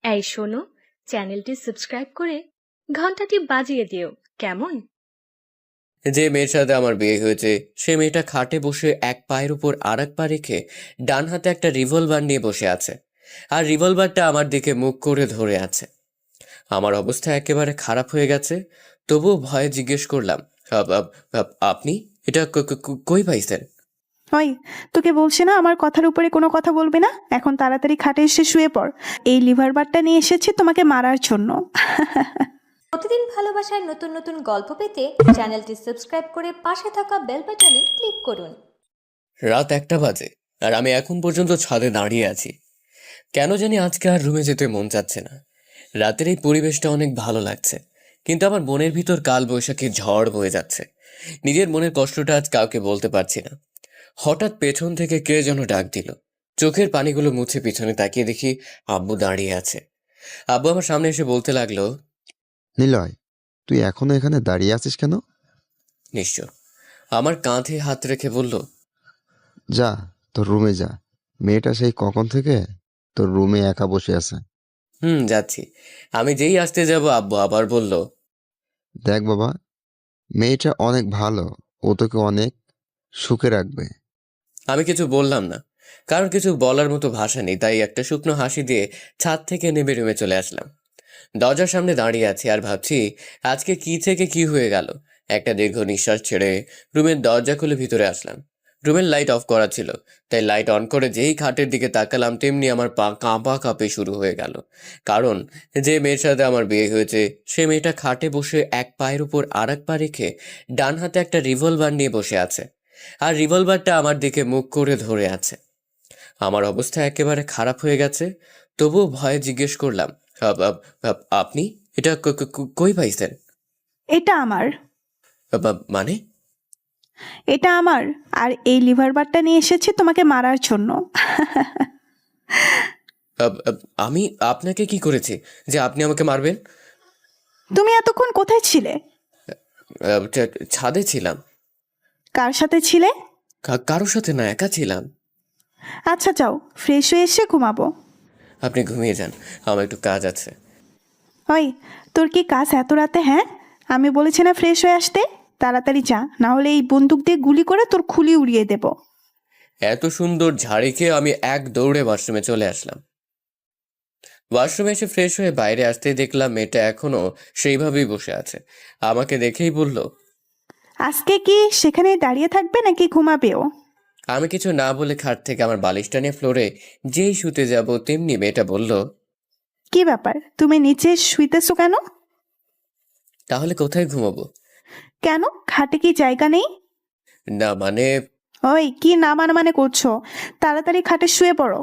এই শোনো, চ্যানেলটি সাবস্ক্রাইব করে ঘন্টাটি বাজিয়ে দিও। কেমন? যে মেয়ের সাথে আমার বিয়ে হয়েছে সে মেয়েটা খাটে বসে এক পায়ের উপর আর এক পা রেখে ডান হাতে একটা রিভলভার নিয়ে বসে আছে, আর রিভলভারটা আমার দিকে মুখ করে ধরে আছে। আমার অবস্থা একেবারে খারাপ হয়ে গেছে। তবুও ভয়ে জিজ্ঞেস করলাম, আপনি এটা কই পাইছেন?" ওই, তোকে বলছি না আমার কথার উপরে কোনো কথা বলবে না। এখন তাড়াতাড়ি খাটে এসে শুয়ে পড়। এই লিভার বারটা নিয়ে এসেছি তোমাকে মারার জন্য। প্রতিদিন ভালোবাসার নতুন নতুন গল্প পেতে চ্যানেলটি সাবস্ক্রাইব করে পাশে থাকা বেল বাটনে ক্লিক করুন। রাত 1টা বাজে আর আমি এখন পর্যন্ত ছাদে দাঁড়িয়ে আছি। কেন জানি আজকে আর রুমে যেতে মন চাচ্ছে না। রাতের এই পরিবেশটা অনেক ভালো লাগছে, কিন্তু আমার মনের ভিতর কাল বৈশাখী ঝড় বয়ে যাচ্ছে। নিজের মনের কষ্টটা আজ কাউকে বলতে পারছি না। হঠাৎ পেছন থেকে কে যেন ডাক দিল। চোখের পানিগুলো মুছে পিছনে তাকিয়ে দেখি আব্বু দাঁড়িয়ে আছে। আব্বু আমার সামনে এসে বলতে লাগলো, নিলয়, তুই এখনো এখানে দাঁড়িয়ে আছিস কেন? নিশ্চয়। আমার কাঁধে হাত রেখে বলল, যা, তোর রুমে যা। মেয়েটা সেই কখন থেকে তোর রুমে একা বসে আছে। যাচ্ছি। আমি যেই আসতে যাব আব্বু আবার বলল, দেখ বাবা, মেয়েটা অনেক ভালো, ও তোকে অনেক সুখে রাখবে। আমি কিছু বললাম না, কারণ কিছু বলার মতো ভাষা নেই। তাই একটা শুকনো হাসি দিয়ে ছাদ থেকে নেমে রুমে চলে আসলাম। দরজার সামনে দাঁড়িয়ে আছি আর ভাবছি আজকে কি থেকে কি হয়ে গেল। একটা দীর্ঘ নিঃশ্বাস ছেড়ে রুমের দরজা খুলে ভিতরে আসলাম। রুমের লাইট অফ করা ছিল, তাই লাইট অন করে যেই খাটের দিকে তাকালাম তেমনি আমার পা কাঁপা কাঁপে শুরু হয়ে গেল। কারণ যে মেয়ের সাথে আমার বিয়ে হয়েছে সে মেয়েটা খাটে বসে এক পায়ের উপর আর এক পা রেখে ডান হাতে একটা রিভলভার নিয়ে বসে আছে, আর রিভলভারটা আমার দিকে মুখ করে ধরে আছে। আমার অবস্থা একেবারে খারাপ হয়ে গেছে। তবুও ভয়ে জিজ্ঞেস করলাম, আপনি এটা কই পাইছেন?" এটা আমার। মানে? এটা আমার। আর এই লিভার বারটা নিয়ে এসেছি তোমাকে মারার জন্য। আমি আপনাকে কি করেছি যে আপনি আমাকে মারবেন? তুমি এতক্ষণ কোথায় ছিলে? ছাদে ছিলাম। কার সাথে ছিলে? কারোর সাথে না, একা ছিলাম। আচ্ছা যাও, ফ্রেশ হয়ে এসে ঘুমাবো। আপনি ঘুমিয়ে যান, আমার একটু কাজ আছে। ওই, তোর কি কাজ এত রাতে? হ্যাঁ, আমি বলেছি না ফ্রেশ হয়ে আসতে? তাড়াতাড়ি যা, না হলে এই বন্দুক দিয়ে গুলি করে তোর খুলি উড়িয়ে দেব। এত সুন্দর ঝাড়ি খেয়ে আমি এক দৌড়ে ওয়াশরুমে চলে আসলাম। ওয়াশরুমে এসে ফ্রেশ হয়ে বাইরে আসতেই দেখলাম মেয়েটা এখনো সেইভাবেই বসে আছে। আমাকে দেখেই বলল, আজকে কি সেখানেই দাঁড়িয়ে থাকবে নাকি ঘুমাবেও? আমি কিছু না বলে খাট থেকে আমার বালিশটা নিয়ে ফ্লোরে যেই শুতে যাব তেমনি মেয়েটা বলল, কি ব্যাপার, তুমি নিচে শুইতেছো কেন? তাহলে কোথায় ঘুমাবো? কেন, খাটে কি জায়গা নেই? না মানে, ওই, কি না মানে করছো? তাড়াতাড়ি খাটে শুয়ে পড়ো।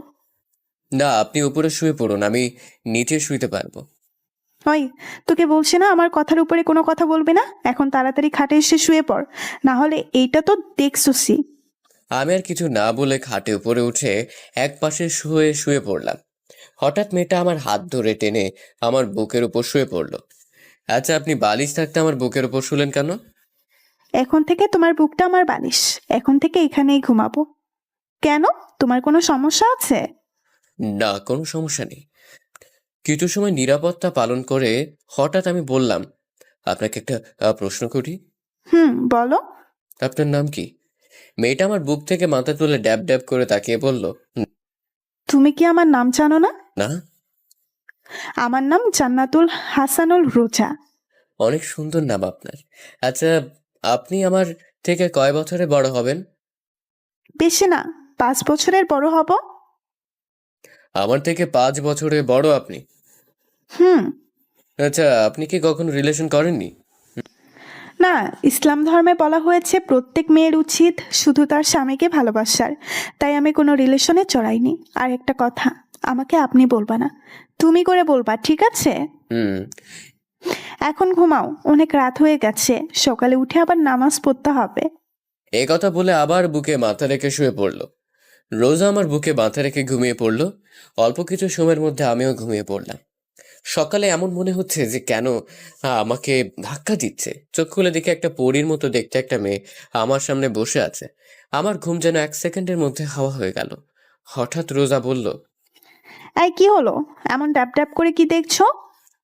না আপনি উপরে শুয়ে পড়ুন, আমি নিচে শুইতে পারবো। ওই, তোকে বলছি না আমার কথার উপরে কোনো কথা বলবে না। এখন তাড়াতাড়ি খাটে এসে শুয়ে পড়, না হলে এইটা তো দেখছোসি। আমি আর কিছু না বলে খাটে উপরে উঠে এক পাশে শুয়ে শুয়ে পড়লাম। হঠাৎ মেয়েটা আমার হাত ধরে টেনে আমার বুকের উপর শুয়ে পড়লো। আচ্ছা, আপনি বালিশ থাকতে আমার বুকের উপর শুলেন কেন? এখন থেকে তোমার বুকটা আমার বালিশ। এখন থেকে এখানেই ঘুমাবো। কেন, তোমার কোনো সমস্যা আছে? না, কোনো সমস্যা নেই। কিছু সময় নিরাপত্তা পালন করে হঠাৎ আমি বললাম, আপনাকে একটা প্রশ্ন করি। বলো। আপনার নাম কি? মেয়েটা আমার বুক থেকে মাথা তুলে ড্যাব ড্যাব করে তাকিয়ে বলল, তুমি কি আমার নাম জানো না? না। আমার নাম জান্নাতুল হাসানুল রোজা। অনেক সুন্দর নাম আপনার। আচ্ছা, আপনি আমার থেকে কয় বছরে বড় হবেন? বেশি না, 5 বছরের বড় হব। আমার থেকে 5 বছরে বড় আপনি? হুম। আচ্ছা, আপনি কি কখনো রিলেশন করেননি? না, ইসলাম ধর্মে বলা হয়েছে প্রত্যেক মেয়ের উচিত শুধু তার স্বামীকে ভালোবাসার। তাই আমি কোনো রিলেশনে জড়াইনি। আর একটা কথা, আমাকে আপনি বলবা না, তুমি করে বলবা, ঠিক আছে? হুম। এখন ঘুমাও, অনেক রাত হয়ে গেছে, সকালে উঠে আবার নামাজ পড়তে হবে। এই কথা বলে আবার বুকে মাথা রেখে শুয়ে পড়ল। রোজা আমার বুকে মাথা রেখে ঘুমিয়ে পড়ল। অল্প কিছু সময়ের মধ্যে আমিও ঘুমিয়ে পড়লাম। সকালে এমন মনে হচ্ছে যে কেন আমাকে ধাক্কা দিচ্ছে। চোখ খুলে দেখে একটা পরীর মতো দেখতে একটা মেয়ে আমার সামনে বসে আছে। আমার ঘুম যেন 1 সেকেন্ডের মধ্যে হাওয়া হয়ে গেল। হঠাৎ রোজা বলল, এই কি হলো? এমন ড্যাপ ড্যাপ করে কি দেখছো?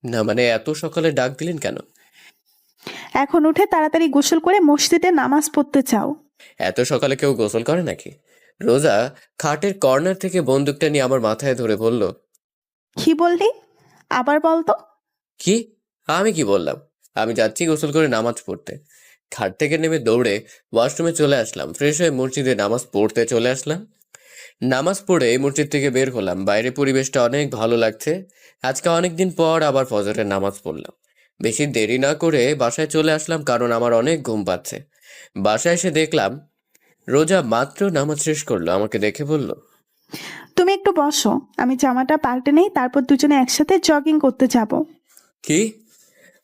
না মানে এত সকালে ডাক দিলেন কেন? এখন উঠে তাড়াতাড়ি গোসল করে মসজিদে নামাজ পড়তে চাও? এত সকালে কেউ গোসল করে নাকি? রোজা খাটের কর্নার থেকে বন্দুকটা নিয়ে আমার মাথায় ধরে বলল, কি বললি? আবার বল তো। কি? আমি কি বললাম? আমি যাচ্ছি গোসল করে নামাজ পড়তে। খাট থেকে নেমে দৌড়ে ওয়াশরুমে চলে আসলাম। ফ্রেশ হয়ে মসজিদে নামাজ পড়তে চলে আসলাম। নামাজ পড়ে মসজিদ থেকে বের হলাম। বাইরে পরিবেশটা অনেক ভালো লাগছে। আজকে অনেকদিন পর আবার ফজরের নামাজ পড়লাম। বেশি দেরি না করে বাসায় চলে আসলাম, কারণ আমার অনেক ঘুম পাচ্ছে। বাসায় এসে দেখলাম রোজা মাত্র নামাজ শেষ করলো। আমাকে দেখে বলল, তুমি একটু বসো, আমি জামাটা পাল্টে নেই, তারপর দুজনে একসাথে জগিং করতে যাব। কি?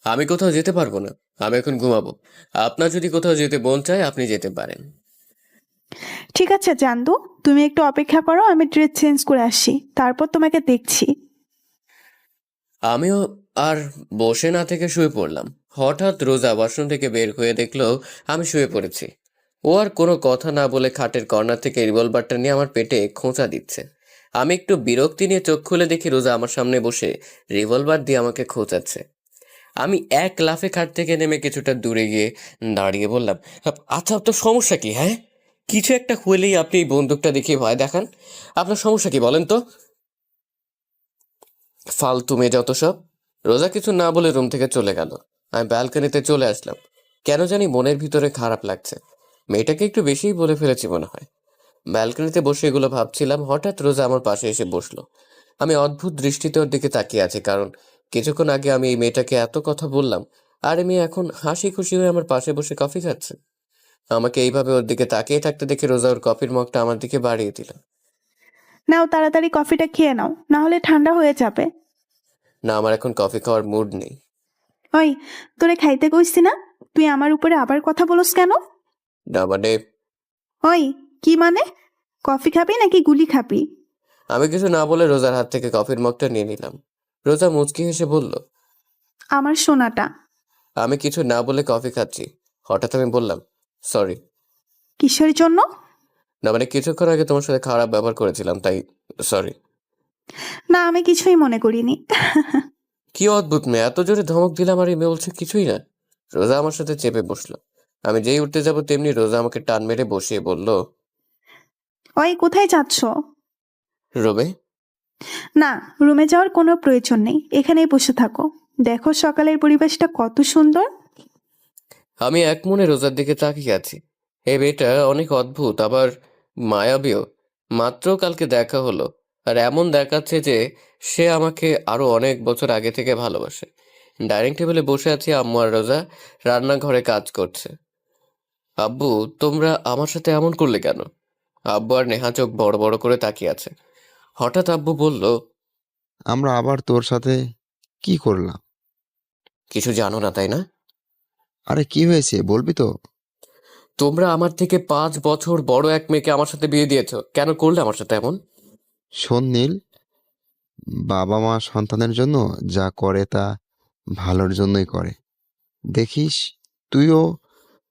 আমি কোথাও যেতে পারবো না। আমি এখন ঘুমাবো। আপনার যদি কোথাও যেতে মন চায় আপনি যেতে পারেন। ঠিক আছে চান্দু, তুমি একটু অপেক্ষা করো, আমি ড্রেস চেঞ্জ করে আসি, তারপর তোমাকে দেখছি। আমিও আর বসে না থেকে শুয়ে পড়লাম। হঠাৎ রোজা ওয়াশরুম থেকে বের হয়ে দেখলো আমি শুয়ে পড়েছি। ও আর কোনো কথা না বলে খাটের কর্নার থেকে রিভলভারটা নিয়ে আমার পেটে খোঁচা দিচ্ছে। আমি একটু বিরক্তি নিয়ে চোখ খুলে দেখি রোজা আমার সামনে বসে রিভলভার দিয়ে আমাকে খোঁচাচ্ছে। আমি এক লাফে খাট থেকে নেমে কিছুটা দূরে গিয়ে দাঁড়িয়ে বললাম, আচ্ছা আপনার সমস্যা কি? হ্যাঁ, কিছু একটা হলেই আপনি এই বন্দুকটা দেখিয়ে ভয় দেখান। আপনার সমস্যা কি বলেন তো? ফালতু মেয়ে যত সব। রোজা কিছু না বলে রুম থেকে চলে গেল। আমি ব্যালকনিতে চলে আসলাম। কেন জানি মনের ভিতরে খারাপ লাগছে। মেয়েটাকে একটু বেশিই বলে ফেলেছি মনে হয়। ব্যালকনিতে বসে এগুলো ভাবছিলাম, হঠাৎ রোজা আমার পাশে এসে বসলো। আমি অদ্ভুত দৃষ্টিতে ওর দিকে তাকিয়ে আছি, কারণ কিছুক্ষণ আগে আমি এই মেয়েটাকে এত কথা বললাম, আর এই মেয়ে এখন হাসি খুশি হয়ে আমার পাশে বসে কফি খাচ্ছে। আমাকে এইভাবে ওর দিকে তাকিয়ে থাকতে দেখে রোজা ওর কফির মগটা আমার দিকে বাড়িয়ে দিল। নাও তাড়াতাড়ি কফিটা খেয়ে নাও, না হলে ঠান্ডা হয়ে যাবে। না, আমার এখন কফি খাওয়ার মুড নেই। ওই, তোরে খাইতে কইছি না? তুই আমার উপরে আবার কথা বলস কেন? না মানে, ওই, কি মানে? কফি খাবি নাকি গুলি খাবি? আমি কিছু না বলে রোজার হাত থেকে কফির মগটা নিয়ে নিলাম। রোজা মুচকি হেসে বলল, আমার সোনাটা। আমি কিছু না বলে কফি খাচ্ছি। হঠাৎ আমি বললাম, সরি। কিসের জন্য? না মানে, কিছুক্ষণ আগে তোমার সাথে খারাপ ব্যবহার করেছিলাম, তাই সরি। না, আমি কিছুই মনে করিনি। কি অদ্ভুত মেয়ে, এত জোরে ধমক দিলাম আর এই মেয়ে বলছে কিছুই না। রোজা আমার সাথে চেপে বসলো। আমি যেই উঠতে যাব তেমনি রোজা আমাকে টান মেরে বসিয়ে বলল, ওই, কোথায় যাচ্ছ? রোমে। না, রুমে যাওয়ার কোনো প্রয়োজন নেই, এখানেই বসে থাকো। দেখো সকালের পরিবেশটা কত সুন্দর। আমি এক মনে রোজার দিকে তাকিয়ে আছি। এই মেয়েটা অনেক অদ্ভুত, আবার মায়াবীও। মাত্র কালকে দেখা হলো, আর এমন দেখাচ্ছে যে সে আমাকে আরো অনেক বছর আগে থেকে ভালোবাসে। ডাইনিং টেবিলে বসে আছি, আম্মু আর রোজা রান্নাঘরে কাজ করছে। আব্বু, তোমরা আমার সাথে এমন করলে কেন? আব্বু আর নেহা চোখ বড় বড় করে তাকিয়ে আছে। হঠাৎ আব্বু বলল, আমরা আবার তোর সাথে কি করলাম? কিছু জানো না তাই না? আরে কি হয়েছে বলবি তো? তোমরা আমার থেকে 5 বছর বড় এক মেয়েকে আমার সাথে বিয়ে দিয়েছো। কেন করলে আমার সাথে এমন? শোন নীল, বাবা মা সন্তানের জন্য যা করে তা ভালোর জন্যই করে। দেখিস তুইও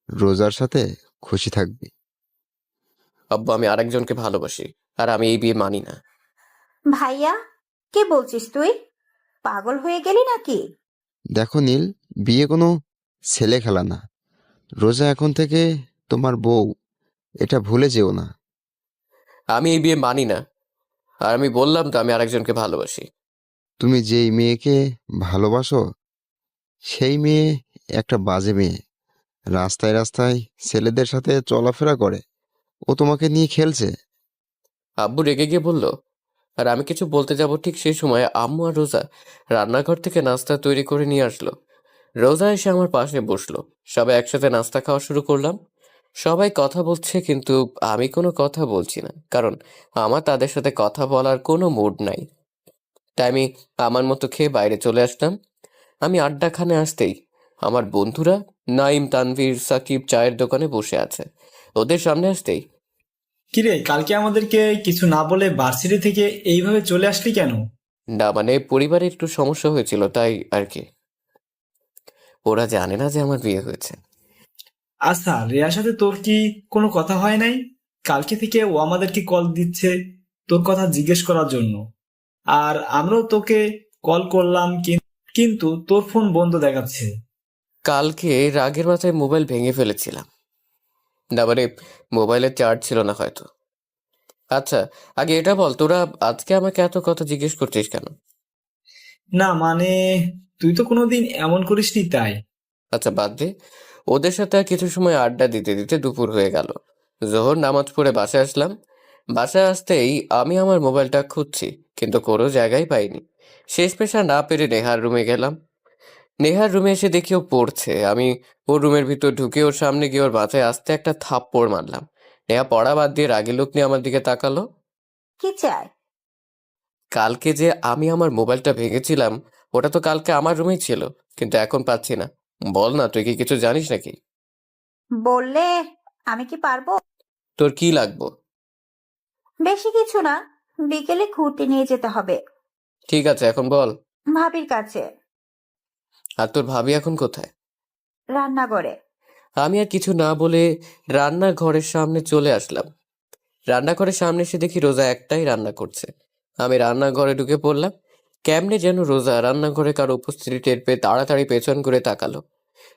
রোজার সাথে খুশি থাকবি। আব্বু, আমি আরেকজনকে ভালোবাসি, আর আমি এই বিয়ে মানি না। ভাইয়া, কে বলছিস তুই? পাগল হয়ে গেলি নাকি? দেখো নীল, বিয়ে কোনো ছেলে খেলা না। রোজা এখন থেকে তোমার বউ, এটা ভুলে যেও না। আমি এই বিয়ে মানি না। আর আমি বললাম তো আমি আরেকজনকে ভালোবাসি। তুমি যেই মেয়েকে ভালোবাসো সেই মেয়ে একটা বাজে মেয়ে। রাস্তায় রাস্তায় ছেলেদের সাথে চলাফেরা করে। ও তোমাকে নিয়ে খেলছে। আব্বু রেগে গিয়ে বলল, আর আমি কিছু বলতে যাব ঠিক সেই সময় আম্মু আর রোজা রান্নাঘর থেকে নাস্তা তৈরি করে নিয়ে আসলো। রোজা এসে আমার পাশে বসলো। সবাই একসাথে নাস্তা খাওয়া শুরু করলাম। সবাই কথা বলছে, কিন্তু আমি কোনো কথা বলছি না, কারণ আমার তাদের সাথে কথা বলার কোনো মুড নাই। তাই আমি আমার মতো খেয়ে বাইরে চলে আসলাম। আমি আড্ডাখানে আসতেই আমার বন্ধুরা নাইম, তানভীর, সাকিব চায়ের দোকানে বসে আছে। ওদের সামনে আসতেই, কিরে, কালকে আমাদেরকে কিছু না বলে ভার্সিটি থেকে এইভাবে চলে আসলি কেন? না মানে পরিবারে একটু সমস্যা হয়েছিল তাই আর কি। ওরা জানে না যে আমার বিয়ে হয়েছে। আচ্ছা, রিয়ার সাথে তোর কি কোনো কথা হয় নাই? কালকে থেকে ও আমাদেরকে কল দিচ্ছে তোর কথা জিজ্ঞেস করার জন্য। আর আমরাও তোকে কল করলাম, কিন্তু তোর ফোন বন্ধ দেখাচ্ছে। কালকে রাগের মাথায় মোবাইল ভেঙে ফেলেছিলাম। তারপরে মোবাইলের চার্জ ছিল না হয়তো। আচ্ছা, আগে এটা বল, তোরা আজকে আমাকে এত কথা জিজ্ঞেস করছিস কেন? না মানে, তুই তো কোনোদিন এমন করিসনি তাই। আচ্ছা বাদ দে, ওদের সাথে আর কিছু সময় আড্ডা দিতে দিতে দুপুর হয়ে গেল। জোহর নামাজ পড়ে বাসায় আসলাম। বাসায় আসতেই আমি আমার মোবাইলটা খুঁজছি, কিন্তু কোনো জায়গায় পাইনি। শেষ পেশা না পেরে নেহার রুমে গেলাম। নেহার রুমে এসে দেখি ও পড়ছে। আমি ওর রুমের ভিতর ঢুকে ওর সামনে গিয়ে ওর মাথায় আস্তে একটা থাপ্পড় মারলাম। নেহা পড়া বাদ দিয়ে রাগী লোক নিয়ে আমার দিকে তাকালো। কি চাই? কালকে যে আমি আমার মোবাইলটা ভেঙেছিলাম, ওটা তো কালকে আমার রুমেই ছিল, কিন্তু এখন পাচ্ছি না। বল না, তুই কি কিছু জানিস নাকি? বললে আমি কি পারবো? তোর কি লাগবো? বেশি কিছু না, বিকেলে ঘুরতে নিয়ে যেতে হবে ঠিক আছে, এখন বল। ভাবির কাছে, আর তোর ভাবি এখন কোথায়? রান্নাঘরে। আমি আর কিছু না বলে রান্নাঘরের সামনে চলে আসলাম। রান্নাঘরের সামনে এসে দেখি রোজা একটাই রান্না করছে। আমি রান্নাঘরে ঢুকে পড়লাম। কেমনে যেন রোজা রান্নাঘরে কারো উপস্থিতি টের পেয়ে তাড়াতাড়ি পেছন করে তাকালো।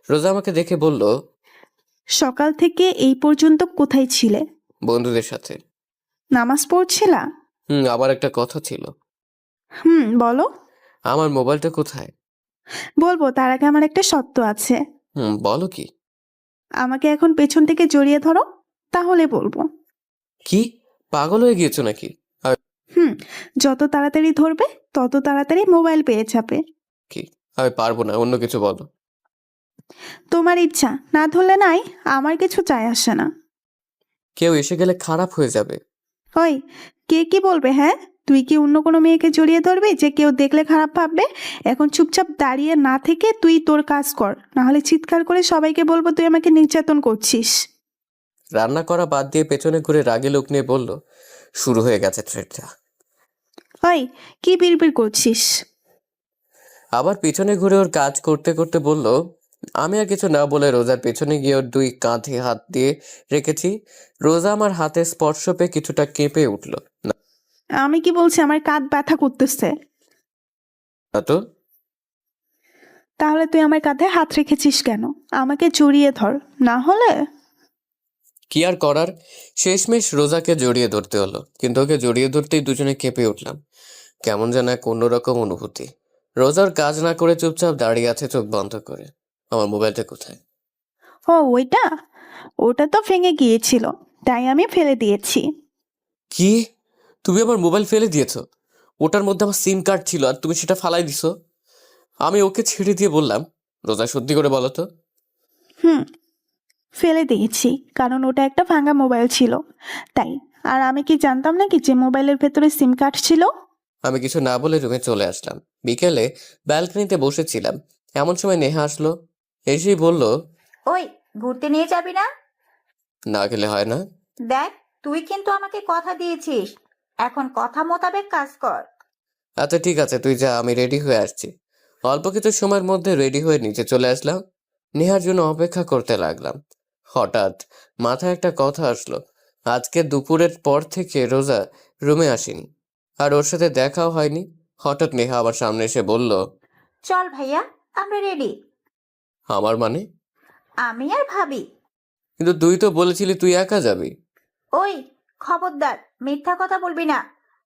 রোজা আমাকে দেখে বলল, সকাল থেকে এই পর্যন্ত কোথায় ছিলে? বন্ধুদের সাথে। নামাজ পড়ছিলা? আমার একটা কথা ছিল। বলো। আমার মোবাইলটা কোথায়? বলবো, তার আগে আমার একটা শর্ত আছে। বলো কি? আমাকে এখন পেছন থেকে জড়িয়ে ধরো, তাহলে বলবো। কি, পাগল হয়ে গিয়েছো নাকি? হুম যত তাড়াতাড়ি ধরবে তত তাড়াতাড়ি মোবাইল পেয়ে যাবে। কি, আমি পারবো না, অন্য কিছু বলো। তোমার ইচ্ছা, না ধরলে নাই, আমার কিছু চাই আসে না। কেউ এসে গেলে খারাপ হয়ে যাবে। ওই, কে কি বলবে? হ্যাঁ, তুই কি অন্য কোনো মেয়েকে জড়িয়ে ধরবি যে কেউ দেখলে খারাপ ভাববে? এখন চুপচাপ দাঁড়িয়ে না থেকে তুই তোর কাজ কর, না হলে চিৎকার করে সবাইকে বলবো তুই আমাকে নির্যাতন করছিস। রান্না করা বাদ দিয়ে পেছনে ঘুরে রাগে লোক নিয়ে বলল, শুরু হয়ে গেছে ট্রেডটা। ওই, কি বিড়বিড় করছিস? আবার পিছনে ঘুরে ওর কাজ করতে করতে বলল। আমি আর কিছু না বলে রোজার পেছনে গিয়ে ওর দুই কাঁধে হাত দিয়ে রেখেছি। রোজা আমার হাতে স্পর্শ পেয়ে কিছুটা কেঁপে উঠল। না আমি কি বলছি, আমার কাঁধ ব্যথা করতেছে। তো তাহলে তুই আমার কাঁধে হাত রেখেছিস কেন? আমাকে জড়িয়ে ধর, না হলে। কি আর করার, শেষমেশ রোজাকে জড়িয়ে ধরতে হলো, কিন্তু ওকে জড়িয়ে ধরতেই দুজনে কেঁপে উঠলাম। কেমন যেন এক অন্যরকম অনুভূতি। রোজার কাজ না করে চুপচাপ দাঁড়িয়ে আছে চোখ বন্ধ করে। আমার মোবাইলটা কোথায়? ও ওইটা, ওটা তো ভেঙে গিয়েছিল, তাই আমি ফেলে দিয়েছি। কি, তুমি আমার মোবাইল ফেলে দিয়েছো? ওটার মধ্যে আমার সিম কার্ড ছিল আর তুমি সেটা ফালাই দিছো। আমি ওকে ছেড়ে দিয়ে বললাম, রোজা সত্যি করে বলো তো। হুম ফেলে দিয়েছি, কারণ ওটা একটা ভাঙা মোবাইল ছিল তাই। আর আমি কি জানতাম নাকি যে মোবাইলের ভেতরে সিম কার্ড ছিল? আমি কিছু না বলে রুমে চলে আসলাম। বিকেলে ব্যালকনিতে বসেছিলাম, এমন সময় নেহা আসলো। এসেই বলল, ওই, ঘুরতে নিয়ে যাবি না? না গেলে হয় না। দেখ, তুই কিন্তু আমাকে কথা দিয়েছিস, এখন কথা মোতাবেক কাজ কর। আচ্ছা ঠিক আছে, তুই যা, আমি রেডি হয়ে আসছি। অল্প কিছু সময়ের মধ্যে রেডি হয়ে নিচে চলে আসলাম। নেহার জন্য অপেক্ষা করতে লাগলাম। হঠাৎ মাথায় একটা কথা আসলো। আজকে দুপুরের পর থেকে রোজা রুমে আসেনি, আর ওর সাথে দেখাও হয়নি। হঠাৎ নেহা আমার সামনে এসে বলল, চল ভাইয়া, আমরা রেডি। আমার মানে? আমি আর ভাবি। কিন্তু তুই তো বলেছিলি তুই একা যাবি। ওই, খবরদার মিথ্যা কথা বলবি না।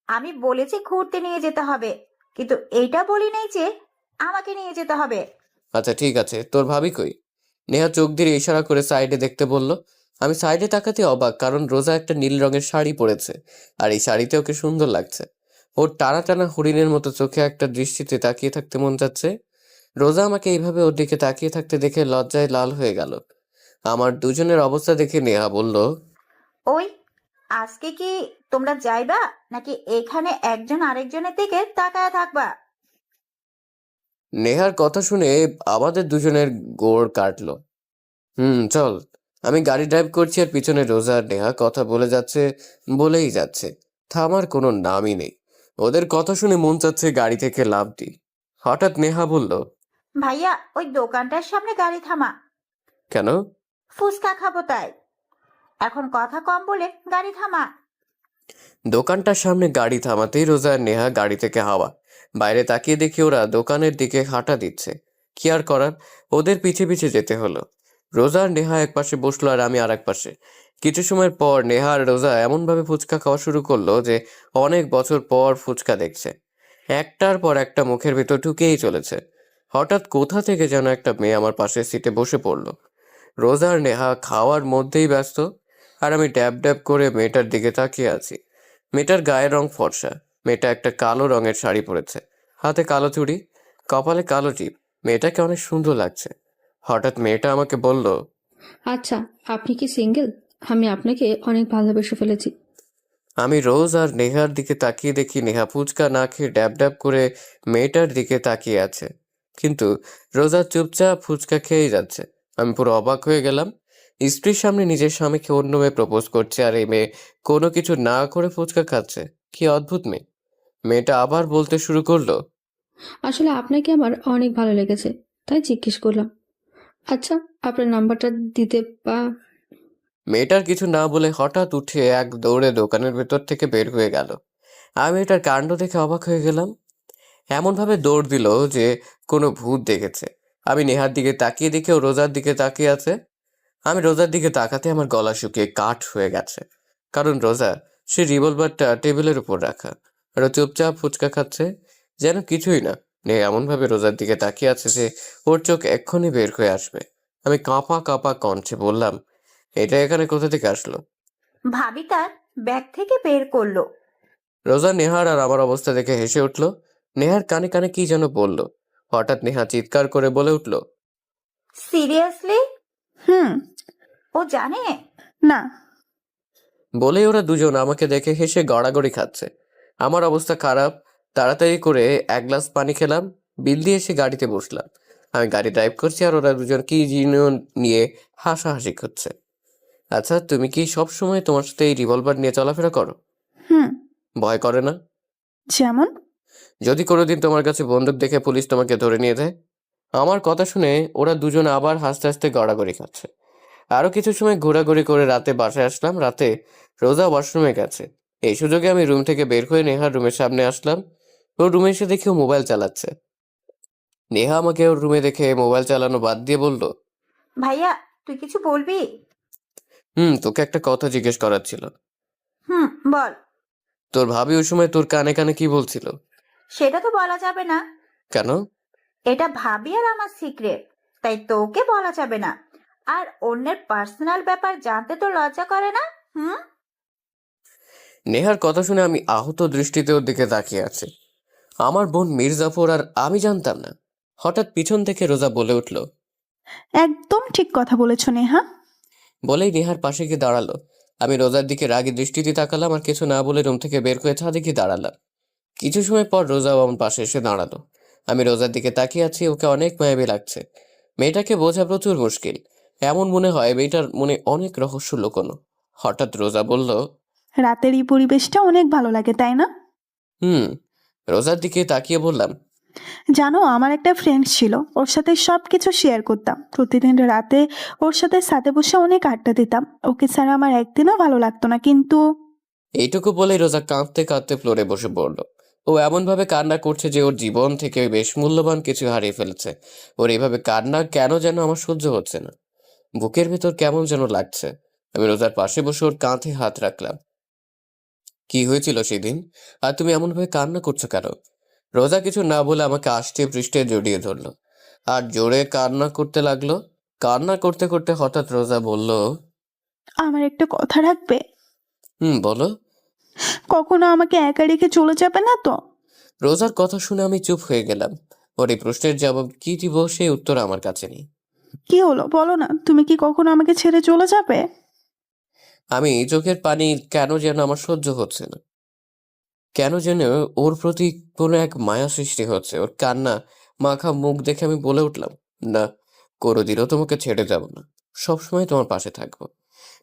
আমি বলেছি ঘুরতে নিয়ে যেতে হবে, কিন্তু এইটা বলি নাই যে আমাকে নিয়ে যেতে হবে। আচ্ছা ঠিক আছে, তোর ভাবি কই? নেহা চোখ দিয়ে ইশারা করে সাইডে দেখতে বলল। আমি সাইডে তাকাতে অবাক, কারণ রোজা একটা নীল রঙের শাড়ি পরেছে, আর এই শাড়িতে ওকে সুন্দর লাগছে। ওর টানা টানা হরিণের মতো চোখে একটা দৃষ্টিতে তাকিয়ে থাকতে মন যাচ্ছে। রোজা আমাকে এইভাবে ওর দিকে তাকিয়ে থাকতে দেখে লজ্জায় লাল হয়ে গেল। আমার দুজনের অবস্থা দেখে নেহা বলল, ওই, আজকে কি তোমরা যাইবা নাকি এখানে একজন আরেকজনের দিকে তাকায় থাকবা? নেহার কথা শুনে আমাদের দুজনের গোড় কাটলো। চল। আমি গাড়ি ড্রাইভ করছি আর পিছনে রোজা আর নেহা কথা বলে যাচ্ছে, বলেই যাচ্ছে, থামার কোনো নামই নেই। ওদের কথা শুনে মন চাচ্ছে গাড়ি থেকে লাফ দিই। হঠাৎ নেহা বলল, ভাইয়া, ওই দোকানটার সামনে গাড়ি থামা। কেন? ফুচকা খাবো তাই। এখন কথা কম বলে গাড়ি থামা। দোকানটার সামনে গাড়ি থামাতেই রোজা আর নেহা গাড়ি থেকে হাওয়া বাইরে তাকিয়ে দেখি ওরা দোকানের দিকে হাঁটা দিচ্ছে। কি আর করার, ওদের পিছে পিছে যেতে হলো। রোজা আর নেহা এক পাশে বসলো আর আমি আর এক পাশে। কিছু সময়ের পর নেহা আর রোজা এমনভাবে ফুচকা খাওয়া শুরু করলো যে অনেক বছর পর ফুচকা দেখছে। একটার পর একটা মুখের ভেতর ঢুকেই চলেছে। হঠাৎ কোথা থেকে যেন একটা মেয়ে আমার পাশের সিটে বসে পড়লো। রোজা আর নেহা খাওয়ার মধ্যেই ব্যস্ত, আর আমি ড্যাব ড্যাব করে মেয়েটার দিকে তাকিয়ে আছি। মেয়েটার গায়ের রং ফর্সা। মেয়েটা একটা কালো রঙের শাড়ি পরেছে, হাতে কালো চুড়ি, কপালে কালো টিপ। মেয়েটাকে অনেক সুন্দর লাগছে। হঠাৎ মেয়েটা আমাকে বলল, আচ্ছা, আপনি কি সিঙ্গেল? আমি আপনাকে অনেক ভালোবেসে ফেলেছি। আমি রোজ আর নেহার দিকে তাকিয়ে দেখি নেহা ফুচকা না খেয়ে ড্যাব ড্যাব করে মেয়েটার দিকে তাকিয়ে আছে, কিন্তু রোজা চুপচাপ ফুচকা খেয়েই যাচ্ছে। আমি পুরো অবাক হয়ে গেলাম। স্ত্রীর সামনে নিজের স্বামীকে অন্য মেয়ে প্রপোজ করছে, আর এই মেয়ে কোনো কিছু না করে ফুচকা খাচ্ছে। কি অদ্ভুত মেয়ে। মেয়েটা আবার বলতে শুরু করলো, আসলে আপনাকে আমার অনেক ভালো লেগেছে, তাই জিজ্ঞেস করলাম। আচ্ছা, আপনার নাম্বারটা দিতে বা? মেয়েটার কিছু না বলে হঠাৎ উঠে এক দৌড়ে দোকানের ভেতর থেকে বের হয়ে গেল। আমি এটার কাণ্ড দেখে অবাক হয়ে গেলাম। এমনভাবে দৌড় দিল যে কোনো ভূত দেখেছে। আমি নেহার দিকে তাকিয়ে দেখে ও রোজার দিকে তাকিয়ে আছে। আমি রোজার দিকে তাকাতে আমার গলা শুকিয়ে কাঠ হয়ে গেছে, কারণ রোজা সে রিভলভারটা টেবিলের উপর রাখা আর ও চুপচাপ ফুচকা খাচ্ছে যেন কিছুই না। নেহা এমনভাবে রোজার দিকে তাকিয়ে আছে যে ওর চোখ এক্ষুনি বের হয়ে আসবে। আমি কাঁপা কাঁপা কণ্ঠে বললাম, এটা এখানে কোথা থেকে আসলো? ভাবি তার ব্যাগ থেকে বের করলো। রোজা নেহার আর আমার অবস্থা দেখে হেসে উঠল। নেহার কানে কানে কি যেন বলল। হঠাৎ নেহা চিৎকার করে বলে উঠল, সিরিয়াসলি? হুম। ও জানে? না। বলেই ওরা দুজন আমাকে দেখে হেসে গড়াগড়ি খাচ্ছে। আমার অবস্থা খারাপ। তাড়াতাড়ি করে এক গ্লাস পানি খেলাম, বিল দিয়ে এসে গাড়িতে বসলাম। আমি গাড়ি ড্রাইভ করছি আর ওরা দুজন কি যেন নিয়ে হাসাহাসি করছে। আচ্ছা, তুমি কি সব সময় তোমার সাথে এই রিভলভার নিয়ে চলাফেরা করো? হুম। ভয় করে না? যেমন? যদি কোনোদিন তোমার কাছে বন্দুক দেখে পুলিশ তোমাকে ধরে নিয়ে যায়? আমার কথা শুনে ওরা দুজন আবার হাসতে হাসতে গড়াগড়ি খাচ্ছে। আরো কিছু সময় ঘোরাঘুরি করে রাতে বাসায় আসলাম। রাতে রোজা ওয়াশরুমে গেছে। এই সুযোগে আমি রুম থেকে বের হয়ে নেহার রুমের সামনে আসলাম। ওর রুমে এসে দেখি ও মোবাইল চালাচ্ছে। নেহা আমাকে ওর রুমে দেখে মোবাইল চালানো বাদ দিয়ে বলল, ভাইয়া, তুই কিছু বলবি? তোকে একটা কথা জিজ্ঞেস করার ছিল। হুম, বল। তোর ভাবি ওই সময় তোর কানে কানে কি বলছিল? সেটা তো বলা যাবে না। কেন? এটা ভাবি আর আমার সিক্রেট, তাই তোকে বলা যাবে না। আর অন্যের পার্সোনাল ব্যাপার জানতে তো লজ্জা করে না? হুম। নেহার কথা শুনে আমি আহত দৃষ্টিতে ওর দিকে তাকিয়ে আছি। আমার বোন মির্জাফর আর আমি জানতাম না। হঠাৎ পিছন থেকে রোজা বলে উঠল, একদম ঠিক কথা বলেছ নেহা। বলেই নেহার পাশে গিয়ে দাঁড়ালো। আমি রোজার দিকে রাগী দৃষ্টিতে তাকালাম আর কিছু না বলে রুম থেকে বের হয়ে ছাদে গিয়ে দাঁড়ালাম। কিছু সময় পর রোজাও আমার পাশে এসে দাঁড়ালো। আমি রোজার দিকে তাকিয়ে আছি। ওকে অনেক মায়াবী লাগছে। মেয়েটাকে বোঝা প্রচুর মুশকিল। এমন মনে হয় মেয়েটার মনে অনেক রহস্য লুকোনো। হঠাৎ রোজা বলল, রাতের এই পরিবেশটা অনেক ভালো লাগে, তাই না? হুম। রোজার দিকে তাকিয়ে বললাম, জানো, আমার একটা ফ্রেন্ড ছিল, ওর সাথে সব কিছু শেয়ার করতাম। প্রতিদিন রাতে ওর সাথে ছাদে বসে অনেক আড্ডা দিতাম। ওকে ছাড়া আমার একদিনও ভালো লাগতো না, কিন্তু এইটুকু বলেই রোজা কাঁদতে কাঁদতে ফ্লোরে বসে পড়ল। ও এমনভাবে কান্না করছে যে ওর জীবন থেকে বেশ মূল্যবান কিছু হারিয়ে ফেলেছে। ওর এইভাবে কান্না কেন যেন আমার সহ্য হচ্ছে না। বুকের ভেতর কেমন যেন লাগছে। আমি রোজার পাশে বসে ওর কাঁধে হাত রাখলাম। কি হয়েছিল সেদিন? আর তুমি এমনভাবে কান্না করছো কেন? রোজা কিছু না বলে আমাকে আষ্টে পৃষ্ঠে জড়িয়ে ধরলো আর জোরে কান্না করতে লাগলো। কান্না করতে করতে হঠাৎ রোজা বলল, আমার একটা কথা রাখবে? বলো। কখনো আমাকে একা রেখে চলে যাবে না তো? রোজার কথা শুনে আমি চুপ হয়ে গেলাম। ওর এই প্রশ্নের জবাব কি দিব সেই উত্তর আমার কাছে নেই। কি হলো বলো না, তুমি কি কখনো আমাকে ছেড়ে চলে যাবে? আমি চোখের পানি কেন যেন আমার সহ্য হচ্ছে না। কেন যেন ওর প্রতি কোনো এক মায়া সৃষ্টি হচ্ছে। ওর কান্না মাখা মুখ দেখে আমি বলে উঠলাম, না, কোনোদিনও তোমাকে ছেড়ে যাব না। সবসময় তোমার পাশে থাকবো।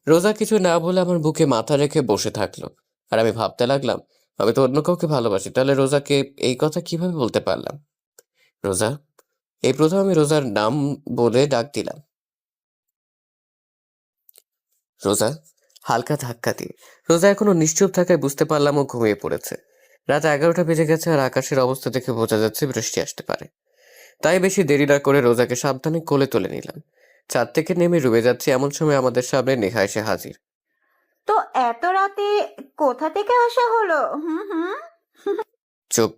রোজা কিছু না বলে আমার বুকে মাথা রেখে বসে থাকলো। আর আমি ভাবতে লাগলাম, আমি তো অন্য কাউকে ভালোবাসি, তাহলে রোজাকে এই কথা কিভাবে বলতে পারলাম? রোজা। এই প্রথম আমি রোজার নাম বলে ডাক দিলাম। রোজা, হালকা ধাক্কা দিয়ে। রোজা এখনো নিশ্চুপ থাকায় বুঝতে পারলাম ও ঘুমিয়ে পড়েছে। রাত 11টা বেজে গেছে আর আকাশের অবস্থা দেখে বোঝা যাচ্ছে বৃষ্টি আসতে পারে। তাই বেশি দেরি না করে রোজাকে সাবধানে কোলে তুলে নিলাম। ছাদ থেকে নেমে রুমে যাচ্ছি এমন সময় আমাদের সামনে নেহা এসে হাজির। তো এত রাতে কোথা থেকে আসা হলো? হুম হুম। চুপ,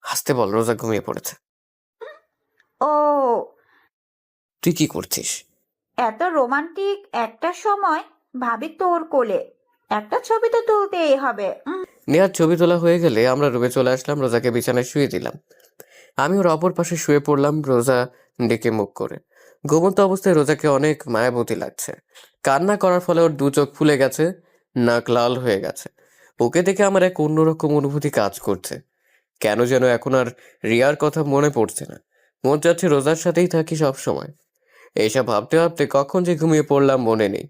হাসতে বল, রোজা ঘুমিয়ে পড়েছে। ও, তুই কি করছিস? এত রোমান্টিক একটা সময় ভাবি তোর কোলে একটা ছবি তো তুলতেই হবে। নেহার ছবি তোলা হয়ে গেলে আমরা রুমে চলে আসলাম। রোজাকে বিছানায় শুয়ে দিলাম। আমি ওর অপর পাশে শুয়ে পড়লাম, রোজা ডেকে মুখ করে। ঘুমন্ত অবস্থায় রোজাকে অনেক মায়াবতী লাগছে। কান্না করার ফলে ওর দু চোখ ফুলে গেছে, নাক লাল হয়ে গেছে। ওকে দেখে আমার এক অন্যরকম অনুভূতি কাজ করছে। কেন যেন এখন আর রিয়ার কথা মনে পড়ছে না। মন চাচ্ছে রোজার সাথেই থাকি সব সময়। এইসব ভাবতে ভাবতে কখন যে ঘুমিয়ে পড়লাম মনে নেই।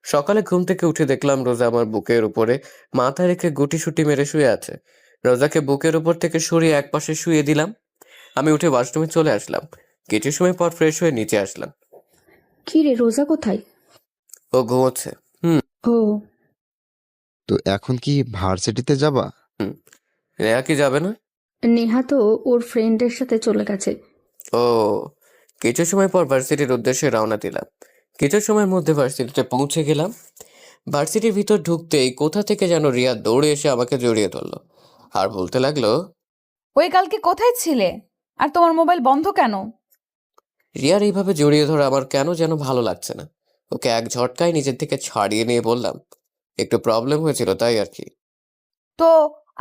সকালে ঘুম থেকে উঠে দেখলাম রোজা আমার বুকের উপরে মাথা রেখে গুটি মেরে শুয়ে আছে। রোজাকে বুকের উপর থেকে সরিয়ে একপাশে শুয়ে দিলাম। আমি উঠে ওয়াশরুমে চলে আসলাম। কিছু সময় পর ফ্রেশ হয়ে নিচে আসলাম। কি রে, রোজা কোথায়? ও ঘুমোচ্ছে। ও, তো এখন কি ভার্সিটিতে যাবা? নেহা কি যাবে না? নেহা তো ওর ফ্রেন্ডের সাথে চলে গেছে। ও, কিছু সময় পর ভার্সিটির উদ্দেশ্যে রওনা দিলাম। কিছু সময়ের মধ্যে ভার্সিটিতে পৌঁছে গেলাম। ভার্সিটির ভিতর ঢুকতেই কোথা থেকে যেন রিয়া দৌড়ে এসে আমাকে জড়িয়ে ধরলো আর বলতে লাগলো, ওই কালকে কোথায় ছিলে আর তোমার মোবাইল বন্ধ কেন? রিয়ার এইভাবে জড়িয়ে ধরে আমার কেন যেন ভালো লাগছে না। ওকে এক ঝটকায় নিজের থেকে ছাড়িয়ে নিয়ে বললাম, একটু প্রবলেম হয়েছিল তাই আর কি। তো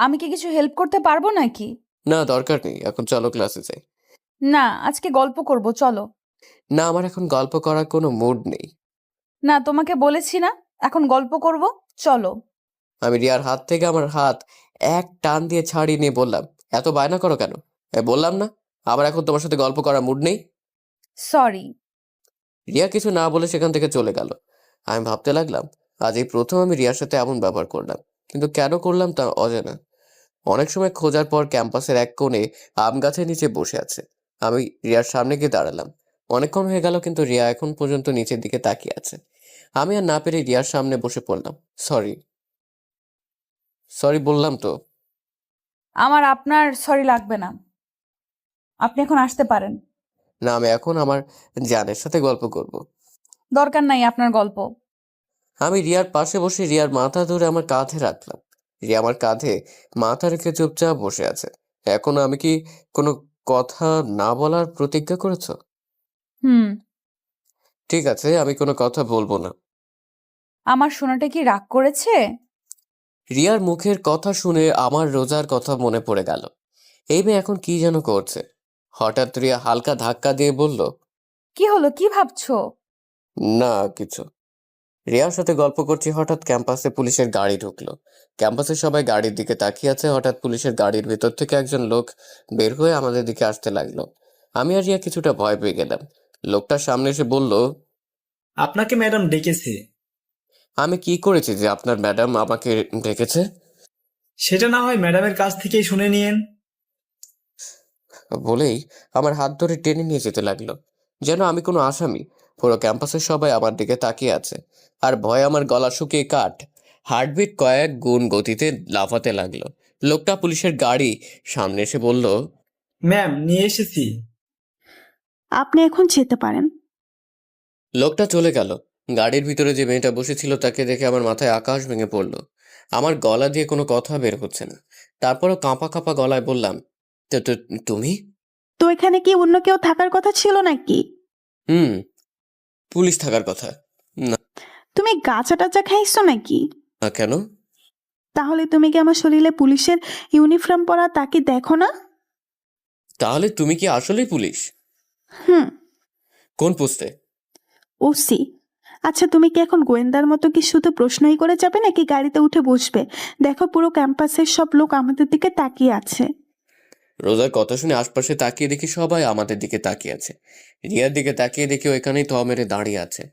আমি কি কিছু হেল্প করতে পারবো নাকি? না, দরকার নেই, এখন চলো ক্লাসে যাই। না, আজকে গল্প করব, চলো। না, আমার এখন গল্প করার কোনো মুড নেই। না, তোমাকে বলেছি না এখন গল্প করব, চলো। আমি রিয়ার হাত থেকে আমার হাত এক টান দিয়ে ছাড়িয়ে নিয়ে বললাম, এত বায়না করো কেন? বললাম না আমার এখন তোমার সাথে গল্প করার মুড নেই। সরি। রিয়া কিছু না বলে সেখান থেকে চলে গেল। আমি ভাবতে লাগলাম, আজ এই প্রথম আমি রিয়ার সাথে এমন ব্যবহার করলাম, কিন্তু কেন করলাম তা অজানা। অনেক সময় খোঁজার পর ক্যাম্পাসের এক কোণে আম গাছের নিচে বসে আছে। আমি রিয়ার সামনে গিয়ে দাঁড়ালাম। অনেকক্ষণ হয়ে গেল কিন্তু রিয়া এখন পর্যন্ত নিচের দিকে তাকিয়ে আছে। আমি আর না পেরে রিয়ার সামনে বসে পড়লাম। সরি সরি বললাম তো। আমার আপনার সরি লাগবে না, আপনি এখন আসতে পারেন। না, আমি এখন আমার জানের সাথে গল্প করব। দরকার নাই আপনার গল্প। আমি রিয়ার পাশে বসে রিয়ার মাথা ধরে আমার কাঁধে রাখলাম। রিয়া আমার কাঁধে মাথা রেখে চুপচাপ বসে আছে। এখন আমি কি কোনো কথা না বলার প্রতিজ্ঞা করেছো? হুম। ঠিক আছে, আমি কোনো কথা বলবো না। আমার সোনাটা কি রাগ করেছে? রিয়ার মুখের কথা শুনে আমার রোজার কথা মনে পড়ে গেল। এই মেয়ে এখন কি যেন করছে। হঠাৎ রিয়া হালকা ধাক্কা দিয়ে বলল, কি হলো, কি ভাবছো? না কিছু। রিয়ার সাথে গল্প করছি, হঠাৎ ক্যাম্পাসে পুলিশের গাড়ি ঢুকলো। ক্যাম্পাসে সবাই গাড়ির দিকে তাকিয়ে আছে। হঠাৎ পুলিশের গাড়ির ভেতর থেকে একজন লোক বের হয়ে আমাদের দিকে আসতে লাগলো। আমি আর রিয়া কিছুটা ভয় পেয়ে গেলাম। লোকটার সামনে এসে বলল, আপনাকে ম্যাডাম ডেকেছে। আমি কি করেছি যে আপনার ম্যাডাম আমাকে ডেকেছে? সেটা না হয় ম্যাডামের কাছ থেকেই শুনে নিয়েন। বলেই আমার হাত ধরে টেনে নিয়ে যেতে লাগলো, যেন আমি কোনো আসামি। পুরো ক্যাম্পাসের সবাই আমার দিকে তাকিয়ে আছে আর ভয়ে আমার গলা শুকিয়ে কাঠ। হার্টবিট কয়েক গুণ গতিতে লাফাতে লাগলো। লোকটা পুলিশের গাড়ি সামনে এসে বলল, ম্যাম, নিয়ে এসেছি। আপনি এখন যেতে পারেন। লোকটা চলে গেল। গাড়ির ভিতরে যে মেয়েটা বসেছিল তাকে দেখে আমার মাথায় আকাশ ভেঙে পড়ল। আমার গলা দিয়ে কোনো কথা বের হচ্ছে না। তারপরও কাঁপা কাঁপা গলায় বললাম, তুমি? তো এখানে কি অন্য কেউ থাকার কথা ছিল নাকি? হুম, পুলিশ থাকার কথা। না। তুমি গাঁজা টাজা খাইছো নাকি? না কেন? তাহলে তুমি কি আমার শরীরে পুলিশের ইউনিফর্ম পরা তাকে দেখো না? তাহলে তুমি কি আসলেই পুলিশ? হুম। কোন পোস্টে? ওসি। আচ্ছা, তুমি কি এখন গোয়েন্দার মতো কি শুধু প্রশ্নই করে যাবে নাকি গাড়িতে উঠে বসবে? দেখো, পুরো ক্যাম্পাসের সব লোক আমাদের দিকে তাকিয়ে আছে। রোজার কথা শুনে আশপাশে তাকিয়ে দেখি সবাই আমাদের দিকে তাকিয়ে আছে। রিয়ার দিকে তাকিয়ে দেখি ওইখানেই থ মেরে দাঁড়িয়ে আছে।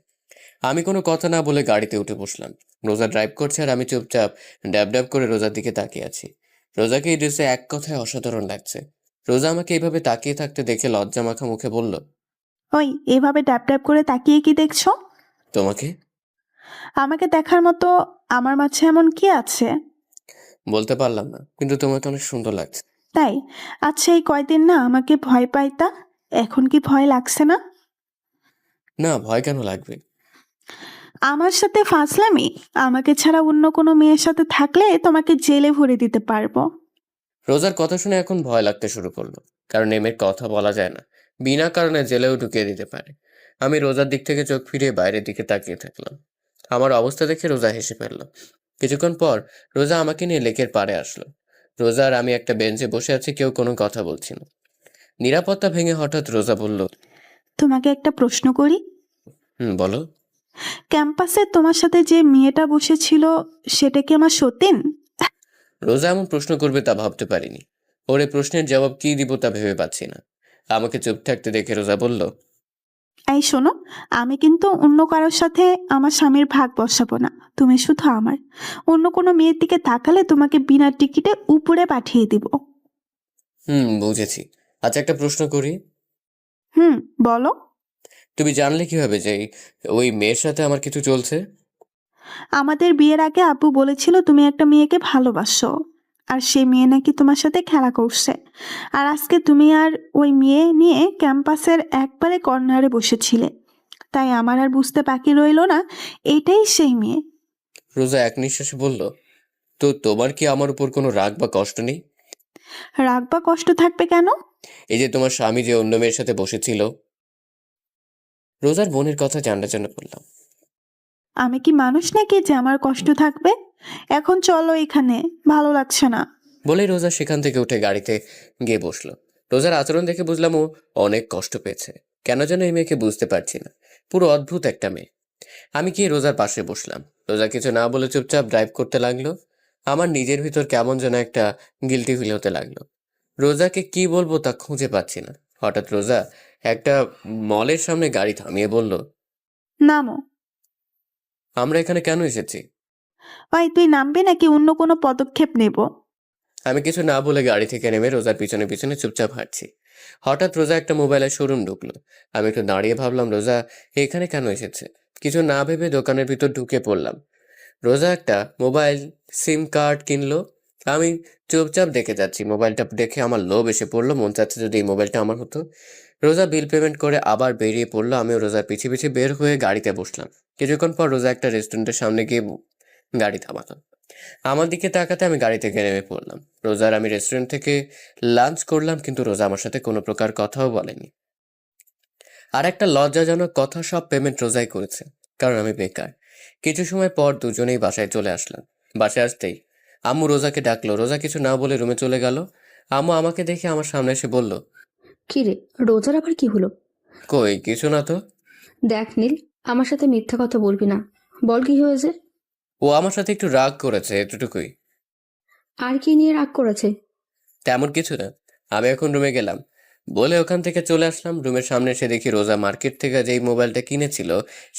আমি কোনো কথা না বলে গাড়িতে উঠে বসলাম। রোজা ড্রাইভ করছে আর আমি চুপচাপ ড্যাব ড্যাব করে রোজার দিকে তাকিয়ে আছি। রোজাকে এই ড্রেসে এক কথায় অসাধারণ লাগছে। রোজা আমাকে এইভাবে তাকিয়ে থাকতে দেখে লজ্জা মাখা মুখে বলল, ওই, এভাবে ড্যাব ড্যাব করে তাকিয়ে কি দেখছো? তোমাকে। আমাকে দেখার মতো আমার মাঝে এমন কি আছে? বলতে পারলাম না, কিন্তু তোমাকে অনেক সুন্দর লাগছে। তাই? আচ্ছা, এই কয়দিন না আমাকে ভয় পাইতা, এখন কি ভয় লাগছে না? না, ভয় কেন লাগবে? আমার সাথে ফাজলামি? আমাকে ছাড়া অন্য কোনো মেয়ের সাথে থাকলে তোমাকে জেলে ভরে দিতে পারবো। রোজার কথা শুনে এখন ভয় লাগতে শুরু করলো, কারণ এই মেয়ের কথা বলা যায় না, বিনা কারণে জেলেও ঢুকিয়ে দিতে পারে। আমি রোজার দিক থেকে চোখ ফিরিয়ে বাইরের দিকে তাকিয়ে থাকলাম। আমার অবস্থা দেখে রোজা হেসে ফেললো। কিছুক্ষণ পর রোজা আমাকে নিয়ে লেকের পাড়ে আসলো। রোজা আর আমি একটা বেঞ্চে বসে আছি, কেউ কোনো কথা বলছি না। নিরাপত্তা ভেঙে হঠাৎ রোজা বলল, তোমাকে একটা প্রশ্ন করি। বলো। ক্যাম্পাসে তোমার সাথে যে মেয়েটা বসেছিল, সেটা কি আমার সতীন? রোজা এমন প্রশ্ন করবে তা ভাবতে পারিনি। ওর এই প্রশ্নের জবাব কি দিব তা ভেবে পাচ্ছি না। আমাকে চুপ থাকতে দেখে রোজা বলল, এই শোনো, আমি কিন্তু অন্য কারোর সাথে আমার স্বামীর ভাগ বসাবো না, তুমি শুধু আমার। অন্য কোনো মেয়ের দিকে তাকালে তোমাকে বিনা টিকিটে উপরে পাঠিয়ে দিব। বুঝেছি। আচ্ছা, একটা প্রশ্ন করি। বলো। তুমি জানলে কিভাবে যে ওই মেয়ের সাথে আমার কিছু চলছে? আমাদের বিয়ের আগে আব্বু বলেছিল তুমি একটা মেয়েকে ভালোবাসো, আর সেই মেয়ে নাকি তোমার সাথে খেলা করছে। আর আজকে তুমি আর ওই মেয়ে নিয়ে ক্যাম্পাসের একবারে কর্নারে বসেছিলে, তাই আমার আর বুঝতে বাকি রইলো না এটাই সেই মেয়ে। রোজা এক নিঃশ্বাসে বলল, তো তোমার কি আমার উপর কোনো রাগ বা কষ্ট নেই? রাগ বা কষ্ট থাকবে কেন? এই যে তোমার স্বামী যে অন্য মেয়ের সাথে বসেছিল। রোজার বোনের কথা জানার জন্য বললাম। আমি কি মানুষ নাকি যে আমার কষ্ট থাকবে? এখন চলো, এখানে ভালো লাগছে না। বলে রোজা সেখান থেকে উঠে গাড়িতে গিয়ে বসলো। রোজার আচরণ দেখে বুঝলাম ও অনেক কষ্ট পেয়েছে। কেন যেন এই মেয়েকে বুঝতে পারছি না, পুরো অদ্ভুত একটা মেয়ে। আমি গিয়ে রোজার পাশে বসলাম। রোজা কিছু না বলে চুপচাপ ড্রাইভ করতে লাগলো। আমার নিজের ভিতর কেমন যেন একটা গিল্টি ফিল হতে লাগলো। রোজাকে কি বলবো তা খুঁজে পাচ্ছি না। হঠাৎ রোজা একটা মলের সামনে গাড়ি থামিয়ে বলল, নামো। আমরা এখানে কেন এসেছি? ভাই, তুই নামবি নাকি অন্য কোনো পদক্ষেপ নেব? আমি কিছু না বলে গাড়ি থেকে নেমে রোজার পিছনে পিছনে চুপচাপ হাঁটছি। হঠাৎ রোজা একটা মোবাইলের শোরুম ঢুকলো। আমি একটু দাঁড়িয়ে ভাবলাম রোজা এখানে কেন এসেছে। কিছু না ভেবে দোকানের ভিতর ঢুকে পড়লাম। রোজা একটা মোবাইল সিম কার্ড কিনলো। আমি চুপচাপ দেখে যাচ্ছি। মোবাইলটা দেখে আমার লোভ এসে পড়লো, মন চাচ্ছে যদি এই মোবাইলটা আমার হতো। রোজা বিল পেমেন্ট করে আবার বেরিয়ে পড়লো। আমিও রোজার পিছিয়ে পিছিয়ে বের হয়ে গাড়িতে বসলাম। কিছুক্ষণ পর রোজা একটা রেস্টুরেন্টের সামনে গিয়ে গাড়ি থামালো। আমার দিকে তাকাতে আমি গাড়ি থেকে নেমে পড়লাম। রোজার আমি রেস্টুরেন্ট থেকে লাঞ্চ করলাম, কিন্তু রোজা আমার সাথে কোনো প্রকার কথাও বলেনি। আর একটা লজ্জাজনক কথা, সব পেমেন্ট রোজাই করেছে, কারণ আমি বেকার। কিছু সময় পর দুজনেই বাসায় চলে আসলাম। বাসায় আসতেই আম্মু রোজাকে ডাকলো। রোজা কিছু না বলে রুমে চলে গেল। আম্মু আমাকে দেখে আমার সামনে এসে বলল, কি রে, রোজার আবার কি হলো? কই কিছু না তো। দেখ নীল, আমার সাথে মিথ্যা কথা বলবি না, বল কি হয়েছে? ও আমার সাথে একটু রাগ করেছে, এতটুকুই। আর কি নিয়ে রাগ করেছে? তেমন কিছু না। আমি এখন রুমে গেলাম বলে ওখান থেকে চলে আসলাম। রুমের সামনে এসে দেখি রোজা মার্কেট থেকে যেই মোবাইলটা কিনেছিল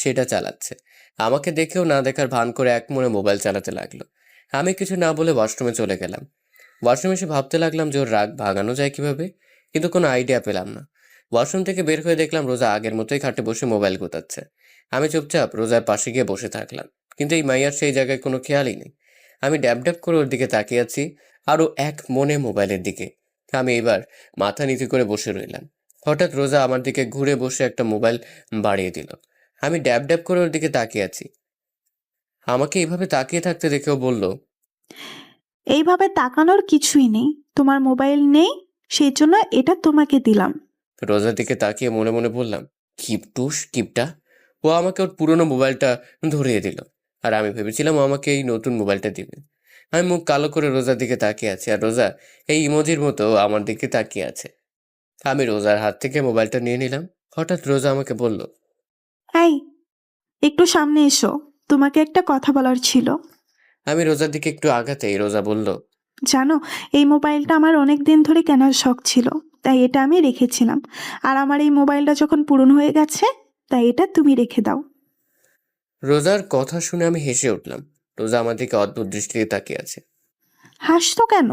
সেটা চালাচ্ছে। আমাকে দেখেও না দেখার ভান করে এক মনে মোবাইল চালাতে লাগলো। আমি কিছু না বলে ওয়াশরুমে চলে গেলাম। ওয়াশরুমে এসে ভাবতে লাগলাম যে ওর রাগ ভাগানো যায় কিভাবে, কিন্তু কোনো আইডিয়া পেলাম না। ওয়াশরুম থেকে বের হয়ে দেখলাম রোজা আগের মতোই খাটে বসে মোবাইল গোতাচ্ছে। আমি চুপচাপ রোজার পাশে গিয়ে বসে থাকলাম, কিন্তু এই মাইয়ার সেই জায়গায় কোনো খেয়ালই নেই। আমি ড্যাব ড্যাব করে ওর দিকে তাকিয়ে আছি, আরও এক মনে মোবাইলের দিকে। আমি এবার মাথা নিচু করে বসে রইলাম। হঠাৎ রোজা আমার দিকে ঘুরে বসে একটা মোবাইল বাড়িয়ে দিল। আমি ড্যাব ড্যাব করে ওর দিকে তাকিয়ে আছি। আমাকে এইভাবে তাকিয়ে থাকতে দেখেও বলল, এইভাবে তাকানোর কিছুই নেই, তোমার মোবাইল নেই, সেই জন্য এটা তোমাকে দিলাম। রোজার দিকে তাকিয়ে মনে মনে বললাম, কিপটুস কিপটা। ও আমাকে ওর পুরনো মোবাইলটা ধরিয়ে দিল, আর আমি ভেবেছিলাম ও আমাকে এই নতুন মোবাইলটা দিবে। আমি মুখ কালো করে রোজার দিকে তাকিয়ে আছি, আর রোজা এই ইমোজির মতো আমার দিকে তাকিয়ে আছে। আমি রোজার হাত থেকে মোবাইলটা নিয়ে নিলাম। হঠাৎ রোজা আমাকে বলল, এই, একটু সামনে এসো, তোমাকে একটা কথা বলার ছিল। আমি রোজার দিকে একটু আগাতেই রোজা বলল, জানো, এই মোবাইলটা আমার অনেক দিন ধরে কেনার শখ ছিল, তাই এটা আমি রেখেছিলাম। আর আমার এই মোবাইলটা যখন পুরনো হয়ে গেছে, তাই এটা তুমি রেখে দাও। রোজার কথা শুনে আমি হেসে উঠলাম। রোজা আমার দিকে অদ্ভুত দৃষ্টিতে তাকিয়ে আছে। হাসতো কেন?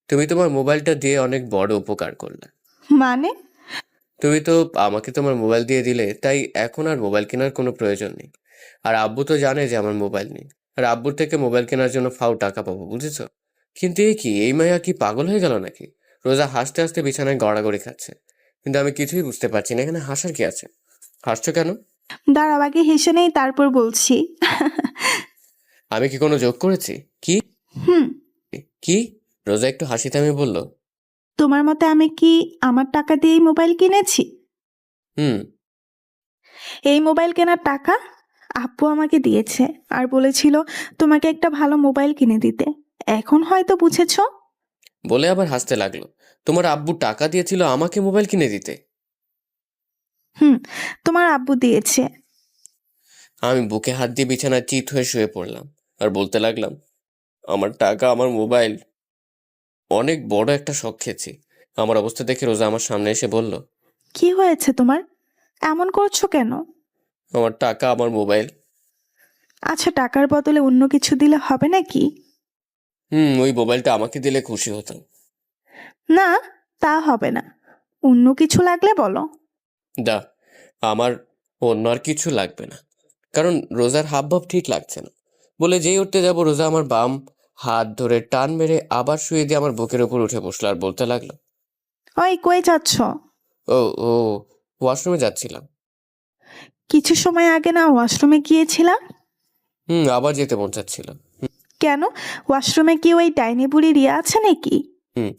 তুমি তোমার মোবাইলটা দিয়ে অনেক বড় উপকার করলে। মানে? তুমি তো আমাকে তোমার মোবাইল দিয়ে দিলে, তাই এখন আর মোবাইল কেনার কোনো প্রয়োজন নেই। আর আব্বু তো জানে যে আমার মোবাইল নেই, আর আব্বুর থেকে মোবাইল কেনার জন্য ফাও টাকা পাবো, বুঝেছো? কিন্তু এই মাইয়া কি পাগল হয়ে গেল নাকি? রোজা হাসতে হাসতে বিছানায় গড়াগড়ি খাচ্ছে, কিন্তু আমি কিছুই বুঝতে পারছি না এখানে হাসার কি আছে। হাসছো কেন? দাঁড়াও, আগে হেসে নেই, তারপর বলছি। আমি কি কোনো জোক করেছি? কি হুম। কি রোজা একটু হাসি থামিয়ে বলল। তোমার মতে আমি কি আমার টাকা দিয়েই মোবাইল কিনেছি? হুম। এই মোবাইল কেনার টাকা আব্বু আমাকে দিয়েছে, আর বলেছিল তোমাকে একটা ভালো মোবাইল কিনে দিতে। এখন হয়তো বুঝেছো। বলে আবার হাসতে লাগলো। তোমার আব্বু টাকা দিয়েছিল আমাকে মোবাইল কিনে দিতে? হুম, তোমার আব্বু দিয়েছে। আমি বুকে হাত দিয়ে বিছানায় চিত হয়ে শুয়ে পড়লাম আর বলতে লাগলাম, আমার টাকা, আমার মোবাইল, অনেক বড় একটা শখ খেয়েছি। আমার অবস্থা দেখে রোজা আমার সামনে এসে বলল, কি হয়েছে তোমার? এমন করছো কেন? আমার টাকা, আমার মোবাইল। আচ্ছা, টাকার বদলে অন্য কিছু দিলে হবে নাকি? ওই মোবাইলটা আমাকে দিলে খুশি হতাম। না, তা হবে না। অন্য কিছু লাগলে বলো। দা, আমার অন্য আর কিছু লাগবে না, কারণ রোজার হাবভাব ঠিক লাগছে না। বলে যেই উঠতে যাব, রোজা আমার বাম হাত ধরে টান মেরে আবার শুয়ে দিয়ে আমার বুকের উপর উঠে বসলো আর বলতে লাগলো, ওই, কই যাচ্ছ? ও ও ওয়াশরুমে যাচ্ছিলাম। কিছু সময় আগে না ওয়াশরুমে গিয়েছিলা? আবার যেতে মন চাচ্ছিল। কেন? ওয়াশরুমে কি ওই ডাইনি বুড়ি রিয়া আছে নাকি? হুম।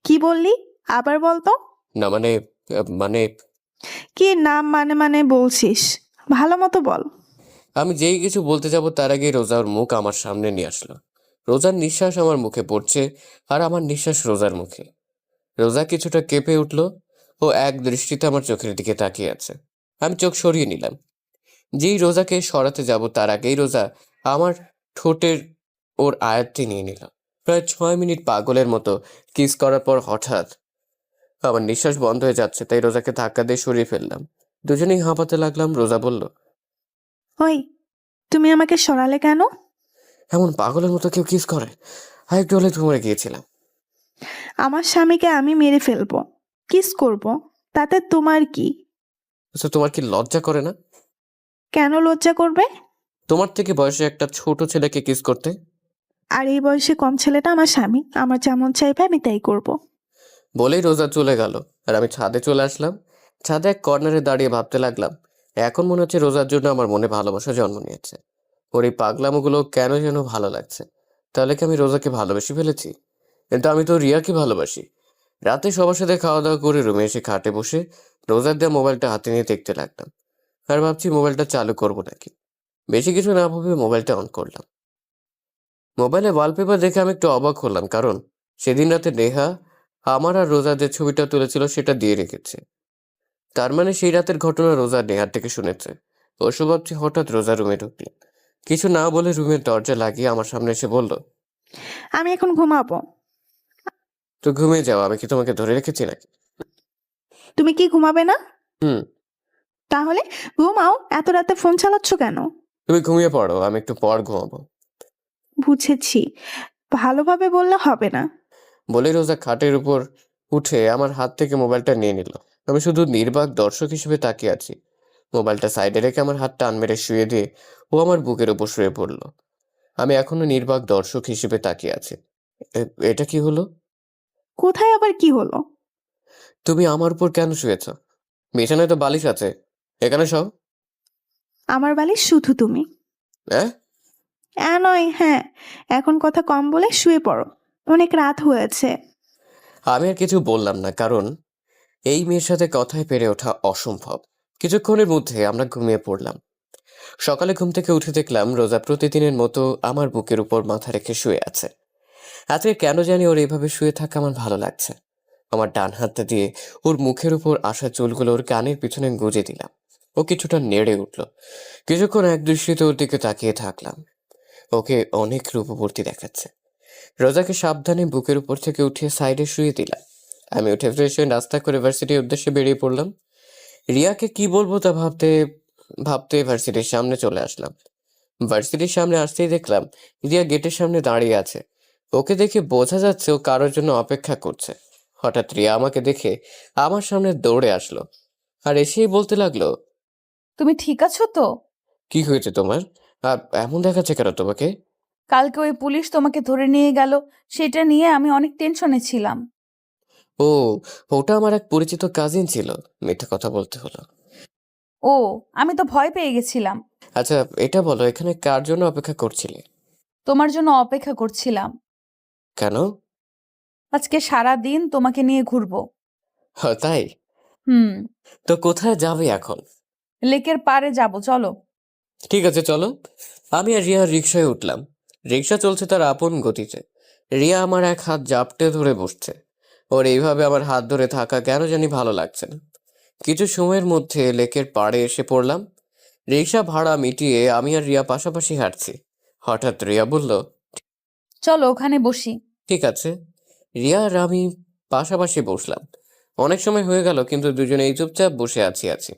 কি বললি? আবার বলতো। না মানে, মানে কি নাম মানে বলছিস? ভালো মতো বল। আমি যেই কিছু বলতে যাব তার আগে রোজার মুখ আমার সামনে নিয়ে আসলো। রোজার নিঃশ্বাস আমার মুখে পড়ছে, আর আমার নিঃশ্বাস রোজার মুখে। রোজা কিছুটা কেঁপে উঠল ও এক দৃষ্টিতে আমার চোখের দিকে তাকিয়ে আছে। আমি চোখ সরিয়ে নিলাম। যেই রোজাকে সরাতে যাব তার আগেই রোজা আমার ঠোঁটের ওর আয়ত্তে নিয়ে নিল। প্রায় 6 মিনিট পাগলের মতো কিস করার পর হঠাৎ আমার নিঃশ্বাস বন্ধ হয়ে যাচ্ছে, তাই রোজাকে ধাক্কা দিয়ে সরিয়ে ফেললাম। দুজনেই হাঁপাতে লাগলাম। রোজা বলল, ওই, তুমি আমাকে সরালে কেন? এমন পাগলের মতো কেউ কিস করে? আর একটু হলে ঘুমে গিয়েছিলাম। আমার স্বামীকে আমি মেরে ফেলবো, কিস করব, তাতে তোমার কি? আচ্ছা, তোমার কি লজ্জা করে না? কেন লজ্জা করবে? তোমার থেকে বয়সে একটা ছোট ছেলেকে কিস করতে। আর এই বয়সে কম ছেলেটা আমার স্বামী, আমার যেমন চাইবে আমি তাই করব। বলেই রোজা চলে গেল আর আমি ছাদে চলে আসলাম। ছাদে এক কর্নারে দাঁড়িয়ে ভাবতে লাগলাম, এখন মনে হচ্ছে রোজার জন্য আমার মনে ভালোবাসা জন্ম নিয়েছে। ওর এই পাগলামোগুলো কেন যেন ভালো লাগছে। তাহলে কি আমি রোজাকে ভালোবেসে ফেলেছি? কিন্তু আমি তো রিয়াকে ভালোবাসি। রাতে সবার সাথে খাওয়া দাওয়া করে রুমে এসে খাটে বসে রোজার দেওয়া মোবাইলটা হাতে নিয়ে দেখতে লাগলাম, আর ভাবছি মোবাইলটা চালু করব নাকি। বেশি কিছু না ভেবে মোবাইলটা অন করলাম। মোবাইলে ওয়ালপেপার দেখে আমি একটু অবাক হলাম, কারণ সেদিন রাতে নেহা আমার আর রোজার যে ছবিটা তুলেছিল সেটা দিয়ে রেখেছে। তার মানে সেই রাতের ঘটনা রোজা নেহার থেকে শুনেছে। ওসব ভাবছি, হঠাৎ রোজা রুমে ঢুকলেন। কিছু না বলে রুমের দরজা লাগিয়ে আমার সামনে এসে বলল, আমি এখন ঘুমাবো। তো ঘুমিয়ে যাও, আমি কি তোমাকে ধরে রেখেছি নাকি? তুমি কি ঘুমাবে না? হুম। তাহলে ঘুমাও, এত রাতে ফোন চালাচ্ছ কেন? তুমি ঘুমিয়ে পড়ো, আমি একটু পর ঘুমাবো। বুঝেছি, ভালোভাবে বললে হবে না। বলে রোজা খাটের উপর উঠে আমার হাত থেকে মোবাইলটা নিয়ে নিল। আমি শুধু নির্বাক দর্শক হিসেবে তাকিয়ে আছি। মোবাইলটা সাইডে রেখে আমার হাত টান মেরে শুয়ে দিয়ে ও আমার বুকের উপর শুয়ে পড়ল। আমি এখনো নির্বাক দর্শক হিসেবে তাকিয়ে আছি। এটা কি হলো? কোথায় আবার কি হলো? তুমি আমার উপর কেন শুয়েছ? বিছানায় তো বালিশ আছে, এখানে সব। আমার বালিশ শুধু তুমি। হ্যাঁ? নয়, হ্যাঁ। এখন কথা কম বলে শুয়ে পড়ো, অনেক রাত হয়েছে। আমি আর কিছু বললাম না, কারণ এই মেয়ের সাথে কথায় পেরে ওঠা অসম্ভব। কিছুক্ষণের মধ্যে আমরা ঘুমিয়ে পড়লাম। সকালে ঘুম থেকে উঠে দেখলাম রোজা প্রতিদিনের মতো আমার বুকের উপর মাথা রেখে শুয়ে আছে। আজকে কেন জানি ওর এইভাবে শুয়ে থাকা আমার ভালো লাগছে। আমার ডান হাতটা দিয়ে ওর মুখের উপর আসা চুলগুলো ওর কানের পিছনে গুঁজে দিলাম। ও কিছুটা নেড়ে উঠল। কিছুক্ষণ এক দৃষ্টিতে ওর দিকে তাকিয়ে থাকলাম। ওকে অনেক রূপবর্তী দেখাচ্ছে। রোজাকে সাবধানে বুকের উপর থেকে উঠিয়ে সাইডে শুয়ে দিলাম। আমি উঠে ফ্রেশ হয়ে নাস্তা করে ভার্সিটির উদ্দেশ্যে বেরিয়ে পড়লাম। রিয়াকে কি বলবো তা ভাবতে ভাবতে ভার্সিটির সামনে চলে আসলাম। ভার্সিটির সামনে আসতেই দেখলাম রিয়া গেটের সামনে দাঁড়িয়ে আছে। ওকে দেখে বোঝা যাচ্ছে ও কারোর জন্য অপেক্ষা করছে। হঠাৎ রিয়া আমাকে দেখে আমার সামনে দৌড়ে আসলো আর এসেই বলতে লাগলো, তুমি ঠিক আছো তো? কি হয়েছে তোমার? আর এমন দেখাচ্ছে কেন তোমাকে? কালকে ওই পুলিশ তোমাকে ধরে নিয়ে গেল, সেটা নিয়ে আমি অনেক টেনশনে ছিলাম। ও, ওটা আমার এক পরিচিত কাজিন ছিল। মিথ্যা কথা বলতে হলো। ও, আমি তো ভয় পেয়ে গেছিলাম। আচ্ছা, এটা বলো, এখানে কার জন্য অপেক্ষা করছিলে? তোমার জন্য অপেক্ষা করছিলাম। কেন? আজকে সারা দিন তোমাকে নিয়ে ঘুরবো। তাই? হুম। তো কোথায় যাবে এখন? লেকের পাড়ে যাব, চলো। ঠিক আছে, চলো। আমি আর রিয়া রিক্সায় উঠলাম। রিক্সা চলছে তার আপন গতিতে। রিয়া আমার এক হাত জাপটে ধরে বসছে। ওর এইভাবে আমার হাত ধরে থাকা কেন জানি ভালো লাগছে না। কিছু সময়ের মধ্যে লেকের পাড়ে এসে পড়লাম। রিক্সা ভাড়া মিটিয়ে আমি আর রিয়া পাশাপাশি হাঁটছি। হঠাৎ রিয়া বলল, চলো ওখানে বসি। ঠিক আছে। রিয়া আর আমি পাশাপাশি বসলাম। অনেক সময় হয়ে গেল, কিন্তু দুজনেই চুপচাপ বসে আছি।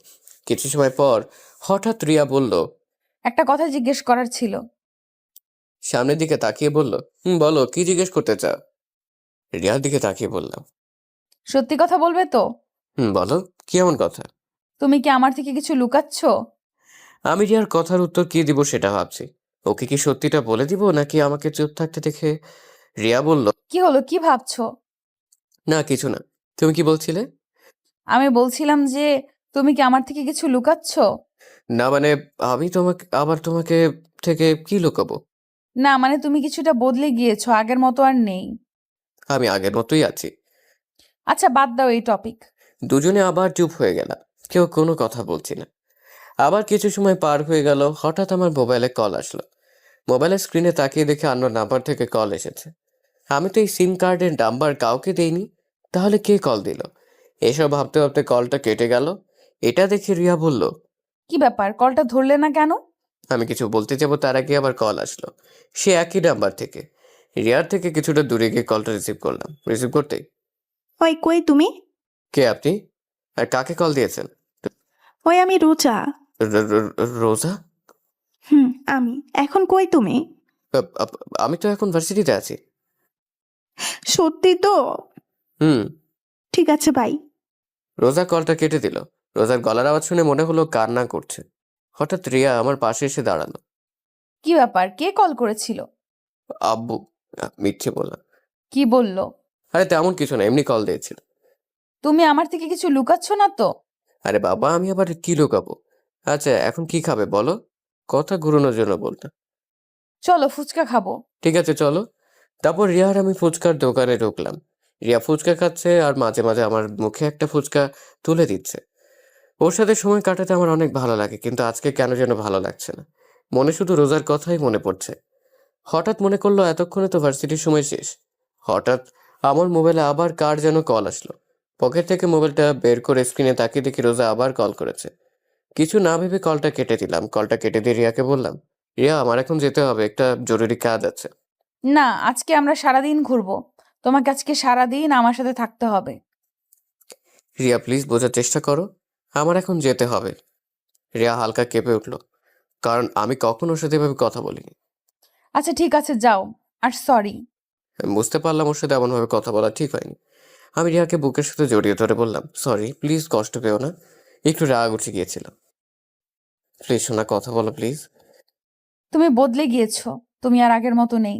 কিছু সময় পর হঠাৎ রিয়া বলল, একটা কথা জিজ্ঞেস করার ছিল। সামনের দিকে তাকিয়ে বলল, বলো, কি জিজ্ঞেস করতে চাও? রিয়ার দিকে তাকিয়ে বললাম, সত্যি কথা বলবে তো? বলো, কি এমন কথা? তুমি কি আমার থেকে কিছু লুকাচ্ছ? আমি রিয়ার কথার উত্তর কি দিব সেটা ভাবছি। ওকে কি সত্যিটা বলে দিব নাকি আমাকে চুপ থাকতে দেখে? রিয়া বলল, কি হলো, কি ভাবছো? না কিছু না। তুমি কি বলছিলে? আমি বলছিলাম যে তুমি কি আমার থেকে কিছু লুকাচ্ছ? না মানে, আমি তোমাকে থেকে কি লুকাবো? না মানে তুমি কিছুটা বদলে গিয়েছো, আগের মতো আর নেই। আমি আগের মতোই আছি। আচ্ছা বাদ দাও এই টপিক। দুজনে আবার চুপ হয়ে গেলাম। কেউ কোনো কথা বলছি না। আবার কিছু সময় পার হয়ে গেল। হঠাৎ আমার মোবাইলে কল আসলো। মোবাইলের স্ক্রিনে তাকিয়ে দেখে অন্য নাম্বার থেকে কল এসেছে। আমি তো এই সিম কার্ডের নাম্বার কাউকে দেইনি। তাহলে কে কল দিল? এসব ভাবতে ভাবতে কলটা কেটে গেল। এটা দেখে রিয়া বলল, কি ব্যাপার, কলটা ধরলে না কেন? আমি কিছু বলতে যাবো তার আগে আবার কল আসলো। সে একই নাম্বার থেকে। রিয়ার থেকে কিছুটা দূরে গিয়ে কলটা রিসিভ করলাম। রিসিভ করতেই, ওই কই তুমি? কে আপনি? আর কাকে কল দিয়েছেন? ওই আমি রোজা। রোজা? হুম, আমি। এখন কই তুমি? আমি তো এখন ভার্সিটিতে আছি। সত্যি তো? হুম। ঠিক আছে বাই। রোজা কলটা কেটে দিল। রোজার গলার আওয়াজ শুনে মনে হলো কান্না করছে। হঠাৎ রিয়া আমার পাশে এসে দাঁড়ালো। কি ব্যাপার, কে কল করেছিল? আব্বু। মিথ্যে বললাম। কি বললো? আরে তেমন কিছু না, এমনি কল দিয়েছিল। তুমি আমার থেকে কিছু লুকাচ্ছ না তো? আরে বাবা, আমি আবার কি লুকাবো? আচ্ছা, এখন কি খাবে বলো? কথা ঘুরানোর জন্য বলতাম। চলো ফুচকা খাবো। ঠিক আছে, চলো। তারপর রিয়া আর আমি ফুচকার দোকানে ঢুকলাম। রিয়া ফুচকা খাচ্ছে আর মাঝে মাঝে আমার মুখে একটা ফুচকা তুলে দিচ্ছে। ওর সাথে সময় কাটাতে আমার অনেক ভালো লাগে, কিন্তু আজকে কেন যেন ভালো লাগছে না। মনে শুধু রোজার কথাই মনে পড়ছে। হঠাৎ মনে করলো এতক্ষণে তো ভার্সিটির সময় শেষ। হঠাৎ আমার মোবাইলে আবার কার যেন কল আসলো। পকেট থেকে মোবাইলটা বের করে স্ক্রিনে তাকিয়ে দেখি রোজা আবার কল করেছে। কিছু না ভেবে কলটা কেটে দিলাম। কলটা কেটে দিয়ে রিয়াকে বললাম, রিয়া, আমার এখন যেতে হবে, একটা জরুরি কাজ আছে। না, আজকে আমরা সারাদিন ঘুরবো। তোমাকে আজকে সারাদিন আমার সাথে থাকতে হবে। রিয়া প্লিজ বোঝার চেষ্টা করো, আমার এখন যেতে হবে। রিয়া হালকা কেঁপে উঠলো, কারণ আমি কখনো ওর সাথে এভাবে কথা বলিনি। আচ্ছা ঠিক আছে যাও, আর সরি। আমি বুঝতে পারলাম ওর সাথে এমনভাবে কথা বলা ঠিক হয়নি। আমি রিয়াকে বুকের সাথে জড়িয়ে ধরে বললাম, সরি, প্লিজ কষ্ট পেও না, একটু রাগ উঠে গিয়েছিল। প্লিজ শোনা, কথা বলো প্লিজ। তুমি বদলে গিয়েছো, তুমি আর আগের মতো নেই।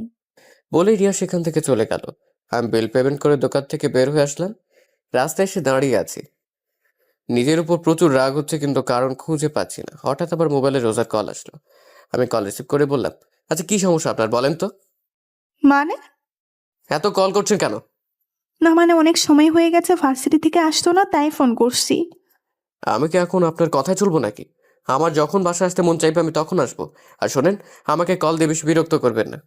বলেই রিয়া সেখান থেকে চলে গেল। আমি বিল পেমেন্ট করে দোকান থেকে বের হয়ে আসলাম। রাস্তায় এসে দাঁড়িয়ে আছি। নিজের উপর প্রচুর রাগ হচ্ছে, কিন্তু কারণ খুঁজে পাচ্ছি না। হঠাৎ আবার মোবাইলে রোজার কল আসলো। আমি কল রিসিভ করে বললাম, আচ্ছা কি সমস্যা আপনার বলেন তো? মানে? এত কল করছেন কেন? না মানে অনেক সময় হয়ে গেছে, ভার্সিটি থেকে আসতো না, তাই ফোন করছি। আমি কি এখন আপনার কথায় চলবো নাকি? আমার যখন বাসায় আসতে মন চাইবে আমি তখন আসবো। আর শোনেন, আমাকে কল দিয়ে বেশি বিরক্ত করবেন না।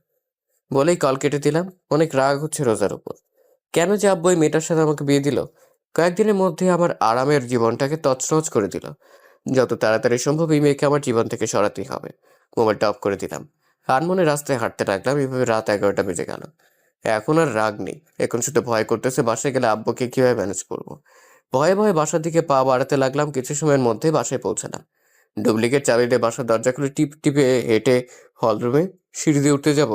বলেই কল কেটে দিলাম। অনেক রাগ হচ্ছে রোজার উপর। কেন যে আব্বু এই মেয়েটার সাথে আমাকে বিয়ে দিল? কয়েকদিনের মধ্যে আমার আরামের জীবনটাকে তছনছ করে দিল। যত তাড়াতাড়ি সম্ভব এই মেয়েকে আমার জীবন থেকে সরাতেই হবে। মোবাইলটা অফ করে দিলাম। আনমনে রাস্তায় হাঁটতে লাগলাম। এভাবে রাত 11টা বেজে গেল। এখন আর রাগ নেই, এখন শুধু ভয় করতেছে বাসায় গেলে আব্বুকে কিভাবে ম্যানেজ করব। ভয়ে ভয়ে বাসার দিকে পা বাড়াতে লাগলাম। কিছু সময়ের মধ্যে বাসায় পৌঁছালাম। ডুপ্লিকেট চাবি দিয়ে বাসার দরজা খুলে টিপ টিপে হেঁটে হলরুমে সিঁড়ি দিয়ে উঠতে যাব।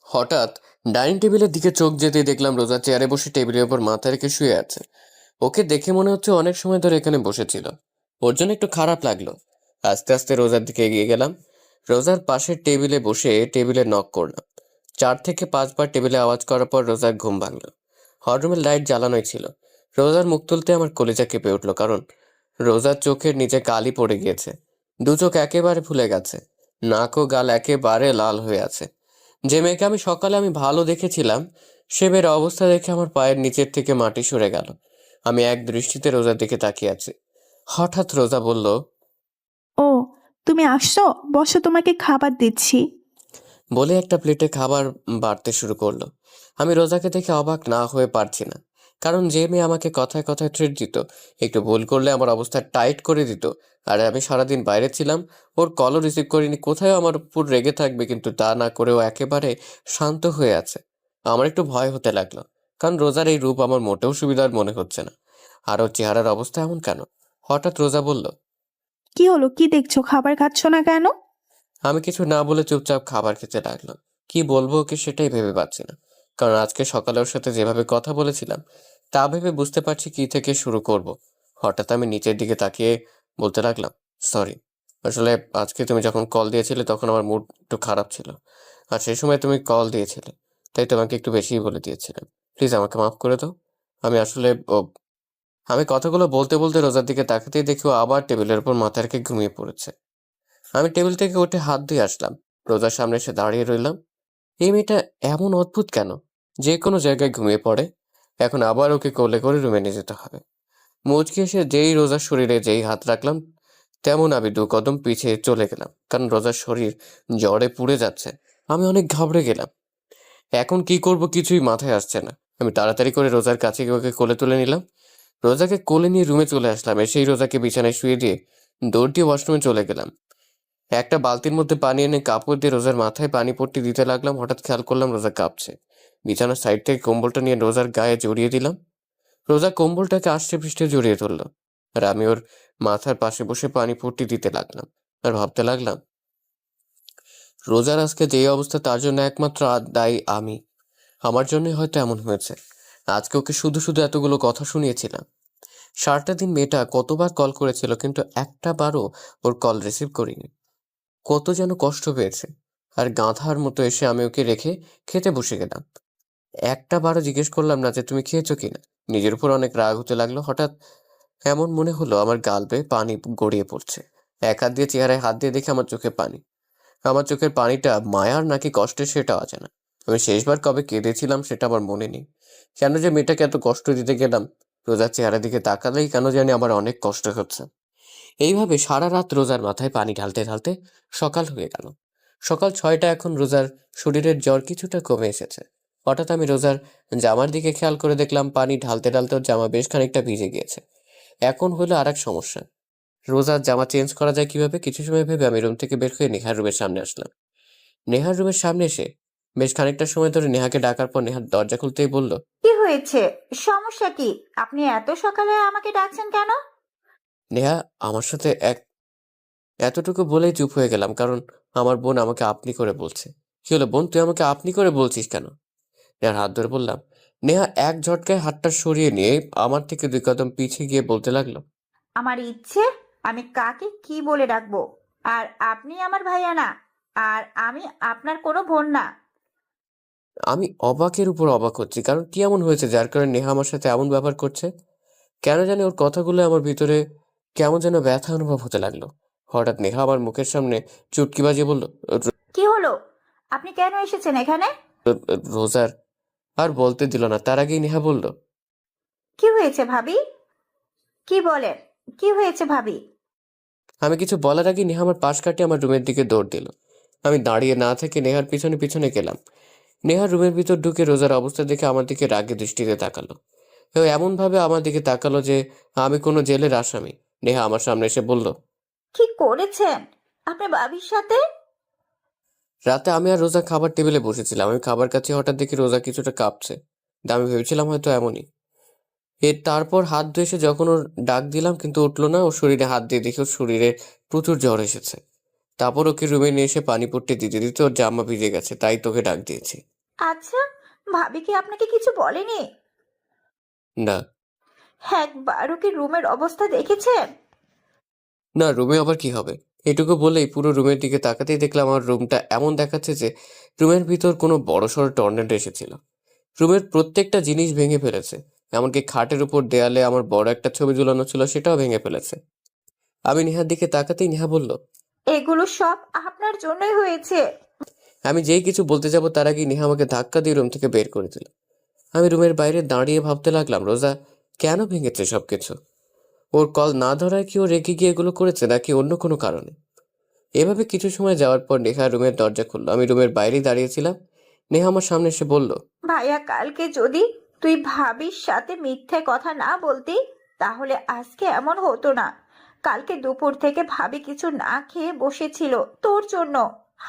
হঠাৎ ডাইনিং টেবিলের দিকে চোখ যেতেই দেখলাম রোজা চেয়ারে বসে টেবিলের উপর মাথা রেখে শুয়ে আছে। ওকে দেখে মনে হচ্ছে অনেক সময় ধরে এখানে বসেছিল। ওর জন্য একটু খারাপ লাগলো। আস্তে আস্তে রোজার দিকে এগিয়ে গেলাম। রোজার পাশের টেবিলে বসে টেবিলে নক করলাম। 4 থেকে 5 বার টেবিলে আওয়াজ করার পর রোজার ঘুম ভাঙলো। হলরুমের লাইট জ্বালানোই ছিল। রোজার মুখ তুলতে আমার কলিজা কেঁপে উঠলো, কারণ রোজার চোখের নিচে কালি পড়ে গিয়েছে। দু চোখ একেবারে ফুলে গেছে, নাক ও গাল একেবারে লাল হয়ে আছে। যে মেয়েকে আমি সকালে ভালো দেখেছিলাম, সে মেয়ের অবস্থা দেখে আমার পায়ের নিচের থেকে মাটি সরে গেল। আমি এক দৃষ্টিতে রোজার দিকে তাকিয়ে আছি। হঠাৎ রোজা বলল, ও, তুমি আসছো, বসো, তোমাকে খাবার দিচ্ছি। বলে একটা প্লেটে খাবার বাড়তে শুরু করলো। আমি রোজাকে দেখে অবাক না হয়ে পারছি না, কারণ যে মেয়ে আমাকে কথায় কথায় ট্রিট দিত, একটু ভুল করলে আমার অবস্থা টাইট করে দিত, আর আমি সারাদিন বাইরে ছিলাম, ওর কলও রিসিভ করিনি, কোথায় আমার উপর রেগে থাকবে, কিন্তু তা না করেও একেবারে শান্ত হয়ে আছে। আমার একটু ভয় হতে লাগলো, কারণ রোজার এই রূপ আমার মোটেও সুবিধার মনে হচ্ছে না। আর ওর চেহারার অবস্থা এমন কেন? হঠাৎ রোজা বলল, কি হলো, কি দেখছো, খাবার খাচ্ছ না কেন? আমি কিছু না বলে চুপচাপ খাবার খেতে লাগলাম। কি বলবো ওকে সেটাই ভেবে পাচ্ছি না, কারণ আজকে সকালে ওর সাথে যেভাবে কথা বলেছিলাম তা ভেবে বুঝতে পারছি কি থেকে শুরু করব। হঠাৎ আমি নিচের দিকে তাকিয়ে বলতে লাগলাম, সরি, আসলে আজকে তুমি যখন কল দিয়েছিলে তখন আমার মুড একটু খারাপ ছিল, আর সেই সময় তুমি কল দিয়েছিলে, তাই তোমাকে একটু বেশিই বলে দিয়েছিলাম। প্লিজ আমাকে মাফ করে দাও। আমি আসলে আমি কথাগুলো বলতে বলতে রোজার দিকে তাকাতেই দেখি ও আবার টেবিলের উপর মাথা রেখে ঘুমিয়ে পড়েছে। আমি টেবিল থেকে উঠে হাত ধুয়ে আসলাম, রোজার সামনে এসে দাঁড়িয়ে রইলাম। এই মেয়েটা এমন অদ্ভুত কেন, যে কোনো জায়গায় ঘুমিয়ে পড়ে। এখন আবার ওকে কোলে করে রুমে নিয়ে যেতে হবে। মুচকি এসে যেই রোজার শরীরে যেই হাত রাখলাম, তেমন আমি 2 কদম পিছিয়ে চলে গেলাম, কারণ রোজার শরীর জ্বরে পুড়ে যাচ্ছে। আমি অনেক ঘাবড়ে গেলাম। এখন কি করব কিছুই মাথায় আসছে না। আমি তাড়াতাড়ি করে রোজার কাছে গিয়ে ওকে কোলে তুলে নিলাম। রোজাকে কোলে নিয়ে রুমে চলে আসলাম। এসেই রোজাকে বিছানায় শুয়ে দিয়ে দৌড় দিয়ে ওয়াশরুমে চলে গেলাম। একটা বালতির মধ্যে পানি এনে কাপড় দিয়ে রোজার মাথায় পানি পট্টি দিতে লাগলাম। হঠাৎ খেয়াল করলাম রোজা কাঁপছে। বিছানার সাইড থেকে কম্বলটা নিয়ে রোজার গায়ে জড়িয়ে দিলাম। রোজা কম্বলটাকে আষ্টে পৃষ্ঠে জড়িয়ে ধরলো, আর আমি ওর মাথার পাশে বসে পানি পট্টি দিতে লাগলাম। আর ভাবতে লাগলাম, রোজার আজকে যে অবস্থা তার জন্য একমাত্র দায়ী আমি। আমার জন্যই হয়তো এমন হয়েছে। আজকে ওকে শুধু শুধু এতগুলো কথা শুনিয়েছিলাম। সারাটা দিন মেয়েটা কতবার কল করেছিল, কিন্তু একটা বারও ওর কল রিসিভ করিনি। কত যেন কষ্ট পেয়েছে। আর গাধার মতো এসে আমি ওকে রেখে খেতে বসে গেলাম। একটা বারও জিজ্ঞেস করলাম না যে তুমি খেয়েছো কিনা। নিজের উপর অনেক রাগ হতে লাগলো। হঠাৎ এমন মনে হলো আমার গাল বেয়ে পানি গড়িয়ে পড়ছে। এক হাত দিয়ে চেহারায় হাত দিয়ে দেখে আমার চোখে পানি। আমার চোখের পানিটা মায়ার নাকি কষ্টের সেটাও আছে না। আমি শেষবার কবে কেঁদেছিলাম সেটা আমার মনে নেই। কেন যে মেয়েটাকে এত কষ্ট দিতে গেলাম, রোজার চেহারা দিকে তাকালেই কেন জানি আমার অনেক কষ্ট হচ্ছে। এইভাবে সারা রাত রোজার মাথায় পানি ঢালতে ঢালতে সকাল হয়ে গেল। সকাল 6টা। এখন রোজার শরীরের জ্বর কিছুটা কমে এসেছে। হঠাৎ আমি রোজার জামার দিকে খেয়াল করে দেখলাম পানি ঢালতে ঢালতে ওর জামা বেশ খানিকটা ভিজে গিয়েছে। এখন হলো আর এক সমস্যা, রোজার জামা চেঞ্জ করা যায় কিভাবে। কিছু সময় ভেবে আমি রুম থেকে বের হয়ে নেহার রুমের সামনে আসলাম। নেহার রুমের সামনে এসে বেশ খানিকটা সময় ধরে নেহাকে ডাকার পর নেহার দরজা খুলতেই বলল, কি হয়েছে, সমস্যা কি? আপনি এত সকালে আমাকে ডাকছেন কেন? নেহা আমার সাথে এতটুকু বলেই চুপ হয়ে গেলাম, কারণ আমার বোন আমাকে আপনি করে বলছে। কি হলো বোন, তুই আমাকে আপনি করে বলছিস কেন? নেহার হাত ধরে বললাম। নেহা এক ঝটকায় হাতটা সরিয়ে নিয়ে আমার থেকে 2 কদম পিছিয়ে গিয়ে বলতে লাগলো, আমার ইচ্ছে আমি কাকে কি বলে ডাকবো, আর আপনি আমার ভাইয়া না, আর আমি আপনার কোনো বোন না। আমি অবাকের উপর অবাক হচ্ছি, কারণ কি এমন হয়েছে যার কারণে নেহা আমার সাথে এমন ব্যবহার করছে। কেন জানি ওর কথাগুলো আমার ভিতরে কেমন যেন ব্যথা অনুভব হতে লাগলো। হঠাৎ নেহা আমার মুখের সামনে চুটকি বাজিয়ে বলল, কি হলো, আপনি কেন এসেছেন এখানে? রোজার আর বলতে দিল না, তার আগেই নেহা বলল, কি হয়েছে ভাবি, কি বলেন, কি হয়েছে ভাবি? আমি কিছু বলার আগেই নেহা আমার পাশ কাটিয়ে আমার রুমের দিকে দৌড় দিল। আমি দাঁড়িয়ে না থেকে নেহার পিছনে পিছনে গেলাম। নেহার রুমের ভিতর ঢুকে রোজার অবস্থা দেখে আমার দিকে রাগে দৃষ্টিতে তাকালো। ও এমন ভাবে আমার দিকে তাকালো যে আমি কোনো জেলের আসামি। নেহা আমার সামনে এসে বলল, কি করেছেন আপনি ভাবির সাথে? রাতে আমি আর রোজা খাবার টেবিলে বসেছিলাম। আমি খাবার কাছে হঠাৎ দেখি রোজা কিছুটা কাঁপছে। আমি ভেবেছিলাম হয়তো এমনই। তারপর হাত ধুয়ে এসে যখন ওর ডাক দিলাম কিন্তু উঠলো না। ওর শরীরে হাত দিয়ে দেখি ওর শরীরে প্রচুর জ্বর এসেছে। তারপর ওকে রুমে নিয়ে এসে পানি পট্টি দিতে দিতে ওর জামা ভিজে গেছে, তাই তোকে ডাক দিয়েছি। আচ্ছা, ভাবি কি আপনাকে কিছু বলেনি? না। একবারও কি রুমের অবস্থা দেখেছেন? না, রুমে আবার কি হবে? এটুকু বলেই পুরো রুমের দিকে তাকাতেই দেখলাম আমার রুমটা এমন দেখাচ্ছে যে রুমের ভিতর কোনো বড়সড় টর্নেডো এসেছিল। রুমের প্রত্যেকটা জিনিস ভেঙে ফেলেছে, এমনকি খাটের উপর দেয়ালে আমার বড় একটা ছবি ঝুলানো ছিল সেটাও ভেঙে ফেলেছে। আমি নেহার দিকে তাকাতেই নেহা বলল, এগুলো সব আপনার জন্যই হয়েছে। আমি যেই কিছু বলতে যাব তার আগেই নেহা আমাকে ধাক্কা দিয়ে রুম থেকে বের করে দিল। আমি রুমের বাইরে দাঁড়িয়ে ভাবতে লাগলাম রোজা কেন ভেঙেছে সবকিছু। ওর কল না ধরায় কি ও রেগে গিয়ে এগুলো করেছে নাকি অন্য কোনো কারণে? এভাবে কিছু সময় যাওয়ার পর নেহা রুমের দরজা খুললো। আমি রুমের বাইরেই দাঁড়িয়েছিলাম। নেহা আমার সামনে এসে বলল, ভাইয়া, কালকে যদি তুই ভাবির সাথে মিথ্যে কথা না বলতি তাহলে আজকে এমন হতো না। কালকে দুপুর থেকে ভাবি কিছু না খেয়ে বসেছিল তোর জন্য,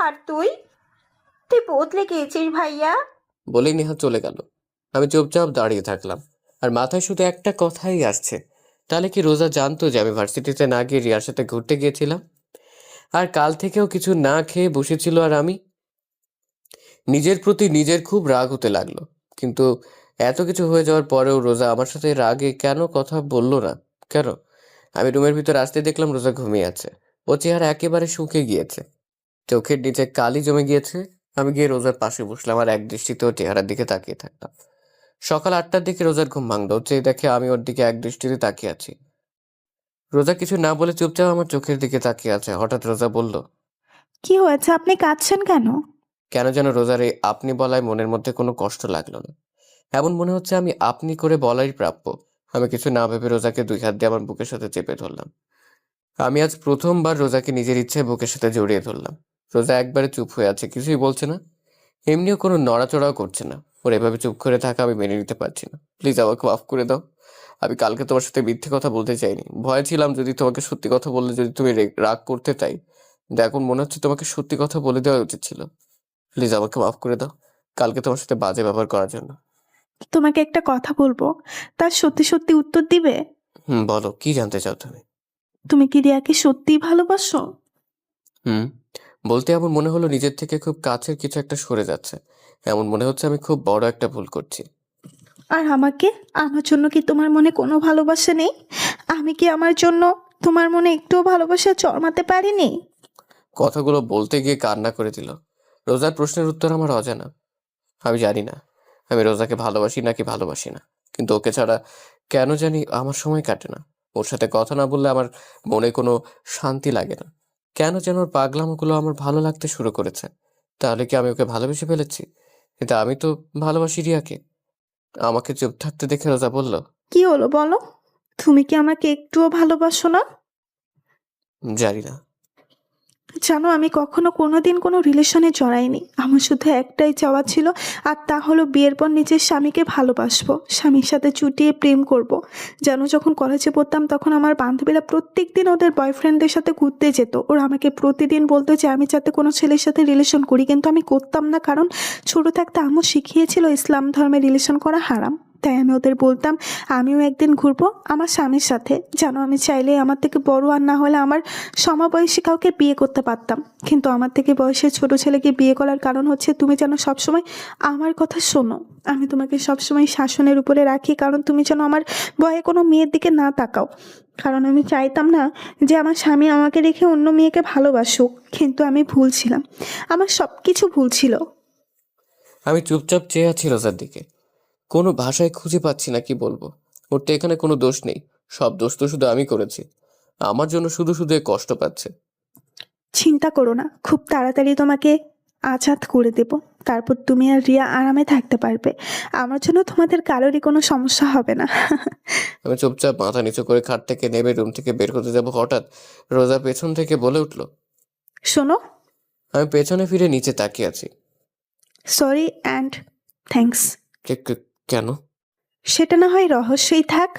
আর তুই তুই বদলে গিয়েছিস ভাইয়া। বলেই নেহা চলে গেল। আমি চুপচাপ দাঁড়িয়ে থাকলাম, আর মাথায় শুধু একটা কথাই আসছে, তাহলে কি রোজা জানতো যে আমি ভার্সিটিতে না গিয়ে রিয়ার সাথে ঘুরতে গিয়েছিলাম? আর কাল থেকেও কিছু না খেয়ে বসেছিল। আর আমি নিজের প্রতি নিজের খুব রাগ হতে লাগলো। কিন্তু এত কিছু হয়ে যাওয়ার পরেও রোজা আমার সাথে রাগে কেন কথা বললো না? কেন? আমি রুমের ভিতর আসতে দেখলাম রোজা ঘুমিয়ে আছে। ও চেহারা একেবারে শুকিয়ে গিয়েছে, চোখের নিচে কালি জমে গিয়েছে। আমি গিয়ে রোজার পাশে বসলাম আর এক দৃষ্টিতে ওর চেহারার দিকে তাকিয়ে থাকলাম। সকাল 8টার দিকে রোজার ঘুম ভাঙলো। চেয়ে দেখে আমি ওর দিকে এক দৃষ্টিতে তাকিয়ে আছি। রোজা কিছু না বলে চুপচাপ আমার চোখের দিকে তাকিয়ে আছে। হঠাৎ রোজা বলল, কি হয়েছে, আপনি কাঁদছেন কেন? কেন যেন রোজার এই আপনি বলায় মনের মধ্যে কোনো কষ্ট লাগলো না। এমন মনে হচ্ছে আমি আপনি করে বলাই প্রাপ্য। আমি কিছু না ভেবে রোজাকে 2 হাত দিয়ে আমার বুকের সাথে চেপে ধরলাম। আমি আজ প্রথমবার রোজাকে নিজের ইচ্ছে বুকের সাথে জড়িয়ে ধরলাম। রোজা একবারে চুপ হয়ে আছে, কিছুই বলছে না, এমনিও কোনো নড়াচড়াও করছে না। ওর এভাবে চুপ করে থাকা আমি মেনে নিতে পারছি না। প্লিজ আমাকে মাফ করে দাও। আমি কালকে তোমার সাথে মিথ্যে কথা বলতে চাইনি। ভয় ছিলাম যদি তোমাকে সত্যি কথা বললে যদি তুমি রাগ করতে চাই, কিন্তু এখন মনে হচ্ছে তোমাকে সত্যি কথা বলে দেওয়া উচিত ছিল। প্লিজ আমাকে মাফ করে দাও কালকে তোমার সাথে বাজে ব্যবহার করার জন্য। তোমাকে একটা কথা বলবো, তার সত্যি সত্যি উত্তর দিবে? বলো, কি জানতে চাও তুমি? তুমি কি রিয়াকে সত্যিই ভালোবাসো? হুম বলতে এমন মনে হলো নিজের থেকে খুব কাছের কিছু একটা সরে যাচ্ছে। এমন মনে হচ্ছে আমি খুব বড় একটা ভুল করছি। আর আমাকে, আমার জন্য কি তোমার মনে কোনো ভালোবাসা নেই? আমি কি আমার জন্য তোমার মনে একটুও ভালোবাসা জন্মাতে পারিনি? কথাগুলো বলতে গিয়ে কান্না করে দিল। রোজার প্রশ্নের উত্তর আমার অজানা। আমি জানি না আমি রোজাকে ভালোবাসি নাকি ভালোবাসি না, কিন্তু ওকে ছাড়া কেন জানি আমার সময় কাটে না। ওর সাথে কথা না বললে আমার মনে কোনো শান্তি লাগে না। কেন যেন ওর পাগলামোগুলো আমার ভালো লাগতে শুরু করেছে। তাহলে কি আমি ওকে ভালোবেসে ফেলেছি? কিন্তু আমি তো ভালোবাসি রিয়াকে। আমাকে চুপ থাকতে দেখে রোজা বলল, কি হলো বলো, তুমি কি আমাকে একটুও ভালোবাসো না? জানি না। জানো, আমি কখনো কোনোদিন কোনো রিলেশনে জড়াইনি। আমার শুধু একটাই চাওয়া ছিল, আর তা হলো বিয়ের পর নিজের স্বামীকে ভালোবাসবো, স্বামীর সাথে চুটিয়ে প্রেম করব। জানো, যখন কলেজে পড়তাম তখন আমার বান্ধবীরা প্রত্যেক দিন ওদের বয়ফ্রেন্ডদের সাথে ঘুরতে যেত। ওরা আমাকে প্রতিদিন বলতো যে আমি যাতে কোনো ছেলের সাথে রিলেশন করি, কিন্তু আমি করতাম না, কারণ ছোটো থাকতে আম্মু শিখিয়েছিল ইসলাম ধর্মে রিলেশন করা হারাম। তাই আমি ওদের বলতাম আমিও একদিন ঘুরবো আমার স্বামীর সাথে। জানো, আমি চাইলে আমার থেকে বড় আর না হলে আমার সমবয়সী কাউকে বিয়ে করতে পারতাম, কিন্তু আমার থেকে বয়সে ছোট ছেলেকে বিয়ে করার কারণ হচ্ছে তুমি যেন সবসময় আমার কথা শোনো। আমি তোমাকে সবসময় শাসনের উপরে রাখি, কারণ তুমি যেন আমার ভয়ে কোনো মেয়ের দিকে না তাকাও। কারণ আমি চাইতাম না যে আমার স্বামী আমাকে রেখে অন্য মেয়েকে ভালোবাসুক। কিন্তু আমি ভুল ছিলাম, আমার সব কিছু ভুল ছিল। আমি চুপচাপ চেয়ে আছি রোজার দিকে। কোনো ভাষায় খুঁজে পাচ্ছি না কি বলবো। ওর তো এখানে কোনো দোষ নেই, সব দোষ তো শুধু আমি করেছি। আমার জন্য শুধু শুধু এ কষ্ট পাচ্ছে। চিন্তা করো না, খুব তাড়াতাড়ি তোমাকে আজাদ করে দেব। তারপর তুমি আর রিয়া আরামে থাকতে পারবে। আমার জন্য তোমাদের কারোরই কোনো সমস্যা হবে না। আমি চুপচাপ মাথা নিচু করে খাট থেকে নেমে রুম থেকে বের হতে যাব, হঠাৎ রোজা পেছন থেকে বলে উঠল। শোনো, আমি পেছনে ফিরে নিচে তাকিয়ে আছি। Sorry and thanks. কেন? সেটা না হয় রহস্যই থাক।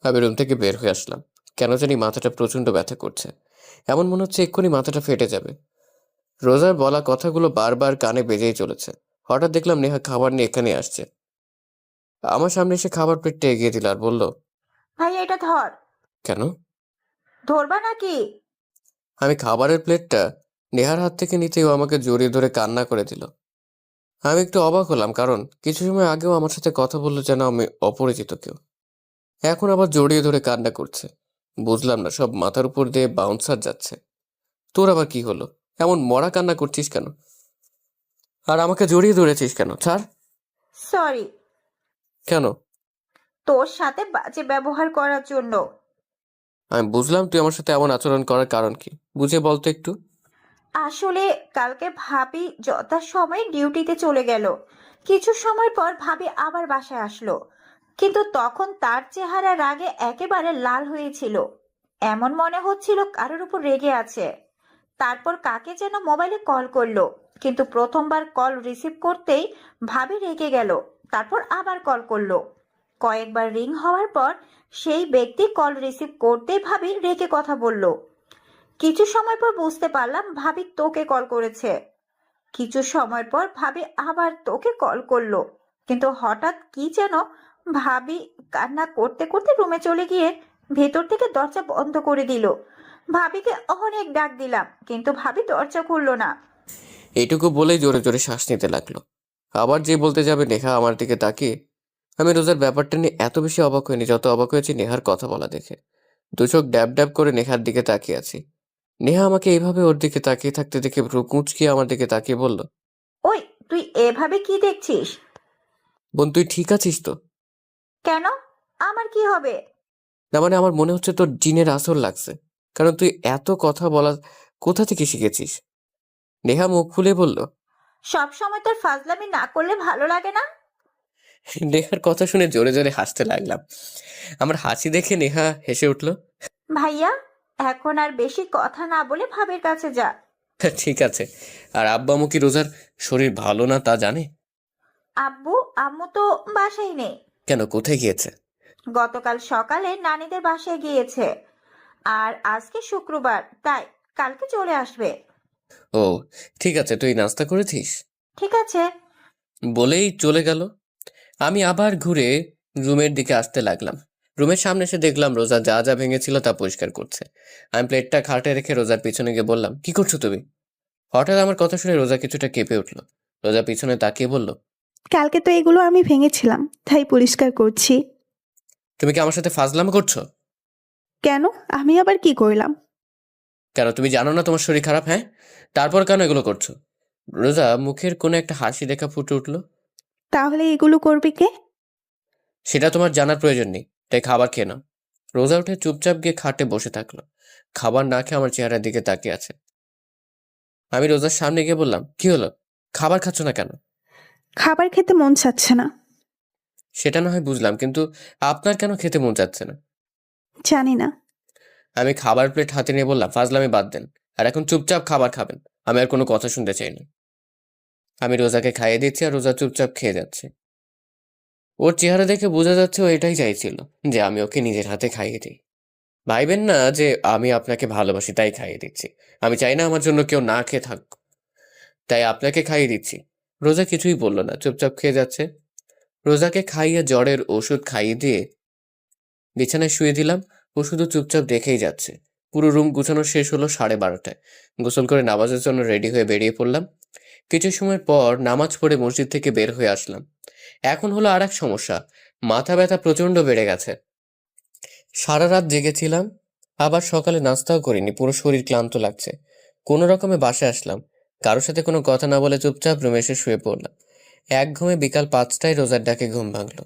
আমি রুম থেকে বের হয়ে আসলাম। কেন জানি মাথাটা প্রচন্ড ব্যথা করছে। এমন মনে হচ্ছে এক্ষুনি মাথাটা ফেটে যাবে। রোজার বলা কথাগুলো বারবার কানে বেজেই চলেছে। হঠাৎ দেখলাম নেহা খাবার নিয়ে এখানে আসছে। আমার সামনে এসে খাবার প্লেটটা এগিয়ে দিল আর বলল, ভাইয়া, এটা ধর। কেন? ধরবা নাকি? আমি খাবারের প্লেটটা নেহার হাত থেকে নিতেই ও আমাকে জড়িয়ে ধরে কান্না করে দিল। আমি একটু অবাক হলাম, কারণ কিছু সময় আগেও আমার সাথে কথা বললো যেন আমি অপরিচিত কেউ। এখন আবার জড়িয়ে ধরে কান্না করছে। বুঝলাম না, সব মাথার উপর দিয়ে বাউন্সার যাচ্ছে। তোর আবার কি হলো? এমন মরা কান্না করছিস কেন? আর আমাকে জড়িয়ে ধরেছিস কেন? ছাড়। সরি, কেন? তোর সাথে বাজে ব্যবহার করার জন্য। আমি বুঝলাম তুই আমার সাথে এমন আচরণ করার কারণ কি, বুঝে বলতো একটু। আসলে কালকে ভাবি যথাসময়ে ডিউটিতে চলে গেল। কিছু সময় পর ভাবি আবার বাসায় আসলো, কিন্তু তখন তার চেহারা রাগে একেবারে লাল হয়েছিল। এমন মনে হচ্ছিল কারোর উপর রেগে আছে। তারপর কাকে যেন মোবাইলে কল করলো, কিন্তু প্রথমবার কল রিসিভ করতেই ভাবি রেগে গেল। তারপর আবার কল করলো। কয়েকবার রিং হওয়ার পর সেই ব্যক্তি কল রিসিভ করতেই ভাবি রেগে কথা বলল। কিছু সময় পর বুঝতে পারলাম ভাবি তোকে কল করেছে। কিছু সময় পর ভাবি আবার তোকে কল করলো, কিন্তু হঠাৎ কি যেন ভাবি কান্না করতে করতে রুমে চলে গিয়ে ভেতর থেকে দরজা বন্ধ করে দিল। ভাবিকে অনেক ডাক দিলাম, কিন্তু ভাবি দরজা খুললো না। এইটুকু বলেই জোরে জোরে শ্বাস নিতে লাগলো। আবার যে বলতে যাবে নেহা আমার দিকে তাকিয়ে। আমি রোজার ব্যাপারটা নিয়ে এত বেশি অবাক হইনি যত অবাক হয়েছি নেহার কথা বলা দেখে। দু চোখ ড্যাব ড্যাব করে নেহার দিকে তাকিয়ে আছি। নেহা আমাকে এইভাবে ওর দিকে তাকিয়ে থাকতে দেখে ভ্রু কুঁচকিয়ে আমার দিকে তাকিয়ে বলল, ওই, তুই এভাবে কি দেখছিস? বোন তুই ঠিক আছিস তো? কেন? আমার কি হবে? না মানে আমার মনে হচ্ছে তোর জিনের আসর লাগছে, কারণ তুই এত কথা বলা কোথা থেকে শিখেছিস? নেহা মুখ ফুলে বলল। সব সময় তোর ফাজলামি না করলে ভালো লাগে না? নেহার কথা শুনে জোরে জোরে হাসতে লাগলাম। আমার হাসি দেখে নেহা হেসে উঠল। ভাইয়া, এখন আর বেশি কথা না বলে ভাবির কাছে যা। ঠিক আছে। আর আব্বা আম্মু কি রোজার শরীর ভালো না তা জানে? আব্বু আম্মু তো বাসায় নেই। কেন, কোথায় গিয়েছে? গতকাল সকালে নানিদের বাসায় গিয়েছে, আর আজকে শুক্রবার, তাই কালকে চলে আসবে। ও ঠিক আছে, তুই নাস্তা করেছিস? ঠিক আছে। বলেই চলে গেল। আমি আবার ঘুরে রুমের দিকে আসতে লাগলাম। রুমের সামনে এসে দেখলাম রোজা যা যা ভেঙেছিল তা পরিষ্কার করছে। আমি প্লেটটা খাটে রেখে রোজার পিছনে গিয়ে বললাম, কি করছো তুমি? হঠাৎ আমার কথা শুনে রোজা কিছুটা কেঁপে উঠল। রোজা পিছনে তাকিয়ে বলল, কালকে তো এগুলো আমি ভেঙেছিলাম, তাই পরিষ্কার করছি। তুমি কি আমার সাথে ফাজলামো করছো? কেন? আমি আবার কি করলাম? কেন, তুমি জানো না তোমার শরীর খারাপ? হ্যাঁ, তারপর কেন এগুলো করছো? রোজা মুখের কোণে একটা হাসি রেখা ফুটে উঠলো। তাহলে এগুলো করবে কে? সেটা তোমার জানার প্রয়োজন নেই, তাই খাবার খেয়ে নাও। রোজা উঠে চুপচাপ গিয়ে খাটে বসে থাকলো। খাবার না খেয়ে আমার চেহারার দিকে তাকিয়ে আছে। আমি রোজার সামনে গিয়ে বললাম, কি হলো, খাবার খাচ্ছ না কেন? খাবার খেতে মন চাচ্ছে না। সেটা না হয় বুঝলাম, কিন্তু আপনার কেন খেতে মন চাচ্ছে না? জানি না। আমি খাবার প্লেট হাতে নিয়ে বললাম, ফাজলামি বাদ দেন, আর এখন চুপচাপ খাবার খাবেন। আমি আর কোনো কথা শুনতে চাই না। আমি রোজাকে খাইয়ে দিচ্ছি আর রোজা চুপচাপ খেয়ে যাচ্ছে। ওর চেহারা দেখে বোঝা যাচ্ছে ও এটাই চাইছিল, যে আমি ওকে নিজের হাতে খাইয়ে দিই। ভাইবেন না যে আমি আপনাকে ভালোবাসি তাই খাইয়ে দিচ্ছি। আমি চাই না আমার জন্য কেউ না খেয়ে থাক, তাই আপনাকে খাইয়ে দিচ্ছি। রোজা কিছুই বলল না, চুপচাপ খেয়ে যাচ্ছে। রোজাকে খাইয়ে জ্বরের ওষুধ খাইয়ে দিয়ে বিছানায় শুয়ে দিলাম। ও শুধু চুপচাপ দেখেই যাচ্ছে। পুরো রুম গুছানো শেষ হলো 12:30টায়। গোসল করে নামাজের জন্য রেডি হয়ে বেরিয়ে পড়লাম। কিছু সময় পর নামাজ পড়ে মসজিদ থেকে বের হয়ে আসলাম। এখন হলো আর এক সমস্যা, মাথা ব্যথা প্রচন্ড বেড়ে গেছে। সারা রাত জেগেছিলাম, আবার সকালে নাস্তাও করিনি, পুরো শরীর ক্লান্ত লাগছে। কোনো রকমে বাসায় আসলাম, কারোর সাথে কোনো কথা না বলে চুপচাপ রুমে এসে শুয়ে পড়লাম। এক ঘুমে বিকাল 5টায় রোজার ডাকে ঘুম ভাঙলো।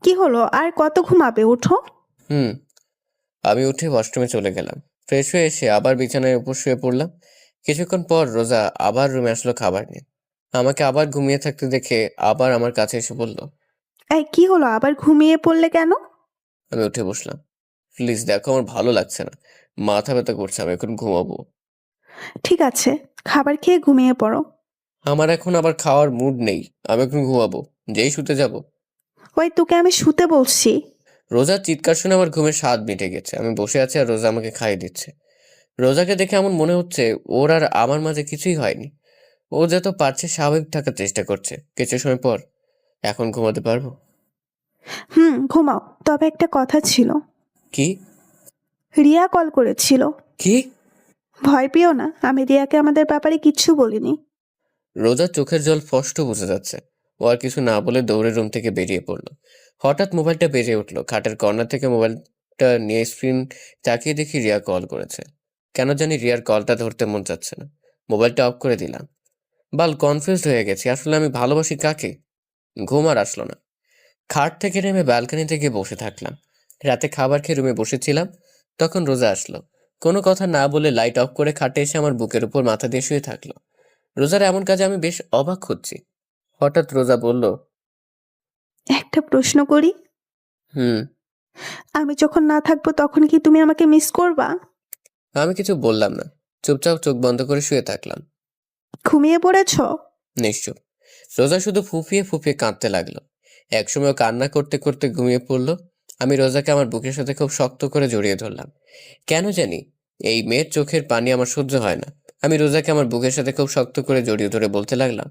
কি হলো, আর কত ঘুমাবে? ওঠো। আমি উঠে ওয়াশরুমে চলে গেলাম। ফ্রেশ হয়ে এসে আবার বিছানায় উপর শুয়ে পড়লাম। কিছুক্ষণ পর রোজা আবার রুমে আসলো খাবার নিয়ে। আমাকে আবার ঘুমিয়ে থাকতে দেখে আবার আমার কাছে এসে বলল। এই কি হলো, আবার ঘুমিয়ে পড়লে কেন? আমি উঠে বসলাম। প্লিজ দেখো, আমার ভালো লাগছে না, মাথা ব্যথা করছে, আমি এখন ঘুমাবো। ঠিক আছে, খাবার খেয়ে ঘুমিয়ে পড়ো। আমার এখন আবার খাওয়ার মুড নেই, আমি এখন ঘুমাবো, যেই শুতে যাব। ওই, তোকে আমি শুতে বলছি। রোজার চিৎকার শুনে আমার ঘুমের স্বাদ মিটে গেছে। আমি বসে আছি আর রোজা আমাকে খাইয়ে দিচ্ছে। রোজাকে দেখে এমন মনে হচ্ছে ওর আর আমার মাঝে কিছুই হয়নি। ও যত পারছে স্বাভাবিক থাকার চেষ্টা করছে। কিছু সময় পর, এখন ঘুমাতে পারবো? ঘুমাও। তবে একটা কথা ছিল। কি? রিয়া কল করেছিল। কি? ভয় পেও না, আমি রিয়াকে আমাদের ব্যাপারে কিচ্ছু বলিনি। রোজার চোখের জল স্পষ্ট বোঝা যাচ্ছে। ও আর কিছু না বলে দৌড়ে রুম থেকে বেরিয়ে পড়লো। হঠাৎ মোবাইলটা বেজে উঠলো। খাটের কর্নার থেকে মোবাইলটা নিয়ে স্ক্রিন তাকিয়ে দেখি রিয়া কল করেছে। কেন জানি রিয়ার কলটা ধরতে মন যাচ্ছে না। মোবাইলটা অফ করে দিলাম। কনফিউজড হয়ে গেছি, আসলে আমি ভালোবাসি কাকে। ঘুম আর আসলো না। খাট থেকে নেমে ব্যালকনিতে গিয়ে বসে থাকলাম। রাতে খাবার খেয়ে রুমে বসেছিলাম, তখন রোজা আসলো। কোনো কথা না বলে লাইট অফ করে খাটে এসে আমার বুকের উপর মাথা দিয়ে শুয়ে থাকলো। রোজার এমন কাজে আমি বেশ অবাক হচ্ছি। হঠাৎ রোজা বলল, একটা প্রশ্ন করি, হুম। আমি যখন না থাকবো তখন কি তুমি আমাকে মিস করবা? আমি কিছু বললাম না, চুপচাপ চোখ বন্ধ করে শুয়ে থাকলাম। ঘুমিয়ে পড়েছ? নিশ্চুপ। রোজা শুধু ফুঁপিয়ে ফুঁপিয়ে কাঁদতে লাগলো। একসময় ও কান্না করতে করতে ঘুমিয়ে পড়লো। আমি রোজাকে আমার বুকের সাথে খুব শক্ত করে জড়িয়ে ধরলাম। কেন জানি এই মেয়ের চোখের পানি আমার সহ্য হয় না। আমি রোজাকে আমার বুকের সাথে খুব শক্ত করে জড়িয়ে ধরে বলতে লাগলাম,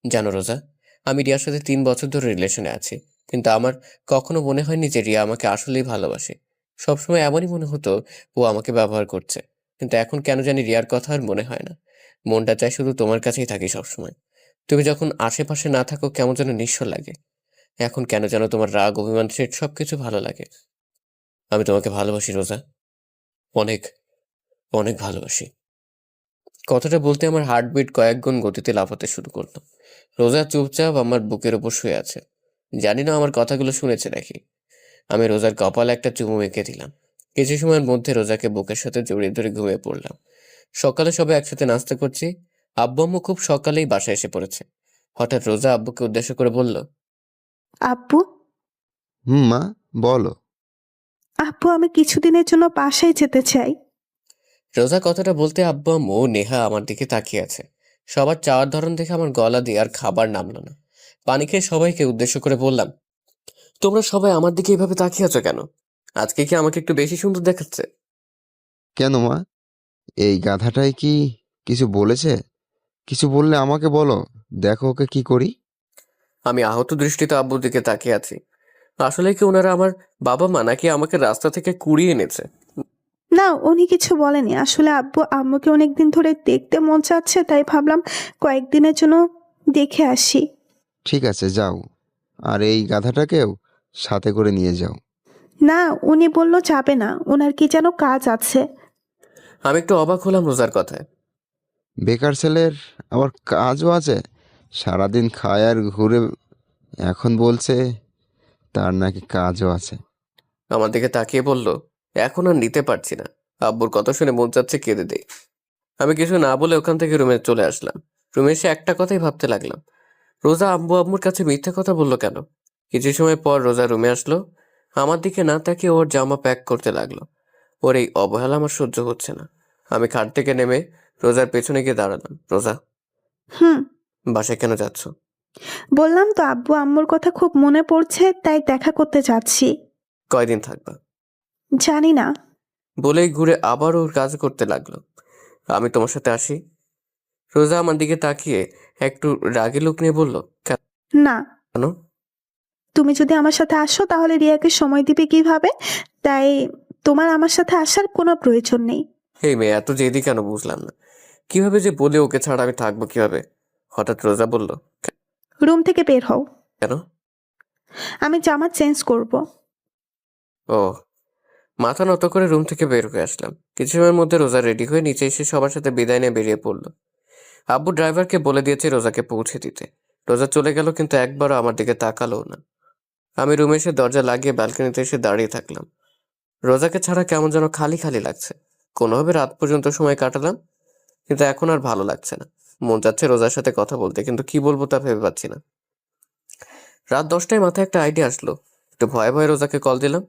জানো রোজা, আমি রিয়ার সাথে 3 বছর ধরে রিলেশনে আছি, কিন্তু আমার কখনো মনে হয়নি যে রিয়া আমাকে আসলেই ভালোবাসে। সবসময় এমনই মনে হতো ও আমাকে ব্যবহার করছে, কিন্তু এখন কেন জানি রিয়ার কথা আর মনে হয় না। মনটা চায় শুধু তোমার কাছেই থাকি সবসময়। তুমি যখন আশেপাশে না থাকো কেমন যেন নিঃস্ব লাগে। এখন কেন যেন তোমার রাগ, অভিমান, সেট সবকিছু ভালো লাগে। আমি তোমাকে ভালোবাসি রোজা, অনেক অনেক ভালোবাসি। কথাটা বলতে আমার হার্টবিট কয়েক গুণ গতিতে লাফাতে শুরু করলো। রোজা চুপচাপ আমার বুকের উপর শুয়ে আছে। জানি না আমার কথাগুলো শুনেছে নাকি। আমি রোজার কপালে একটা চুমু এঁকে দিলাম। কিছু সময়ের মধ্যে রোজাকে বুকের সাথে জড়িয়ে ধরে ঘুমিয়ে পড়লাম। সকালে সবাই একসাথে নাস্তা করছি। আব্বু আম্মু খুব সকালেই বাসায় এসে পড়েছে। হঠাৎ রোজা আব্বুকে উদ্দেশ্য করে বলল, আব্বু, মা, বলো। আব্বু আমি কিছুদিনের জন্য বাসায় যেতে চাই। রোজা কথাটা বলতে আব্বু আম্মু নেহা আমার দিকে তাকিয়ে আছে। সবার চাওয়ার ধরন দেখে আমার গলা দিয়ে আর খাবার নামলো না। পানি খেয়ে সবাইকে উদ্দেশ্য করে বললাম, তোমরা সবাই আমার দিকে এভাবে তাকিয়ে আছো কেন? আজকে কি আমাকে একটু বেশি সুন্দর দেখাচ্ছে? কেন মা, এই গাধাটাই কি কিছু বলেছে? কিছু বললে আমাকে বলো, দেখো ওকে কি করি। আমি আহত দৃষ্টিতে আব্বুর দিকে তাকিয়ে আছি। আসলে কি ওনারা আমার বাবা মা, নাকি আমাকে রাস্তা থেকে কুড়িয়ে এনেছে? না, উনি কিছু বলেনি। আসলে আব্বু আম্মুকে অনেকদিন ধরে দেখতে মন চাচ্ছে, তাই ভাবলাম কয়েকদিনের জন্য দেখে আসি। ঠিক আছে, যাও। আর এই গাধাটাকেও সাথে করে নিয়ে যাও। না, উনি বলল যাবে না, ওনার কি যেন কাজ আছে। আমি একটু অবাক হলাম রোজার কথায়। বেকার ছেলের আবার কাজও আছে? সারাদিন খায় আর ঘুরে, এখন বলছে তার নাকি কাজও আছে। আমার দিকে তাকিয়ে বলল, এখন আর নিতে পারছি না। আব্বুর কথা শুনে মন চাচ্ছে কেঁদে দেই। আমি কিছু না বলে ওখান থেকে রুমে চলে আসলাম। রুমে এসে একটা কথাই ভাবতে লাগলাম, রোজা আব্বু আম্মুর কাছে মিথ্যা কথা বললো কেন? কিছু সময় পর রোজা রুমে আসলো। আমার দিকে না তাকিয়ে ওর জামা প্যাক করতে লাগলো। ওর এই অবহেলা আমার সহ্য হচ্ছে না। আমি খাট থেকে নেমে রোজার পেছনে গিয়ে দাঁড়ালাম। রোজা, হুম, বাসায় কেন যাচ্ছ? বললাম তো আব্বু আম্মুর কথা খুব মনে পড়ছে, তাই দেখা করতে যাচ্ছি। কয়দিন থাকবা? জানি না। বলেই ঘুরে আবার ওর কাজ করতে লাগলো। আমি তোমার সাথে আসি? রোজা আমার দিকে তাকিয়ে একটু রাগী লোক নিয়ে বলল, না, কেন? তুমি যদি আমার সাথে আসো তাহলে রিয়াকে সময় দিবে কিভাবে? তাই তোমার আমার সাথে আসার কোনো প্রয়োজন নেই। এই মেয়ে এত জেদি কেন বুঝলাম না। কিভাবে যে বলে ওকে ছাড়া আমি থাকবো কিভাবে? হঠাৎ রোজা বলল, রুম থেকে বের হও। কেন? আমি জামা চেঞ্জ করব। ও। মাথা নত করে রুম থেকে বের হয়ে আসলাম। কিছু সময়ের মধ্যে রোজা রেডি হয়ে নিচে এসে সবার সাথে বিদায় নিয়ে বেরিয়ে পড়লো। আব্বু ড্রাইভারকে বলে দিয়েছে রোজাকে পৌঁছে দিতে। রোজা চলে গেল, কিন্তু একবারও আমার দিকে তাকালো না। আমি রুমে এসে দরজা লাগিয়ে ব্যালকনিতে এসে দাঁড়িয়ে থাকলাম। রোজাকে ছাড়া কেমন যেন খালি খালি লাগছে। কোনোভাবে রাত পর্যন্ত সময় কাটালাম, কিন্তু এখন আর ভালো লাগছে না। মন যাচ্ছে রোজার সাথে কথা বলতে, কিন্তু কি বলবো তা ভেবে পাচ্ছি না। রাত 10টায় মাথায় একটা আইডিয়া আসলো। একটু ভয়ে ভয়ে রোজাকে কল দিলাম।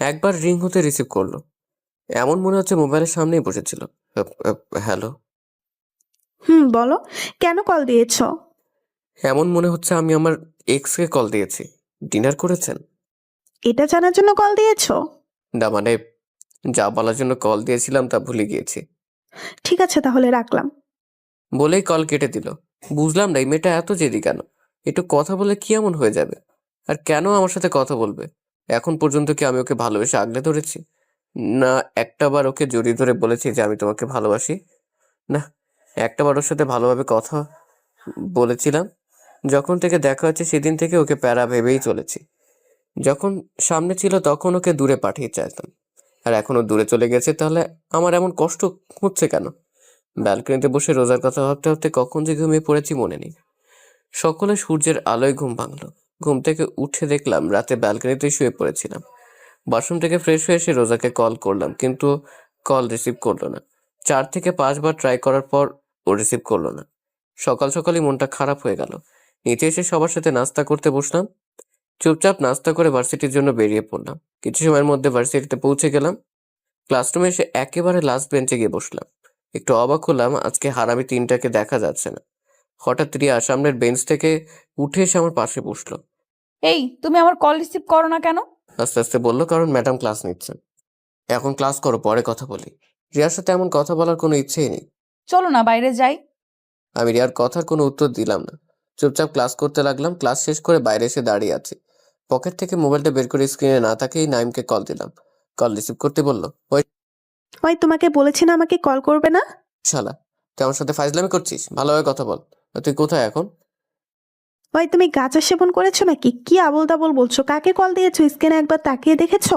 একবার রিং হতে রিসিভ করলো। এমন মনে হচ্ছে মোবাইলের সামনেই বসেছিল। হ্যালো। হুম, বলো, কেন কল দিয়েছ? এমন মনে হচ্ছে আমি আমার এক্সকে কল দিয়েছি। ডিনার করেছেন? এটা জানার জন্য কল দিয়েছ? না মানে, যা বলার জন্য কল দিয়েছিলাম তা ভুলে গিয়েছি। ঠিক আছে, তাহলে রাখলাম। বলেই কল কেটে দিল। বুঝলাম না এই মেয়েটা এত জেদি কেন। একটু কথা বলে কি এমন হয়ে যাবে? আর কেন আমার সাথে কথা বলবে? এখন পর্যন্ত কি আমি ওকে ভালোবেসে আগলে ধরেছি? না একটাবার ওকে জড়িয়ে ধরে বলেছি যে আমি তোমাকে ভালোবাসি? না একটাবার ওর সাথে ভালোভাবে কথা বলেছিলাম? যখন থেকে দেখা হচ্ছে সেদিন থেকে ওকে প্যারা ভেবেই চলেছি। যখন সামনে ছিল তখন ওকে দূরে পাঠিয়ে চাইতাম, আর এখনো দূরে চলে গেছে, তাহলে আমার এমন কষ্ট হচ্ছে কেন? ব্যালকনিতে বসে রোজার কথা ভাবতে ভাবতে কখন যে ঘুমিয়ে পড়েছি মনে নেই। সকলে সূর্যের আলোয় ঘুম ভাঙলো। ঘুম থেকে উঠে দেখলাম রাতে ব্যালকনিতেই শুয়ে পড়েছিলাম। বাথরুম থেকে ফ্রেশ হয়ে এসে রোজাকে কল করলাম, কিন্তু কল রিসিভ করলো না। 4 থেকে 5 বার ট্রাই করার পর ও রিসিভ করলো না। সকাল সকালই মনটা খারাপ হয়ে গেল। নিচে এসে সবার সাথে নাস্তা করতে বসলাম। চুপচাপ নাস্তা করে ভার্সিটির জন্য বেরিয়ে পড়লাম। কিছু সময়ের মধ্যে ভার্সিটিতে পৌঁছে গেলাম। ক্লাসরুমে এসে একেবারে লাস্ট বেঞ্চে গিয়ে বসলাম। একটু অবাক হলাম, আজকে হারামি 3টাকে দেখা যাচ্ছে না। হঠাৎ রিয়া সামনের বেঞ্চ থেকে উঠে এসে আমার পাশে বসলো। এই, তুমি আমার কল রিসিভ করো না কেন? আস্তে আস্তে বললো, কারণ ম্যাডাম ক্লাস নিচ্ছেন। এখন ক্লাস করো, পরে কথা বলি। রিয়ার সাথে এমন কথা বলার কোনো ইচ্ছেই নেই। চলো না বাইরে যাই। আমি রিয়ার কথার কোনো উত্তর দিলাম না। চুপচাপ ক্লাস করতে লাগলাম। ক্লাস শেষ করে বাইরে এসে দাঁড়িয়ে আছি। পকেট থেকে মোবাইলটা বের করে স্ক্রিনে না তাকিয়েই নাইমকে কল দিলাম। কল রিসিভ করতে বললো, ওই ওই তোমাকে বলেছি না আমাকে কল করবে না? শালা, তুই আমার সাথে ফাইজলামি করছিস? ভালোভাবে কথা বল। তুই কোথায় এখন? ওই তুমি গাঁজা সেবন করেছো নাকি? কি আবোল তাবোল বলছো? কাকে কল দিয়েছো? স্ক্রিনে একবার তাকিয়ে দেখেছো?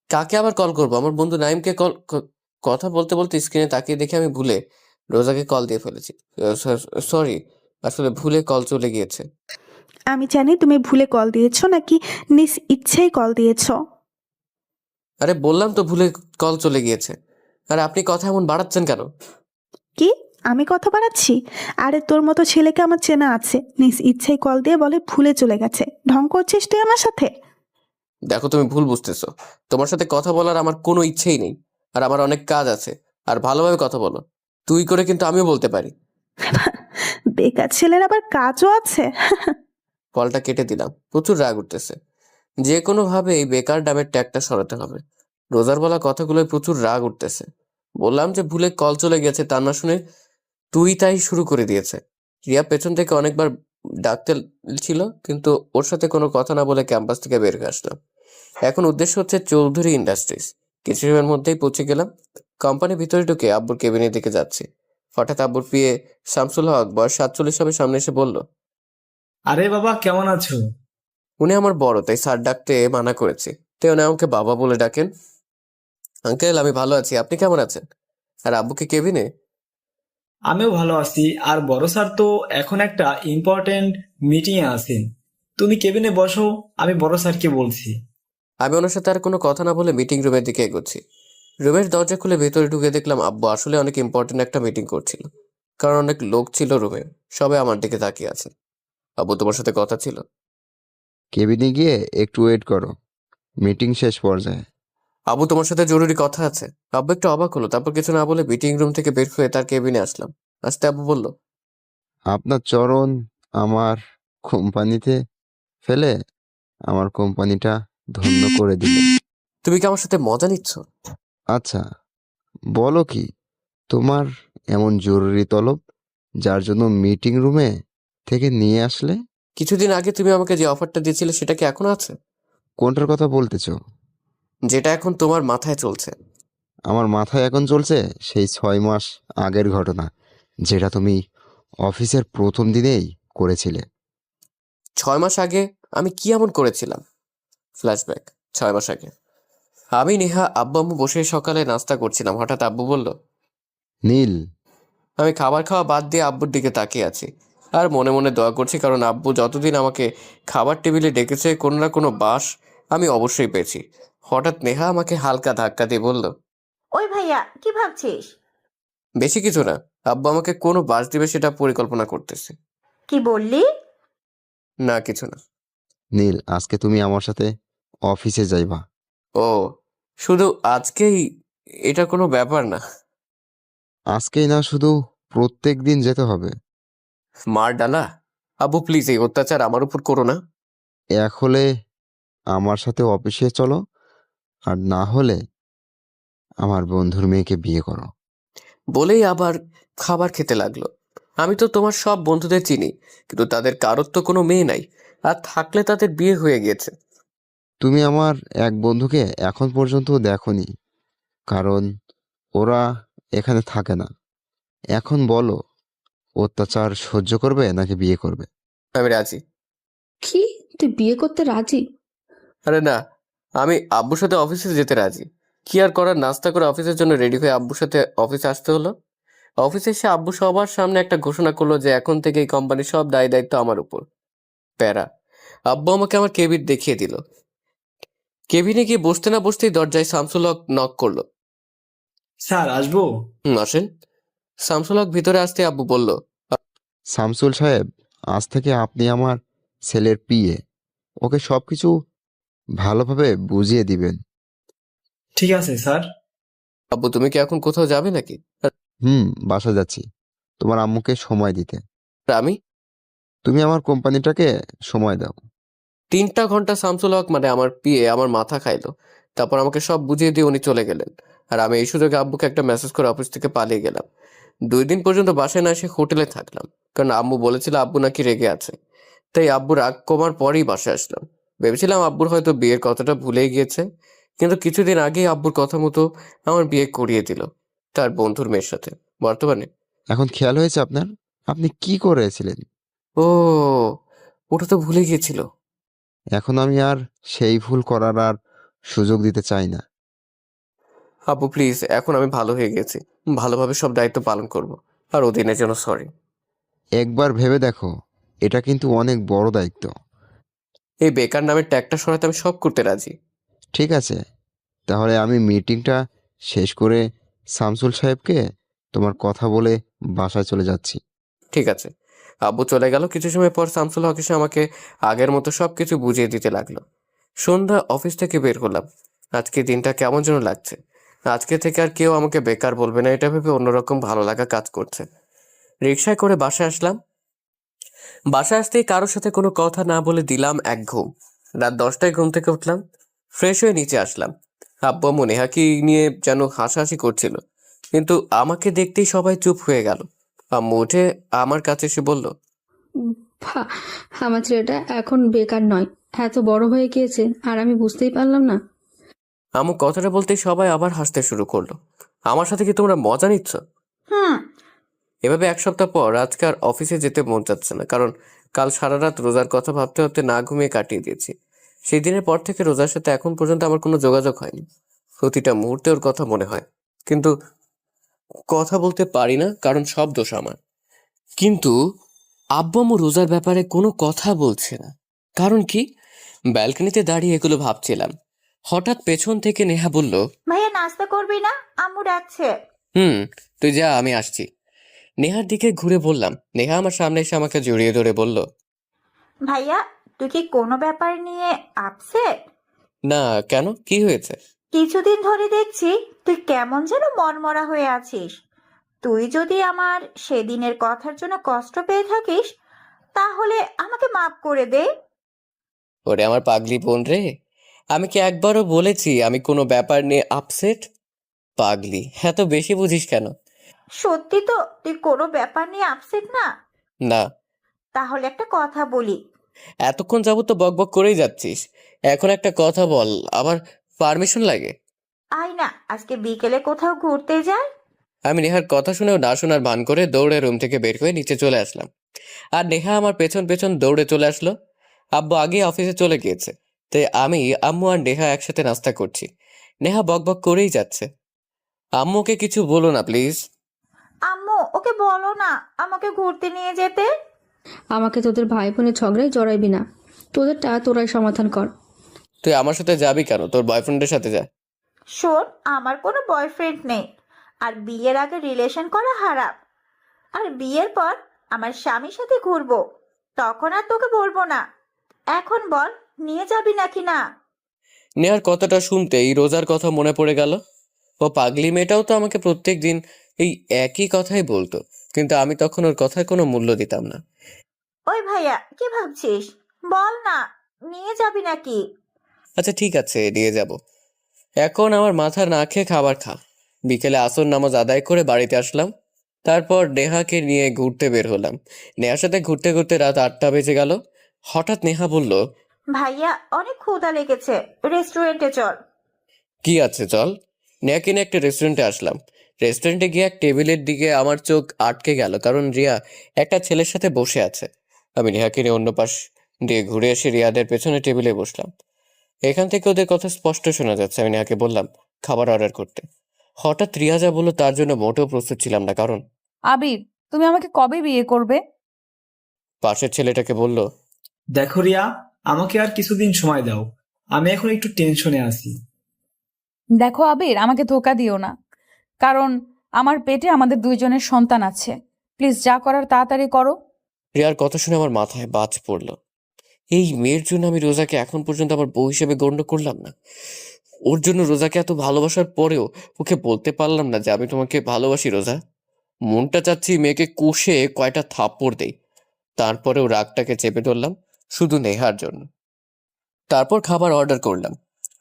কাকে আবার কল করবো? আমার বন্ধু নাইমকে কল। কথা বলতে বলতে স্ক্রিনে তাকিয়ে দেখে আমি ভুলে রোজাকে কল দিয়ে ফেলেছি। সরি, আসলে ভুলে কল চলে গিয়েছে। আমি জানি তুমি ভুলে কল দিয়েছো নাকি নিজ ইচ্ছেই কল দিয়েছো। আরে বললাম তো ভুলে কল চলে গিয়েছে। আরে আপনি কথা এমন বাড়াচ্ছেন কেন? কি আমি কথা বাড়াচ্ছি? আরে তোর মতো ছেলেকে আমার চেনা আছে, নিজ ইচ্ছেই কল দিয়ে বলে ভুলে চলে গেছে। ঢং করছিস তুই আমার সাথে? দেখো, তুমি ভুল বুঝতেছো। তোমার সাথে কথা বলার আমার কোনো ইচ্ছেই নেই। আর আমার অনেক কাজ আছে। আর ভালোভাবে কথা বলো। তুই করে কিন্তু আমিও বলতে পারি। বেকার ছেলের আবার কাজও আছে। কলটা কেটে দিলাম। প্রচুর রাগ উঠতেছে। যে কোনো ভাবে এই বেকার ডাবের ট্যাগটা সরাতে হবে। রোজার বলা কথাগুলোয় প্রচুর রাগ উঠতেছে। বললাম যে ভুলে কল চলে গেছে, তা না শুনে তুই তাই শুরু করে দিয়েছে। রিয়া পেছন থেকে অনেকবার ডাকতে ছিল, কিন্তু ওর সাথে কোনো কথা না বলে ক্যাম্পাস থেকে বের হয়ে আসলাম। এখন উদ্দেশ্য হচ্ছে চৌধুরী ইন্ডাস্ট্রিজ। কিছু সময়ের মধ্যেই পৌঁছে গেলাম। কোম্পানির ভিতরে ঢুকে আব্বুর কেবিনের দিকে যাচ্ছি। হঠাৎ আব্বুর পিএ শামসুল হক বয়স 47 হবে সামনে এসে বলল, আরে বাবা, কেমন আছো? উনি আমার বড়, তাই স্যার ডাকতে মানা করেছি। তাই উনি আমাকে বাবা বলে ডাকেন। আঙ্কেল, আমি ভালো আছি, আপনি কেমন আছেন? আর আব্বু কি কেবিনে? আমিও ভালো আছি। আর বড় স্যার তো এখন একটা ইম্পর্টেন্ট মিটিংয়ে আছেন। তুমি কেবিনে বসো, আমি বড় স্যারকে বলছি। আমি ওনার সাথে আর কোনো কথা না বলে মিটিং রুমের দিকে এগোচ্ছি। রুমের দরজা খুলে ভেতরে ঢুকে দেখলাম আব্বু আসলে অনেক ইম্পর্টেন্ট একটা মিটিং করছিল। কারণ অনেক লোক ছিল রুমে, সবাই আমার দিকে তাকিয়ে আছে। আব্বু, তোমার সাথে কথা ছিল। কেবিনে গিয়ে একটু ওয়েট করো, মিটিং শেষ পর্যায়ে। আব্বু, তোমার সাথে জরুরি কথা আছে। আব্বু একটু অবাক হলো, তারপর কিছু না বলে মিটিং রুম থেকে বের হয়ে তার কেবিনে আসলাম। আসতে আব্বু বলল, আপনার চরণ আমার কোম্পানিতে ফেলে আমার কোম্পানিটা ধন্য করে দিলেন। তুমি কি আমার সাথে মজা নিচ্ছ? আচ্ছা, বলো কি তোমার এমন জরুরি তলব যার জন্য মিটিং রুমে থেকে নিয়ে আসলে? কিছুদিন আগে তুমি আমাকে যে অফারটা দিয়েছিলে সেটা কি এখনো আছে? কোনটার কথা বলতেছো? যেটা এখন তোমার মাথায় চলছে। আমার মাথায় এখন চলছে সেই 6 মাস আগের ঘটনা, যেটা তুমি অফিসের প্রথম দিনেই করেছিলে। 6 মাস আগে আমি কি এমন করেছিলাম? ফ্ল্যাশব্যাক। 6 মাস আগে আমি, নেহা, আব্বু আম্মু বসে সকালে নাস্তা করছিলাম। হঠাৎ আব্বু বলল, নীল, আমি খাবার খাওয়া বাদ দিয়ে আব্বুর দিকে তাকিয়ে আছি আর মনে মনে দোয়া করছি, কারণ আব্বু যতদিন আমাকে খাবার টেবিলে ডেকেছে কোনো না কোনো বাস আমি অবশ্যই পেয়েছি। হঠাৎ নেহা আমাকে হালকা ধাক্কা দিয়ে বলল, ওই ভাইয়া, কি ভাবছিস? বেশি কিছু না, আব্বু আমাকে কোনো বাস দিবে সেটা পরিকল্পনা করতেছে। কি বললি? না, কিছু না। নীল, আজকে তুমি আমার সাথে অফিসে যাইবা। ও, শুধু আজকেই? এটা কোনো ব্যাপার না। আজকেই না, শুধু প্রত্যেক দিন যেতে হবে। মার ডালা। আব্বু প্লিজ, এই অত্যাচার আমার উপর করো না। এক হলে আমার সাথে অফিসে চলো, আর না হলে আমার বন্ধুর মেয়েকে বিয়ে করো। বলেই আবার খাবার খেতে লাগলো। আমি তো তোমার সব বন্ধুদের চিনি, কিন্তু তাদের কারোর তো কোনো মেয়ে নাই, আর থাকলে তাদের বিয়ে হয়ে গিয়েছে। তুমি আমার এক বন্ধুকে এখন পর্যন্ত দেখোনি, কারণ ওরা এখানে থাকে না। এখন বলো, অত্যাচার সহ্য করবে নাকি বিয়ে করবে? আমি রাজি। কি, তুই বিয়ে করতে রাজি? আরে না, আমি আব্বুর সাথে অফিসে যেতে রাজি। কি আর করার, নাস্তা করে অফিসের জন্য রেডি হয়ে আব্বুর সাথে অফিসে আসতে হলো। অফিসে এসে আব্বু সবার সামনে একটা ঘোষণা করলো যে এখন থেকে এই কোম্পানির সব দায় দায়িত্ব আমার উপর। প্যারা। আব্বু আমাকে আমার কেবিন দেখিয়ে দিল। কেবিনে গিয়ে বসতে না বসতেই দরজায় শামসুল হক নক করলো। স্যার আসবো? আসেন। শামসুল হক ভিতরে আসতে আব্বু বলল, শামসুল সাহেব, আজ থেকে আপনি আমার ছেলের পিএ। ওকে সবকিছু ভালোভাবে বুঝিয়ে দিবেন। ঠিক আছে স্যার। আব্বু তুমি কি এখন কোথাও যাবে নাকি? বাসা যাচ্ছি তোমার আম্মুকে সময় দিতে। আর আমি? তুমি আমার কোম্পানিটাকে সময় দাও। 3টা ঘন্টা শামসুল হক মানে আমার পিএ আমার মাথা খাইলো। তারপর আমাকে সব বুঝিয়ে দিয়ে উনি চলে গেলেন। আর আমি এই সুযোগে আব্বুকে একটা মেসেজ করে অফিস থেকে পালিয়ে গেলাম। 2 দিন পর্যন্ত বাসায় না এসে হোটেলে থাকলাম, কারণ আম্মু বলেছিল আব্বু নাকি রেগে আছে। তাই আব্বুর রাগ কমার পরেই বাসায় আসলাম। ভেবেছিলাম আব্বুর হয়তো বিয়ের কথাটা ভুলেই গিয়েছে, কিন্তু কিছুদিন আগেই আব্বুর কথা মতো আমার বিয়ে করিয়ে দিল তার বন্ধুর মেয়ের সাথে। বর্তমানে এখন খেয়াল হয়েছে আপনার? আপনি কি করেছিলেন? ও, ওটা তো ভুলে গিয়েছিল। এখন আমি আর সেই ভুল করার আর সুযোগ দিতে চাই না। আব্বু প্লিজ, এখন আমি ভালো হয়ে গেছি, ভালোভাবে সব দায়িত্ব পালন করব। আর ওদিনের জন্য সরি। একবার ভেবে দেখো, এটা কিন্তু অনেক বড় দায়িত্ব। এই বেকার নামের ট্যাগটা সরাতে আমি সব করতে রাজি। ঠিক আছে, তাহলে আমি মিটিংটা শেষ করে শামসুল সাহেবকে তোমার কথা বলে বাসায় চলে যাচ্ছি। ঠিক আছে। আব্বু চলে গেল। কিছু সময় পর শামসুল হক এসে আমাকে আগের মতো সবকিছু বুঝিয়ে দিতে লাগলো। সন্ধ্যা অফিস থেকে বের হলাম। আজকে দিনটা কেমন যেন লাগছে। আজকে থেকে আর কেউ আমাকে বেকার বলবে না, এটা ভেবে অন্যরকম ভালো লাগা কাজ করছে। রিক্সায় করে বাসায় আসলাম। বাসায় আসতেই কারোর সাথে কোনো কথা না বলে দিলাম এক ঘুম। রাত 10টায় ঘুম থেকে উঠলাম, ফ্রেশ হয়ে নিচে আসলাম। আব্বু আম্মু নেহাকে নিয়ে যেন হাসাহাসি করছিল, কিন্তু আমাকে দেখতেই সবাই চুপ হয়ে গেল। আম্মু উঠে আমার কাছে এসে বলল, ভা- আমার ছেলেটা এখন বেকার নয়, এত বড় হয়ে গিয়েছে আর আমি বুঝতেই পারলাম না। আম্মু কথাটা বলতেই সবাই আবার হাসতে শুরু করলো। আমার সাথে কি তোমরা মজা নিচ্ছ? হুম। এভাবে 1 সপ্তাহ পর আজকে আর অফিসে যেতে মন চাচ্ছে না, কারণ কাল সারা রাত রোজার কথা ভাবতে ভাবতে না ঘুমিয়ে কাটিয়ে দিয়েছি। সেই দিনের পর থেকে রোজার সাথে এখন পর্যন্ত আমার কোনো যোগাযোগ হয়নি। প্রতিটা মুহূর্তে ওর কথা মনে হয়, কিন্তু কথা বলতে পারি না, কারণ সব দোষ আমার। কিন্তু আব্বু আম্মু রোজার ব্যাপারে কোনো কথা বলছে না, কারণ কি? ব্যালকনিতে দাঁড়িয়ে এগুলো ভাবছিলাম। হঠাৎ পেছন থেকে নেহা বলল, ভাইয়া নাস্তা করবি না? আম্মু ডাকছে। তুই যা, আমি আসছি। নেহার দিকে ঘুরে বললাম। নেহা আমার সামনে এসে আমাকে জড়িয়ে ধরে বলল, ভাইয়া, তুই কি কোনো ব্যাপার নিয়ে আপসেট? না, কেন, কি হয়েছে? কিছুদিন ধরে দেখছি তুই কেমন যেন মনমরা হয়ে আছিস। তুই যদি আমার সেদিনের কথার জন্য কষ্ট পেয়ে থাকিস, তাহলে আমাকে মাফ করে দে। ওরে আমার পাগলি বোন রে, আমি কি একবারও বলেছি আমি কোনো ব্যাপার নিয়ে আপসেট? পাগলি, এত বেশি বুঝিস কেন? সত্যি তো তুই কোনো ব্যাপার নিয়ে আপসেট না? না। তাহলে একটা কথা বলি। এতক্ষণ যাবত তো বকবক করেই যাচ্ছিস, এখন একটা কথা বল, আবার পারমিশন লাগে? আয় না, আজকে বিকেলে কোথাও ঘুরতে যাই। আমি নেহার কথা শুনেও না শোনার ভান করে দৌড়ে রুম থেকে বের হয়ে নিচে চলে আসলাম। আর নেহা আমার পেছন পেছন দৌড়ে চলে আসলো। আব্বু আগে অফিসে চলে গিয়েছে, তাই আমি, আম্মু আর নেহা একসাথে নাস্তা করছি। নেহা বকবক করেই যাচ্ছে। আম্মুকে কিছু বলো না প্লিজ। আম্মু, ওকে বলো না আমাকে ঘুরতে নিয়ে যেতে। আমাকে তোদের ভাই বোনের ঝগড়ায় জড়াইবি না, তোদেরটা তোরাই সমাধান কর। তুই আমার সাথে যাবি কেন? তোর বয়ফ্রেন্ডের সাথে যা। শোন, আমার কোনো বয়ফ্রেন্ড নেই, আর বিয়ের আগে রিলেশন করা হারাম। আর বিয়ের পর আমার স্বামীর সাথে ঘুরবো, তখন আর তোকে বলবো না। এখন বল, নিয়ে যাবি নাকি না? নেহার কথাটা শুনতেই রোজার কথা মনে পড়ে গেল। ও পাগলি মেয়েটাও তো আমাকে প্রত্যেক দিন এই একই কথাই বলতো, কিন্তু আমি তখন ওর কথায় কোনো মূল্য দিতাম না। ওই ভাইয়া, কি ভাবছিস? বল না, নিয়ে যাবি নাকি? আচ্ছা ঠিক আছে, নিয়ে যাব। এখন আমার মাথা না খেয়ে খাবার খা। বিকেলে আসর নামাজ আদায় করে বাড়িতে আসলাম। তারপর নেহাকে নিয়ে ঘুরতে বের হলাম। নেহার সাথে ঘুরতে ঘুরতে রাত 8টা বেজে গেল। হঠাৎ নেহা বলল, ভাইয়া, অনেক ক্ষুধা লেগেছে, রেস্টুরেন্টে চল। কি আছে, চল। নেহাকে নিয়ে একটা রেস্টুরেন্টে আসলাম। রেস্টুরেন্টে গিয়ে এক টেবিলের দিকে আমার চোখ আটকে গেল, কারণ রিয়া একটা ছেলের সাথে বসে আছে। আমি নেহাকে নিয়ে অন্য পাশ দিয়ে ঘুরে এসে রিয়াদের পেছনে টেবিলে বসলাম। এখান থেকে ওদের কথা স্পষ্ট শোনা যাচ্ছে। আমি নেহাকে বললাম, খাবার অর্ডার করতে। হঠাৎ রিয়া যা বললো তার জন্য মোটেও প্রস্তুত ছিলাম না, কারণ আবির, তুমি আমাকে কবে বিয়ে করবে? পাশের ছেলেটাকে বলল, দেখো রিয়া, আমাকে আর কিছুদিন সময় দাও, আমি এখন একটু টেনশনে আছি। দেখো আবির, আমাকে ধোকা দিও না, কারণ আমার পেটে আমাদের দুইজনের সন্তান আছে। প্লিজ যা করার তাড়াতাড়ি করো। রিয়ার কথা শুনে আমার মাথায় বাজ পড়ল। এই মেয়ের জন্য আমি রোজাকে এখন পর্যন্ত আমার বউ হিসেবে গণ্য করলাম না। ওর জন্য রোজাকে এত ভালোবাসার পরেও ওকে বলতে পারলাম না যে আমি তোমাকে ভালোবাসি রোজা। মনটা চাচ্ছি মেয়েকে কষে কয়টা থাপ্পড় দেই, তারপরেও রাগটাকে চেপে ধরলাম শুধু নেহার জন্য। তারপর খাবার অর্ডার করলাম,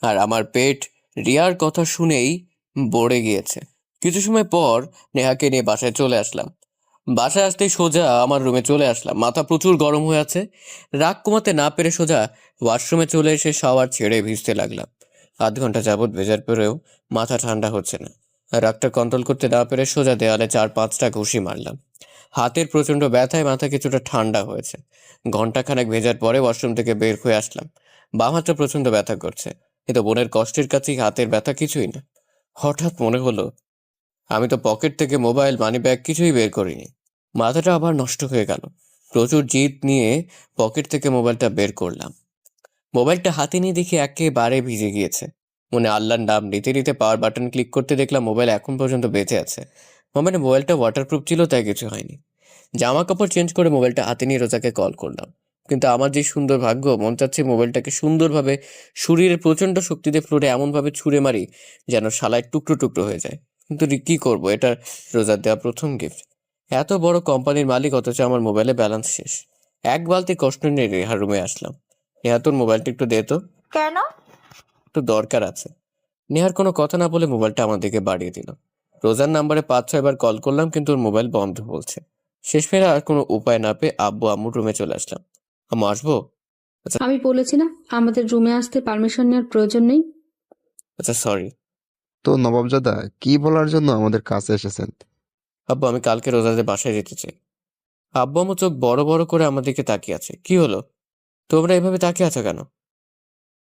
আর আমার পেট রিয়ার কথা শুনেই ভরে গিয়েছে। কিছু সময় পর নেহাকে নিয়ে বাসায় চলে আসলাম। বাসায় আসতেই সোজা আমার রুমে চলে আসলাম। মাথা প্রচুর গরম হয়ে আছে। রাগ কমাতে না পেরে সোজা ওয়াশরুমে চলে এসে শাওয়ার ছেড়ে ভিজতে লাগলাম। আধ ঘন্টা যাবৎ ভেজার পরেও মাথা ঠান্ডা হচ্ছে না। রাগটা কন্ট্রোল করতে না পেরে সোজা দেওয়ালে 4-5টা ঘুষি মারলাম। হাতের প্রচণ্ড ব্যথায় মাথা কিছুটা ঠান্ডা হয়েছে। ঘন্টাখানেক ভেজার পরে ওয়াশরুম থেকে বের হয়ে আসলাম। বাম হাতটা প্রচণ্ড ব্যথা করছে, কিন্তু বোনের কষ্টের কাছেই হাতের ব্যথা কিছুই না। হঠাৎ মনে হলো আমি তো পকেট থেকে মোবাইল, মানি ব্যাগ কিছুই বের করিনি। মাথাটা আবার নষ্ট হয়ে গেল। প্রচুর জিদ নিয়ে পকেট থেকে মোবাইলটা বের করলাম। মোবাইলটা হাতে নিয়ে দেখি একেবারে ভিজে গিয়েছে। মনে আল্লাহর নাম নিতে নিতে পাওয়ার বাটন ক্লিক করতে দেখলাম মোবাইল এখন পর্যন্ত বেঁচে আছে। মোবাইলটা ওয়াটারপ্রুফ ছিল, তাই কিছু হয়নি। জামা কাপড় চেঞ্জ করে মোবাইলটা হাতে নিয়ে রোজাকে কল করলাম, কিন্তু আমার যে সুন্দর ভাগ্য, মন চাচ্ছে মোবাইলটাকে সুন্দরভাবে শরীরের প্রচণ্ড শক্তিতে ফ্লোরে এমনভাবে ছুঁড়ে মারি যেন শালায় টুকরো টুকরো হয়ে যায়। কিন্তু কি করবো, এটা রোজার দেওয়া প্রথম গিফট। এত বড় কোম্পানির মালিক, অথচ আমার মোবাইলে ব্যালেন্স শেষ। এক বালতি কষ্ট নিয়ে রেহার রুমে আসলাম। নেহা, তোর মোবাইলটা একটু দে তো, কেন? একটু দরকার আছে। নেহার কোনো কথা না বলে মোবাইলটা আমার দিকে বাড়িয়ে দিল। রোজার নাম্বারে 5-6 বার কল করলাম, কিন্তু ওর মোবাইল বন্ধ বলছে। শেষ ফেরা আর কোনো উপায় না পেয়ে আব্বু আম্মুর রুমে চলে আসলাম। আম্মু আসবো? আমি বলেছি না আমাদের রুমে আসতে পারমিশন নেওয়ার প্রয়োজন নেই। আচ্ছা সরি। তো নবাবজাদা কি বলার জন্য আমাদের কাছে এসেছেন? আব্বু, আমি কালকে রোজাদের বাসায় যেতে চাই। আব্বু আম্মু চোখ বড় বড় করে আমার দিকে তাকিয়ে আছে। কি হলো, তোমরা এভাবে তাকিয়ে আছো কেন?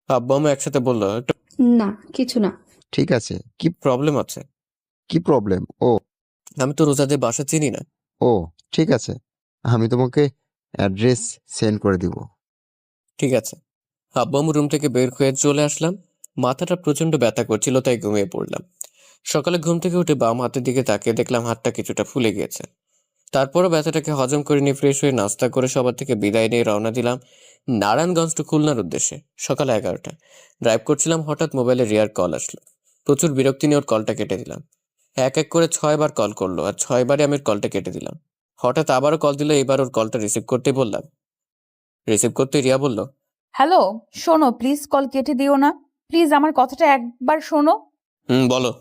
আব্বু আম্মু একসাথে বললো, একটা না, কিছু না। ঠিক আছে, কি প্রবলেম আছে। কি প্রবলেম? ও আমি তো রোজাদের বাসা চিনি না। ও ঠিক আছে, আমি তোমাকে অ্যাড্রেস সেন্ড করে দিব। ঠিক আছে। আব্বু আম্মু রুম থেকে বের হয়ে চলে আসলাম। মাথাটা প্রচন্ড ব্যথা করছিল, তাই ঘুমিয়ে পড়লাম। সকালে ঘুম থেকে উঠে বাম হাতের দিকে তাকিয়ে দেখলাম হাতটা কিছুটা ফুলে গিয়েছে। তারপরও ব্যথাটাকে হজম করে নিয়ে ফ্রেশ হয়ে নাস্তা করে সবার থেকে বিদায় নিয়ে রওনা দিলাম নারায়ণগঞ্জ টু খুলনার উদ্দেশ্যে। সকাল 11টা ড্রাইভ করছিলাম, হঠাৎ মোবাইলে রিয়ার কল আসলো। প্রচুর বিরক্তি নিয়ে ওর কলটা কেটে দিলাম। এক এক করে 6 বার কল করলো, আর 6 বারে আমি ওর কলটা কেটে দিলাম। হঠাৎ আবারও কল দিল, এবার ওর কলটা রিসিভ করতে বললাম। রিসিভ করতে রিয়া বলল, হ্যালো, শোনো, প্লিজ কল কেটে দিও না। প্লিজ আমার কথাটা একবার শোনো। বলো।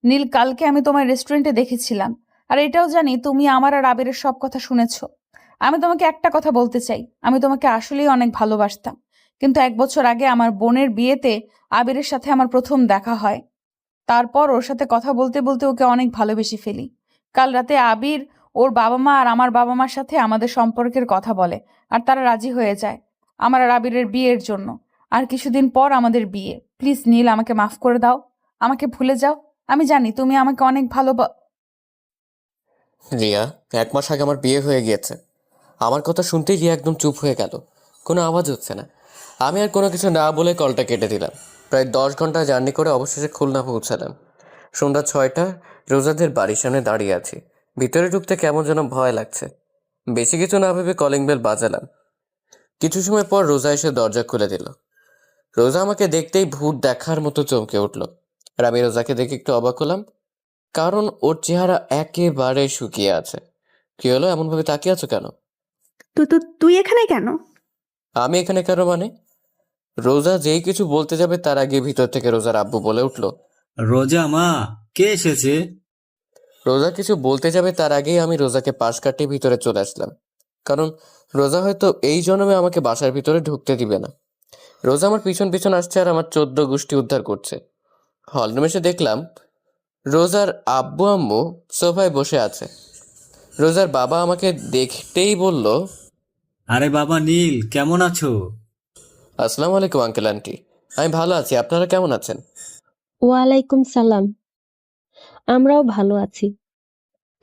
নীল, কালকে আমি তোমার রেস্টুরেন্টে দেখেছিলাম, আর এটাও জানি তুমি আমার আর আবিরের সব কথা শুনেছো। আমি তোমাকে একটা কথা বলতে চাই, আমি তোমাকে আসলেই অনেক ভালোবাসতাম, কিন্তু 1 বছর আগে আমার বোনের বিয়েতে আবিরের সাথে আমার প্রথম দেখা হয়। তারপর ওর সাথে কথা বলতে বলতে ওকে অনেক ভালোবেসে ফেলি। কাল রাতে আবির ওর বাবা মা আর আমার বাবা মার সাথে আমাদের সম্পর্কের কথা বলে, আর তারা রাজি হয়ে যায় আমার আর আবিরের বিয়ের জন্য। আর কিছুদিন পর আমাদের বিয়ে। প্লিজ নীল, আমাকে মাফ করে দাও, আমাকে ভুলে যাও। আমি জানি তুমি আমাকে অনেক রিয়া, 1 মাস আগে আমার বিয়ে হয়ে গিয়েছে। আমার কথা শুনতেই রিয়া একদম চুপ হয়ে গেল, কোনো আওয়াজ হচ্ছে না। আমি আর কোনো কিছু না বলে কলটা কেটে দিলাম। প্রায় 10 ঘন্টা জার্নি করে অবশেষে খুলনা পৌঁছালাম। সন্ধ্যা 6টা, রোজাদের বাড়ির সামনে দাঁড়িয়ে আছি। ভিতরে ঢুকতে কেমন যেন ভয় লাগছে। বেশি কিছু না ভেবে কলিং বেল বাজালাম। কিছু সময় পর রোজা এসে দরজা খুলে দিল। রোজা আমাকে দেখতেই ভূত দেখার মতো চমকে উঠল, আর আমি রোজাকে দেখে একটু অবাক হলাম, কারণ ওর চেহারা একেবারে শুকিয়ে আছে। কি হলো, এমনভাবে তাকিয়ে আছো কেন? তুই এখানে কেন? আমি এখানে কেন মানে? রোজা যেই কিছু বলতে যাবে তার আগে ভিতর থেকে রোজার আব্বু বলে উঠল, রোজা মা, কে এসেছে? রোজা কিছু বলতে যাবে তার আগেই আমি রোজাকে পাশ কাটিয়ে ভিতরে চলে আসলাম, কারণ রোজা হয়তো এই জন্মে আমাকে বাসার ভিতরে ঢুকতে দিবে না। রোজা আমার পিছন পিছন আসছে আর আমার 14 গোষ্ঠী উদ্ধার করছে। হলরুমে এসে দেখলাম রোজার আব্বু আম্মু সোফায় বসে আছে। রোজার বাবা আমাকে দেখতেই বলল, আরে বাবা নীল, কেমন আছো? আসসালামু আলাইকুম আঙ্কেল আন্টি। আমি ভালো আছি, আপনারা কেমন আছেন? ওয়ালাইকুম সালাম। আমরাও ভালো আছি।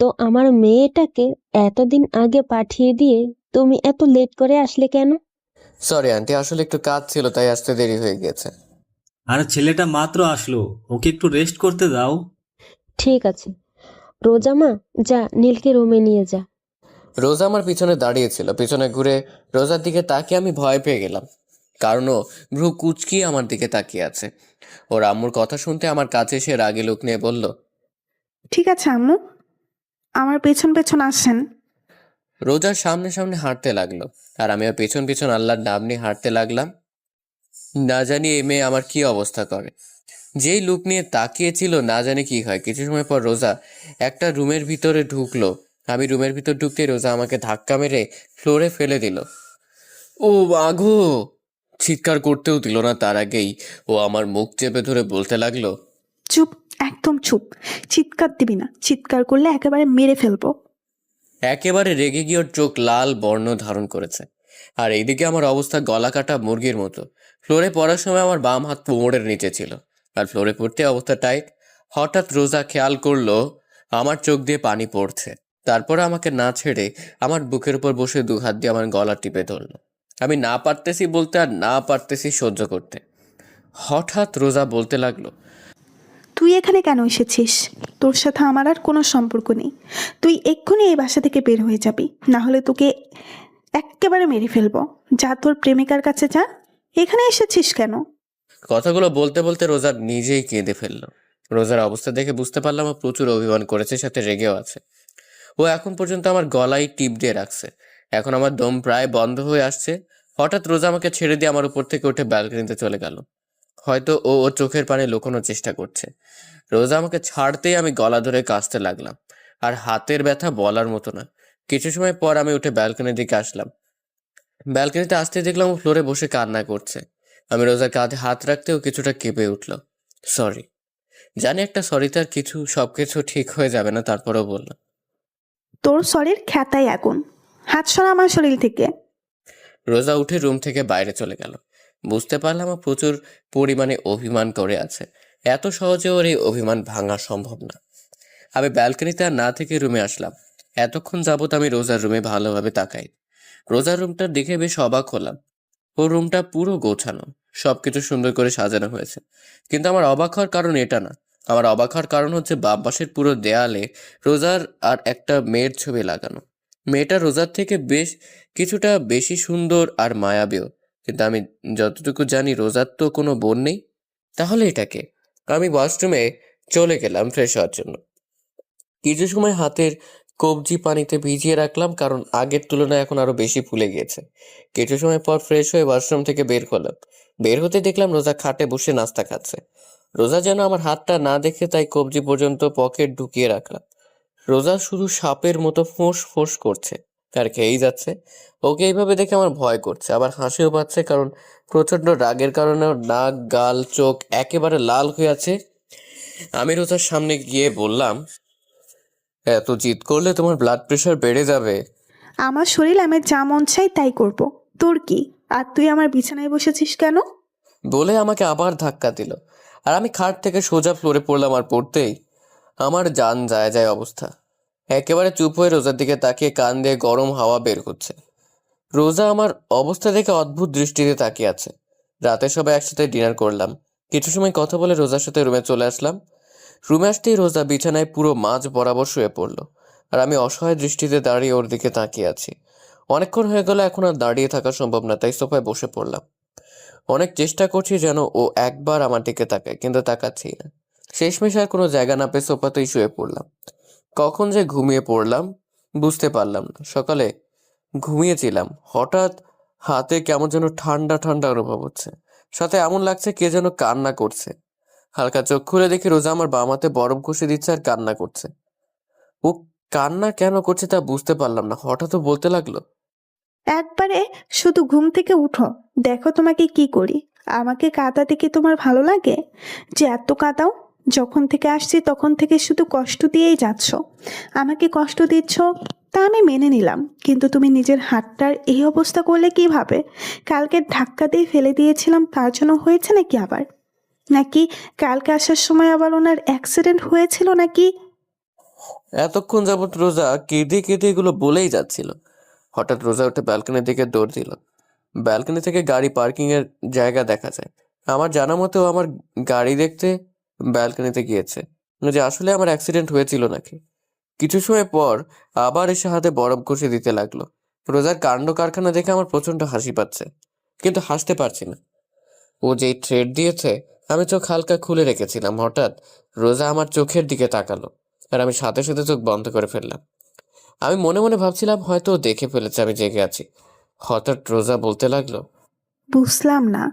তো আমার মেয়েটাকে এতদিন আগে পাঠিয়ে দিয়ে তুমি এত লেট করে আসলে কেন? সরি আন্টি, আসলে একটু কাজ ছিল তাই আসতে দেরি হয়ে গেছে। আরে ছেলেটা মাত্র আসলো, ওকে একটু রেস্ট করতে দাও। ঠিক আছে, রোজা মা, যা নীলকে রুমে নিয়ে যা। রোজা আমার পিছনে দাঁড়িয়েছিল। পিছনে ঘুরে রোজার দিকে তাকিয়ে আমি ভয় পেয়ে গেলাম, কারণ ও ভ্রু কুচকিয়ে আমার দিকে তাকিয়ে আছে। ওর আম্মুর কথা শুনতে আমার কাছে এসে রাগে লোক নিয়ে বলল, ঠিক আছে আম্মু, আমার পেছন পেছন আসেন। রোজার সামনে সামনে হাঁটতে লাগলো, আর আমিও পেছন পেছন আল্লাহর নাম নিয়ে হাঁটতে লাগলাম। না জানি এই মেয়ে আমার কি অবস্থা করে। যেই লুক নিয়ে তাকিয়েছিল না জানি কি হয়। কিছু সময় পর রোজা একটা রুমের ভিতরে ঢুকলো। আমি রুমের ভিতর ঢুকতেই রোজা আমাকে ধাক্কা মেরে ফ্লোরে ফেলে দিল। ও বাঘো! চিৎকার করতেও দিল না, তার আগেই ও আমার মুখ চেপে ধরে বলতে লাগলো, চুপ, একদম চুপ, চিৎকার দিবি না, চিৎকার করলে একেবারে মেরে ফেলবো। একেবারে রেগে গিয়ে ওর চোখ লাল বর্ণ ধারণ করেছে। আর এইদিকে আমার অবস্থা গলা কাটা মুরগির মতো। ফ্লোরে পড়ার সময় আমার বাম হাত কোমরের নিচে ছিল, আর ফ্লোরে পড়তে অবস্থা টাইট। হঠাৎ রোজা খেয়াল করলো আমার চোখ দিয়ে পানি পড়ছে। তারপরে আমাকে না ছেড়ে আমার বুকের উপর বসে দু হাত দিয়ে আমার গলা টিপে ধরলো। আমি না পারতেছি বলতে আর না পারতেছি সহ্য করতে। হঠাৎ রোজা বলতে লাগলো, তুই এখানে কেন এসেছিস? তোর সাথে আমার আর কোনো সম্পর্ক নেই। তুই এক্ষুনি এই বাসা থেকে বের হয়ে যাবি, না হলে তোকে একেবারে মেরে ফেলবো। যা তোর প্রেমিকার কাছে যা, এখানে এসেছিস কেন? কথাগুলো বলতে বলতে রোজা নিজেই কেঁদে ফেললো। রোজার অবস্থা দেখে বুঝতে পারলাম ও প্রচুর অভিমান করেছে, সাথে রেগেও আছে। ও এখন পর্যন্ত আমার গলায় টিপ দিয়ে রাখছে। এখন আমার দম প্রায় বন্ধ হয়ে আসছে। হঠাৎ রোজা আমাকে ছেড়ে দিয়ে আমার উপর থেকে উঠে ব্যালকনিতে চলে গেল। হয়তো ও ওর চোখের পানি লুকোনোর চেষ্টা করছে। রোজা আমাকে ছাড়তেই আমি গলা ধরে কাশতে লাগলাম, আর হাতের ব্যথা বলার মতো না। কিছু সময় পর আমি উঠে ব্যালকনির দিকে আসলাম। ব্যালকনিতে আসতে দেখলাম ও ফ্লোরে বসে কান্না করছে। আমি রোজার কাঁধে হাত রাখতেও কিছুটা কেঁপে উঠল। সরি, জানি একটা সরিতে আর সবকিছু ঠিক হয়ে যাবে না, তারপরেও বললাম। তোর শরীর খ্যাতাই আগুন, হাত সরা আমার শরীর থেকে। রোজা উঠে রুম থেকে বাইরে চলে গেল। বুঝতে পারলাম ও প্রচুর পরিমাণে অভিমান করে আছে। এত সহজে ওর এই অভিমান ভাঙা সম্ভব না। আমি ব্যালকনিতে আর না থেকে রুমে আসলাম। এতক্ষণ যাবত আমি রোজার রুমে ভালোভাবে তাকাই। রোজার রুমটা দেখে বেশ অবাক হলাম। ওর রুমটা পুরো গোছানো, সবকিছু সুন্দর করে সাজানো হয়েছে। কিন্তু আমার অবাক হওয়ার কারণ এটা না। আমার অবাক হওয়ার কারণ হচ্ছে বাম পাশের পুরো দেয়ালে রোজার আর একটা মেয়ের ছবি লাগানো। মেয়েটা রোজার থেকে কিছুটা বেশি সুন্দর আর মায়াবীও। কিন্তু আমি যতটুকু জানি রোজার তো কোনো বোন নেই। তাহলে এটাকে আমি ওয়াশরুমে চলে গেলাম ফ্রেশ হওয়ার জন্য। কিছু সময় হাতের কবজি পানিতে ভিজিয়ে রাখলাম, কারণ আগের তুলনায় এখন আরো বেশি ফুলে গিয়েছে। কিছু সময় পর ফ্রেশ হয়ে ওয়াশরুম থেকে বের হলাম। বের হতে দেখলাম রোজা খাটে বসে নাস্তা খাচ্ছে। রোজা যেন আমার হাতটা না দেখে তাই কবজি পর্যন্ত পকেট ঢুকিয়ে রাখলাম। রোজা শুধু সাপের মতো ফোঁস ফোঁস করছে আর খেয়েই যাচ্ছে। ওকে এইভাবে দেখে আমার ভয় করছে, আবার হাসিও পাচ্ছে, কারণ প্রচন্ড রাগের কারণে ওর নাক, গাল, চোখ একেবারে লাল হয়ে আছে। আমি রোজার সামনে গিয়ে বললাম, এত জিদ করলে তোমার ব্লাড প্রেশার বেড়ে যাবে। আমার শরীর আমি যা মন চাই তাই করব, তোর কি? আর তুই আমার বিছানায় বসেছিস কেন? বলে আমাকে আবার ধাক্কা দিল, আর আমি খাট থেকে সোজা ফ্লোরে পড়লাম। আর পড়তেই আমার জান যায় যায় অবস্থা। একেবারে চুপ হয়ে রোজার দিকে তাকিয়ে কান দিয়ে গরম হাওয়া বের হচ্ছে। রোজা আমার অবস্থা দেখে অদ্ভুত দৃষ্টিতে তাকিয়ে আছে। রাতে সবাই একসাথে ডিনার করলাম। কিছু সময় কথা বলে রোজার সাথে রুমে চলে আসলাম। রুমে আসতেই রোজা বিছানায় পুরো মাঝ বরাবর শুয়ে পড়লো, আর আমি অসহায় দৃষ্টিতে দাঁড়িয়ে ওর দিকে তাকিয়ে আছি। অনেকক্ষণ হয়ে গেল, এখন আর দাঁড়িয়ে থাকা সম্ভব না, তাই সোফায় বসে পড়লাম। অনেক চেষ্টা করছি যেন ও একবার আমার দিকে তাকায়, কিন্তু তাকাচ্ছি না। শেষমেশ আর কোনো জায়গা না পেয়ে সোফাতেই শুয়ে পড়লাম। কখন যে ঘুমিয়ে পড়লাম বুঝতে পারলাম না। সকালে ঘুমিয়েছিলাম, হঠাৎ হাতে কেমন যেন ঠান্ডা ঠান্ডা অনুভব হচ্ছে, সাথে এমন লাগছে কে যেন কান্না করছে। হালকা চোখ খুলে দেখি রোজা আমার বাম হাতে বরফ ঘষে দিচ্ছে আর কান্না করছে। ও কান্না কেন করছে তা বুঝতে পারলাম না। হঠাৎ ও বলতে লাগলো, একবারে শুধু ঘুম থেকে উঠো, দেখো তোমাকে কি করি। আমাকে কাঁদাতে কি তোমার ভালো লাগে যে এত কাঁদাও? যখন থেকে আসছি তখন থেকে শুধু কষ্ট দিয়েই যাচ্ছ। আমাকে কষ্ট দিচ্ছ তা আমি মেনে নিলাম, কিন্তু তুমি নিজের হাতটার এই অবস্থা করলে কিভাবে? কালকে ধাক্কা দিয়ে ফেলে দিয়েছিলাম, তার জন্য হয়েছে নাকি আবার? নাকি কালকে আসার সময় আবার ওনার অ্যাক্সিডেন্ট হয়েছিল নাকি? এতক্ষণ যাবৎ রোজা কেঁদে কেঁদে এগুলো বলেই যাচ্ছিল। হঠাৎ রোজা উঠে ব্যালকনির দিকে দৌড় দিল। ব্যালকনি থেকে গাড়ি পার্কিং এর জায়গা দেখা যায়। আমার জানা মতেও আমার গাড়ি দেখতে ব্যালকনিতে গিয়েছে, যে আসলে আমার অ্যাক্সিডেন্ট হয়েছিল নাকি। কিছু সময় পর আবার এসে হাতে বরফ ঘষে দিতে লাগলো। রোজার কাণ্ড কারখানা দেখে আমার প্রচন্ড হাসি পাচ্ছে, কিন্তু হাসতে পারছি না। ও যেই থ্রেড দিয়েছে, আমি চোখ হালকা খুলে রেখেছিলাম। হঠাৎ রোজা আমার চোখের দিকে তাকালো, আর আমি সাথে সাথে চোখ বন্ধ করে ফেললাম। আমি মনে মনে ভাবছিলাম হয়তো ও দেখে ফেলেছে আমি জেগে আছি। হঠাৎ রোজা বলতে লাগলো, বুঝলাম না,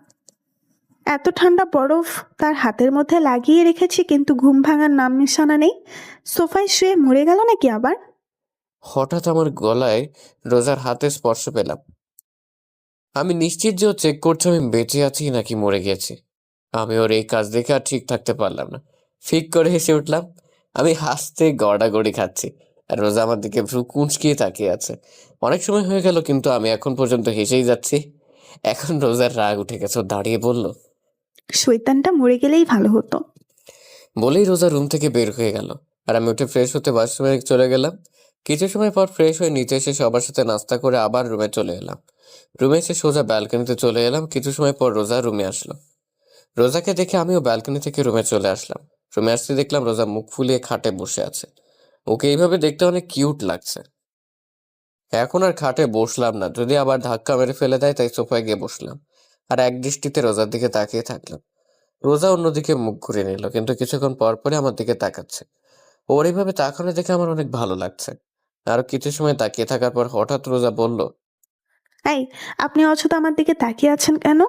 এত ঠান্ডা বরফ তার হাতের মধ্যে লাগিয়ে রেখেছি কিন্তু ঘুম ভাঙার নাম নিশানা নেই। সোফায় শুয়ে মরে গেল নাকি আবার? হঠাৎ আমার গলায় রোজার হাতে স্পর্শ পেলাম। আমি নিশ্চিত যে ও চেক করছে আমি বেঁচে আছি নাকি মরে গেছি। আমি ওর এই কাজ দেখে আর ঠিক থাকতে পারলাম না, ফিক করে হেসে উঠলাম। আমি হাসতে গড়াগড়ি খাচ্ছি, আর রোজা আমার দিকে ভ্রু কুঁচকিয়ে তাকিয়ে আছে। অনেক সময় হয়ে গেল, কিন্তু আমি এখন পর্যন্ত হেসেই যাচ্ছি। এখন রোজার রাগ উঠে গেছে, ও দাঁড়িয়ে বলল, শয়তানটা মরে গেলেই ভালো হতো। বলেই রোজা রুম থেকে বের হয়ে গেল, আর আমি উঠে ফ্রেশ হতে বাথরুমে চলে গেলাম। কিছু সময় পর ফ্রেশ হয়ে নিচে এসে সবার সাথে নাস্তা করে আবার রুমে চলে এলাম। রুমে এসে সোজা ব্যালকনিতে চলে এলাম। কিছু সময় পর রোজা রুমে আসলো। রোজাকে দেখে আমিও ব্যালকনি থেকে রুমে চলে আসলাম। রুমে আসতে দেখলাম রোজা মুখ ফুলিয়ে খাটে বসে আছে। ওকে এইভাবে দেখতে অনেক কিউট লাগছে। এখন আর খাটে বসলাম না, যদি আবার ধাক্কা মেরে ফেলে দেয়, তাই সোফায় গিয়ে বসলাম আর এক দৃষ্টিতে রোজার দিকে তাকিয়ে থাকলাম। রোজা অন্যদিকে মুখ ঘুরে নিল, কিন্তু কিছুক্ষণ পর পরে আমার দিকে তাকাচ্ছে। ওর এইভাবে তাকানো দেখে আমার অনেক ভালো লাগছে। আরো কিছু সময় তাকিয়ে থাকার পর হঠাৎ রোজা বলল, এই, আপনি অযথা আমার দিকে তাকিয়ে আছেন কেন?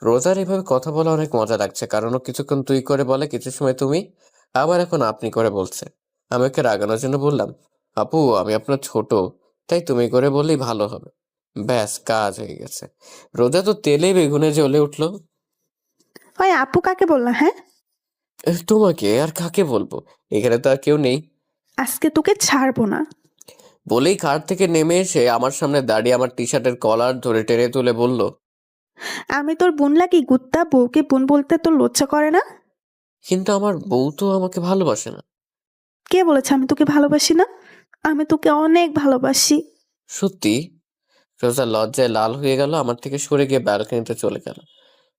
রোজার এইভাবে কথা বলা অনেক মজা লাগছে, কারণ ও কিছুক্ষণ তুই করে বলে, কিছু সময় তুমি, আবার এখন আপনি করে বলছে। আমি ওকে রাগানোর জন্য বললাম, আপু আমি আপনার ছোট, তাই তুমি করে বললেই ভালো হবে। ব্যাস, কাজ হয়ে গেছে। রোজা তো তেলে বেগুনে জ্বলে উঠলো। ওই আপু কাকে বললা? হ্যাঁ, তোমাকে আর কাকে বলবো, এখানে তো আর কেউ নেই। আজকে তোকে ছাড়বো না। বলেই কার থেকে নেমে এসে আমার সামনে দাঁড়িয়ে আমার টি শার্টের কলার ধরে টেনে তুলে বলল, আমি তোর বোন লাগি গুত্তা? বউকে বোন বলতে তোর লজ্জা করে না? কিন্তু আমার বউ তো আমাকে ভালোবাসে না। কে বলেছে আমি তোকে ভালোবাসি না? আমি তোকে অনেক ভালোবাসি। সত্যি? রোজা লজ্জায় লাল হয়ে গেল, আমার থেকে সরে গিয়ে ব্যালকনিতে চলে গেল।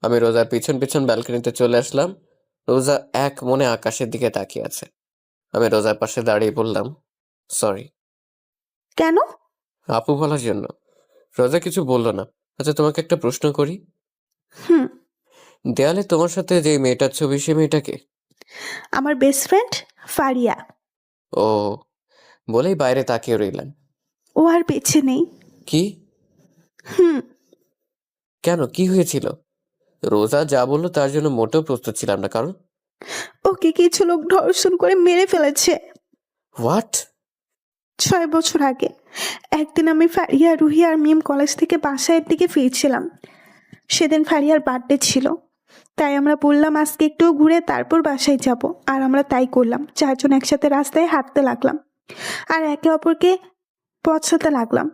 আমি রোজার পিছন পিছন ব্যালকনিতে চলে আসলাম। রোজা এক মনে আকাশের দিকে তাকিয়ে আছে। আমি রোজার পাশে দাঁড়িয়ে বললাম, সরি। কেন? আপু বলার জন্য। রোজা কিছু বললো না। আচ্ছা তোমাকে একটা প্রশ্ন করি, হুম। দেয়ালে তোমার সাথে যে মেয়েটার ছবি, সে মেয়েটাকে? আমার বেস্ট ফ্রেন্ড ফারিয়া। ও, বলেই বাইরে তাকিয়ে রইলাম। ও আর বেঁচে নেই। কি? হুম। কেন, কি হয়েছিল? রোজা যা বললো তার জন্য মোটেও প্রস্তুত ছিলাম না, কারণ ওকে কিছু লোক ধর্ষণ করে মেরে ফেলেছে হোয়াট? 6 বছর আগে। একদিন আমি ফারিয়া, রুহি আর মিম কলেজ থেকে বাসায় দিকে ফিরছিলাম। সেদিন ফারিয়ার বার্থডে ছিল, তাই আমরা বললাম আজকে একটু ঘুরে তারপর বাসায় যাব। আর আমরা তাই করলাম। 4 জন একসাথে রাস্তায় হাঁটতে লাগলাম আর একে অপরকে পছাতে লাগলাম।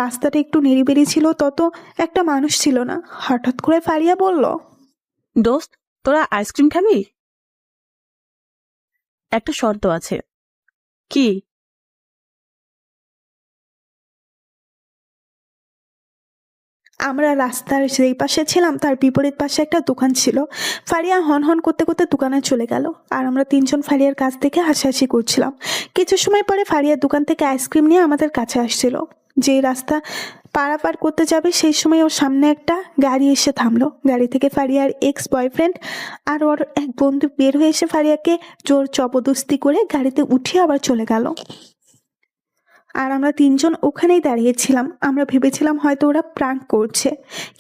রাস্তাটা একটু নিরিবিলি ছিল, তত একটা মানুষ ছিল না। হঠাৎ করে ফারিয়া বলল, দোস্ত, তোরা আইসক্রিম খাবি? একটা শর্ত আছে। কি? আমরা রাস্তার যেই পাশে ছিলাম তার বিপরীত পাশে একটা দোকান ছিল। ফারিয়া হন হন করতে করতে দোকানে চলে গেল, আর আমরা 3 জন ফারিয়ার কাছ থেকে হাসাহাসি করছিলাম। কিছু সময় পরে ফারিয়ার দোকান থেকে আইসক্রিম নিয়ে আমাদের কাছে আসছিল। যেই রাস্তা পারাপার করতে যাবে সেই সময় ওর সামনে একটা গাড়ি এসে থামলো। গাড়ি থেকে ফারিয়ার এক্স বয়ফ্রেন্ড আর ওর এক বন্ধু বের হয়ে এসে ফারিয়াকে জোর জবরদস্তি করে গাড়িতে উঠিয়ে আবার চলে গেল। আর আমরা 3 জন ওখানেই দাঁড়িয়েছিলাম। আমরা ভেবেছিলাম হয়তো ওরা প্রাঙ্ক করছে,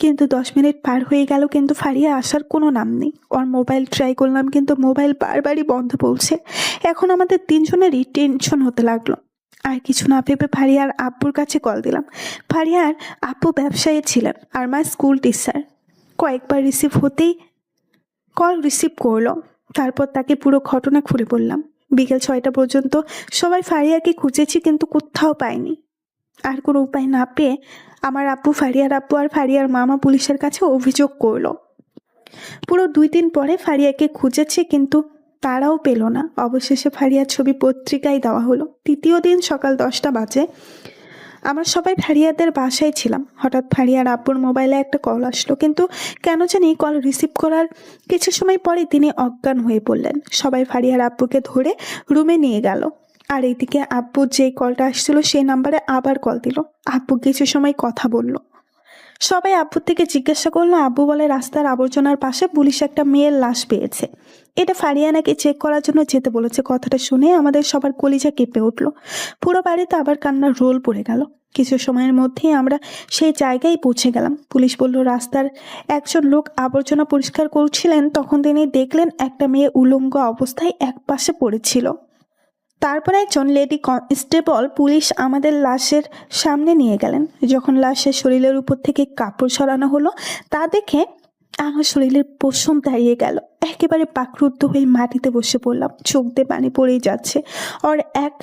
কিন্তু 10 মিনিট পার হয়ে গেল, কিন্তু ফারিয়া আসার কোনো নাম নেই। ওর মোবাইল ট্রাই করলাম, কিন্তু মোবাইল বারবারই বন্ধ বলছে। এখন আমাদের 3 জনেরই টেনশন হতে লাগলো। আর কিছু না ভেবে ফারিয়ার আব্বুর কাছে কল দিলাম। ফারিয়ার আব্বু ব্যবসায়ী ছিলেন আর মা স্কুল টিচার। কয়েকবার কল রিসিভ করলো। তারপর তাকে পুরো ঘটনা খুলে বললাম। বিকেল 6টা পর্যন্ত সবাই ফারিয়াকে খুঁজেছি, কিন্তু কোথাও পাইনি। আর কোনো উপায় না পেয়ে আমার আব্বু, ফারিয়ার আব্বু আর ফারিয়ার মামা পুলিশের কাছে অভিযোগ করলো। পুরো 2 দিন পরে ফারিয়াকে খুঁজেছে, কিন্তু তারাও পেল না। অবশেষে ফারিয়ার ছবি পত্রিকায় দেওয়া হলো। 3য় দিন সকাল 10টা বাজে। আমরা সবাই ফারিয়াদের বাসায় ছিলাম। হঠাৎ ফারিয়ার আব্বুর মোবাইলে একটা কল আসলো, কিন্তু কেন জানি কল রিসিভ করার কিছু সময় পরে তিনি অজ্ঞান হয়ে পড়লেন। সবাই ফারিয়ার আব্বুকে ধরে রুমে নিয়ে গেল। আর এইদিকে আব্বু যেই কলটা আসছিল সেই নাম্বারে আবার কল দিল। আব্বু কিছু সময় কথা বলল। সবাই আব্বুর থেকে জিজ্ঞাসা করলো। আব্বু বলে রাস্তার আবর্জনার পাশে পুলিশ একটা মেয়ের লাশ পেয়েছে। এটা ফারিয়া নাকি চেক করার জন্য যেতে বলেছে। কথাটা শুনে আমাদের সবার কলিজা কেঁপে উঠলো। পুরো বাড়িতে আবার কান্নার রোল পড়ে গেল। কিছু সময়ের মধ্যেই আমরা সেই জায়গায় পৌঁছে গেলাম। পুলিশ বলল রাস্তার একজন লোক আবর্জনা পরিষ্কার করছিলেন, তখন তিনি দেখলেন একটা মেয়ে উলঙ্গ অবস্থায় এক পাশে পড়েছিল। তারপর একজন লেডি কনস্টেবল পুলিশ আমাদের লাশের সামনে নিয়ে গেলেন। যখন লাশের শরীরের উপর থেকে কাপড় সরানো হলো, তা দেখে আমার শরীরের পশম দাঁড়িয়ে গেল। একেবারে পাকরুদ্ধ হয়ে মাটিতে বসে পড়লাম। চোখ দিয়ে পানি পড়েই যাচ্ছে। ওর এক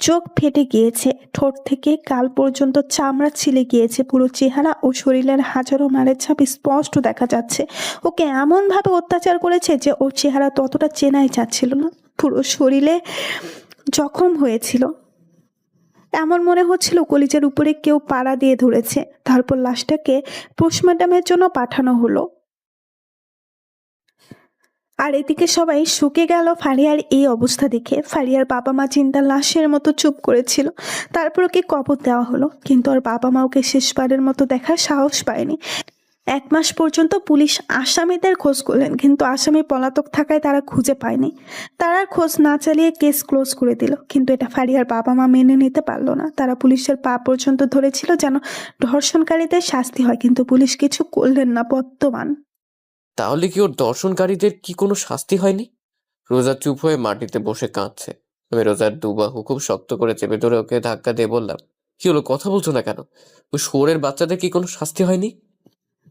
চোখ ফেটে গিয়েছে, ঠোঁট থেকে গাল পর্যন্ত চামড়া ছিলে গিয়েছে। পুরো চেহারা ও শরীরের হাজারো মারের ছাপ স্পষ্ট দেখা যাচ্ছে। ওকে এমনভাবে অত্যাচার করেছে যে ওর চেহারা ততটা চেনাই যাচ্ছিল না। পুরো শরীরে জখম হয়েছিল। এমন মনে হচ্ছিল কলিজার উপরে কেউ পাড়া দিয়ে ধরেছে। তারপর লাশটাকে পোস্টমর্টমের জন্য পাঠানো হলো। আর এদিকে সবাই শুকে গেল ফারিয়ার এই অবস্থা দেখে। ফারিয়ার বাবা মা চিন্তা লাশের মতো চুপ করেছিল। তারপর ওকে কবর দেওয়া হলো, কিন্তু ওর বাবা মা ওকে শেষবারের মতো দেখার সাহস পায়নি। 1 মাস পর্যন্ত পুলিশ আসামিদের খোঁজ করলেন, কিন্তু আসামি পলাতক থাকায় তারা খুঁজে পায়নি। তারা খোঁজ না চালিয়ে কেস ক্লোজ করে দিল। কিন্তু এটা ফারিয়ার বাবা মা মেনে নিতে পারলো না। তারা পুলিশের পা পর্যন্ত ধরেছিল যেন ধর্ষণকারীদের শাস্তি হয়, কিন্তু পুলিশ কিছু করলেন না। বর্তমান তাহলে কি ওর দর্শনকারীদের কি কোনো শাস্তি হয়নি? রোজা চুপ হয়ে মাটিতে বসে কাঁদছে। আমি রোজার দুবাহু খুব শক্ত করে চেপে ধরে ওকে ধাক্কা দিয়ে বললাম, কি হলো, কথা বলছো না কেন? ওই শোরের বাচ্চাদের কি কোনো শাস্তি হয়নি?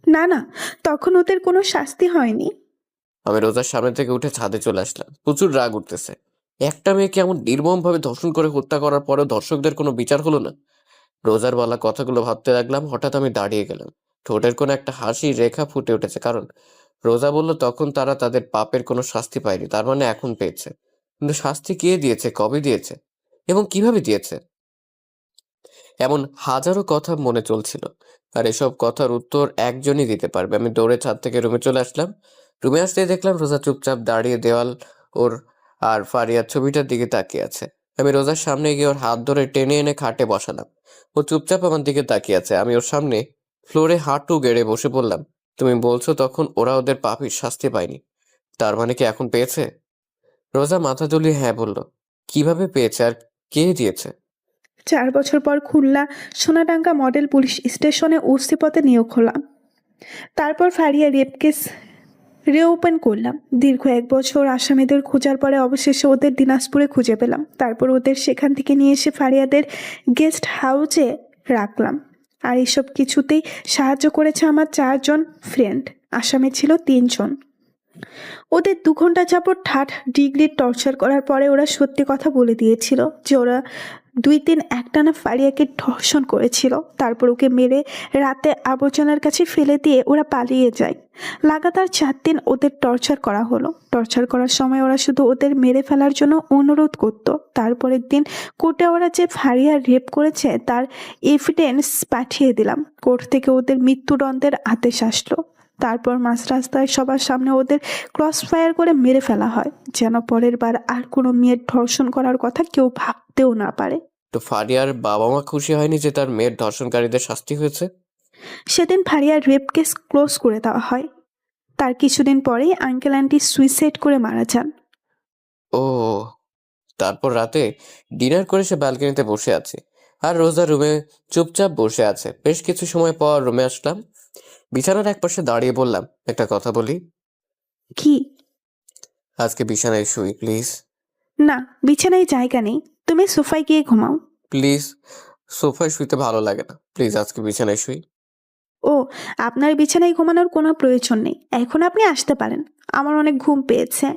না না, তখন ওদের কোনো শাস্তি হয়নি। আমি রোজার সামনে থেকে উঠে ছাদে চলে আসলাম। প্রচুর রাগ উঠতেছে। একটা মেয়েকে এমন নির্মম ভাবে ধর্ষণ করে হত্যা করার পরেও দর্শকদের কোনো বিচার হলো না। রোজার বলা কথাগুলো ভাবতে লাগলাম। হঠাৎ আমি দাঁড়িয়ে গেলাম। ঠোঁটের কোনো একটা হাসি রেখা ফুটে উঠেছে, কারণ রোজা বলল তখন তারা তাদের পাপের কোনো শাস্তি পায়নি, তার মানে এখন পেয়েছে। কিন্তু শাস্তি কে দিয়েছে, কবে দিয়েছে এবং কিভাবে দিয়েছে, এমন হাজারো কথা মনে চলছিল। আর এসব কথার উত্তর একজনই দিতে পারবে। আমি দৌড়ে ছাদ থেকে রুমে চলে আসলাম। রুমে আসতেই দেখলাম রোজা চুপচাপ দাঁড়িয়ে দেওয়াল ওর আর ফারিয়ার ছবিটার দিকে তাকিয়ে আছে। আমি রোজার সামনে গিয়ে ওর হাত ধরে টেনে এনে খাটে বসালাম। ও চুপচাপ আমার দিকে তাকিয়ে আছে। আমি ওর সামনে ফ্লোরে হাঁটু গেড়ে বসে পড়লাম। তুমি বলছো তখন ওরা ওদের পাপের শাস্তি পায়নি, তার মানে কি এখন পেয়েছে? রোজা মাথা দুলিয়ে হ্যাঁ বলল। কিভাবে পেয়েছে আর কে দিয়েছে? 4 বছর পর খুলনা সোনাডাঙ্গা মডেল পুলিশ স্টেশনে ওসি পদে নিয়োগ হলাম। তারপর ফারিয়া রেপ কেস রিওপেন করলাম। দীর্ঘ 1 বছর আসামিদের খোঁজার পরে অবশেষে ওদের দিনাজপুরে খুঁজে পেলাম। তারপর ওদের সেখান থেকে নিয়ে এসে ফারিয়াদের গেস্ট হাউসে রাখলাম। আর এইসব কিছুতেই সাহায্য করেছে আমার 4 জন ফ্রেন্ড। আসামি ছিল 3 জন। ওদের 2 ঘন্টা যাবৎ ঠাট ডিগ্রি টর্চার করার পরে ওরা সত্যি কথা বলে দিয়েছিল যে ওরা 2 দিন একটানা ফারিয়াকে ধর্ষণ করেছিল। তারপর ওকে মেরে রাতে আবর্জনার কাছে ফেলে দিয়ে ওরা পালিয়ে যায়। লাগাতার 4 দিন ওদের টর্চার করা হলো। টর্চার করার সময় ওরা শুধু ওদের মেরে ফেলার জন্য অনুরোধ করত। তারপরের দিন কোর্টে ওরা যে ফারিয়া রেপ করেছে তার এভিডেন্স পাঠিয়ে দিলাম। কোর্ট থেকে ওদের মৃত্যুদণ্ডের আদেশ আসলো। তারপর মাঝ রাস্তায় সবার সামনে ওদের ক্রস ফায়ার করে মেরে ফেলা হয়, যেন পরের বার আর কোনো মেয়ের ধর্ষণ করার কথা কেউ ভাবতেও না পারে। তো ফারিয়ার বাবা মা খুশি হয়নি যে তার মেয়ের ধর্ষণকারীদের শাস্তি হয়েছে? সেদিন ফারিয়ার রেপ কেস ক্লোজ করে দেওয়া হয়। তার কিছুদিন পরেই আঙ্কেল আন্টি সুইসাইড করে মারা যান। ও, তারপর রাতে ডিনার করে সে ব্যালকনিতে বসে আছে আর রোজা রুমে চুপচাপ বসে আছে। বেশ কিছু সময় পর রুমে আসলাম। বিছানার এক পাশে দাঁড়িয়ে বললাম, একটা কথা বলি। কি? আজকে বিছানায় শুই প্লিজ। না, বিছানায় জায়গা নেই, তুমি সোফায় গিয়ে ঘুমাও। প্লিজ, সোফায় শুইতে ভালো লাগে না, প্লিজ আজকে বিছানায় শুই। ও, আপনার বিছানায় ঘুমানোর কোনো প্রয়োজন নেই, এখন আপনি আসতে পারেন, আমার অনেক ঘুম পেয়েছে।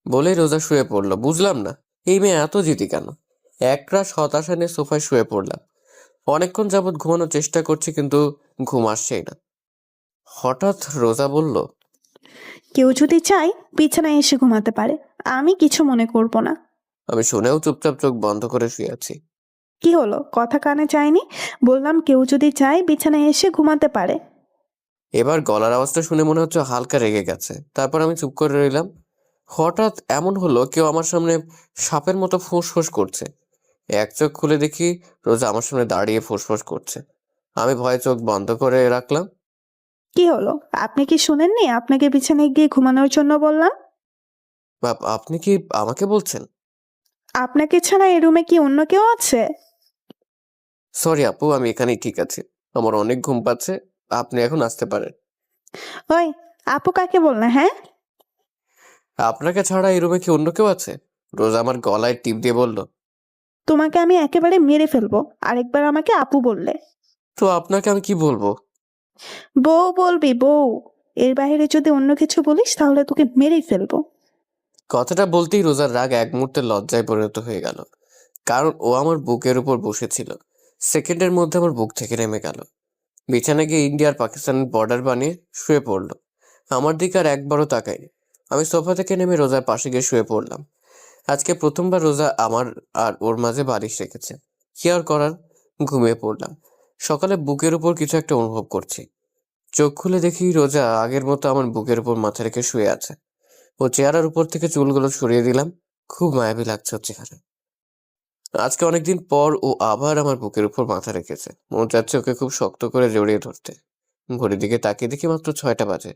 বলেই রোজা শুয়ে পড়লো। বুঝলাম না এই মেয়ে এত জিদি কেন। একরাশ হতাশা নিয়ে সোফায় শুয়ে পড়লাম। অনেকক্ষণ যাবৎ ঘুমানোর চেষ্টা করছি, কিন্তু ঘুম আসছেই না। হঠাৎ রোজা বলল, কেউ যদি চায় বিছানায় এসে ঘুমাতে পারে, আমি কিছু মনে করব না। আমি শুনেও চুপচাপ চোখ বন্ধ করে শুয়ে আছি। কি হলো, কথা কানে যায়নি? বললাম কেউ যদি চায় বিছানায় এসে ঘুমাতে পারে। এবার গলার আওয়াজটা শুনে মনে হচ্ছে হালকা রেগে গেছে। তারপর আমি চুপ করে রইলাম। হঠাৎ এমন হলো কেউ আমার সামনে সাপের মতো ফোঁস করছে। এক চোখ খুলে দেখি রোজা আমার সামনে দাঁড়িয়ে ফোঁস করছে। আমি ভয়ে চোখ বন্ধ করে রাখলাম। কি হলো, আপনি কি শুনেননি আপনাকে বিছানায় গিয়ে ঘুমানোর জন্য বললাম? আপনি কি আমাকে বলছেন? আপনাকে ছাড়া এই রুমে কি অন্য কেউ আছে? সরি আপু, আমি এখানেই ঠিক আছি। আমার অনেক ঘুম পাচ্ছে, আপনি এখন আসতে পারেন। ওই, আপু কাকে বলনা? হ্যাঁ, আপনাকে ছাড়া এই রুমে কি অন্য কেউ আছে? রোজা আমার গলায় টিপ দিয়ে বলল। তোমাকে আমি একেবারে মেরে ফেলবো আরেকবার আমাকে আপু বললে। তো আপনাকে আমি কি বলবো? বউ বলবি, বউ। এর বাইরে যদি অন্য কিছু বলিস তাহলে তোকে মেরেই ফেলবো। কথাটা বলতেই রোজার রাগ এক মুহূর্তে লজ্জায় পরিণত হয়ে গেল, কারণ ও আমার বুকের উপর বসেছিল। সেকেন্ডের মধ্যে আমার বুক থেকে নেমে গেল। বিছানায় গিয়ে ইন্ডিয়া আর পাকিস্তানের বর্ডার বানিয়ে শুয়ে পড়লো। আমার দিকে আর একবারও তাকায়নি। আমি সোফা থেকে নেমে রোজার পাশে গিয়ে শুয়ে পড়লাম। আজকে প্রথমবার রোজা আমার আর ওর মাঝে বালিশ রেখেছে। কি আর করার, ঘুমিয়ে পড়লাম। সকালে বুকের উপর কিছু একটা অনুভব করছি। চোখ খুলে দেখি রোজা আগের মতো আমার বুকের উপর মাথা রেখে শুয়ে আছে। ও চেহারার উপর থেকে চুলগুলো সরিয়ে দিলাম। খুব মায়াবী লাগছে ওর চেহারা। আজকে অনেকদিন পর ও আবার আমার বুকের উপর মাথা রেখেছে। মনে যাচ্ছে ওকে খুব শক্ত করে জড়িয়ে ধরতে। ঘড়ির দিকে তাকিয়ে দেখি মাত্র 6টা বাজে।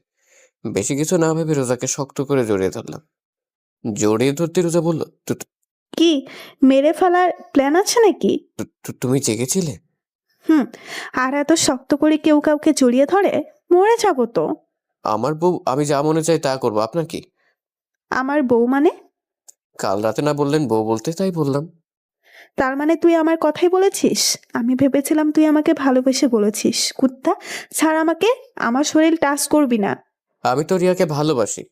বেশি কিছু না ভেবে রোজাকে শক্ত করে জড়িয়ে ধরলাম। জড়িয়ে ধরতে রোজা বলল, কি, মেরে ফেলার প্ল্যান আছে নাকি? তুমি জেগেছিলে? হুম, আর এত শক্ত করে কেউ কাউকে জড়িয়ে ধরে? মরে যাবো তো। আমার বউ, আমি যা মনে চাই তা করবো, আপনার কি? আমার বউ মানে? কাল রাতে না বললেন বউ বলতে, তাই বললাম। তার মানে তুই আমার কথাই বলেছিস? আমি ভেবেছিলাম তুই আমাকে ভালোবেসে বলেছিস। কুত্তা, ছাড় আমাকে, আমার শরীর টাচ করবি না। আমি তো রিয়াকে ভালোবাসি,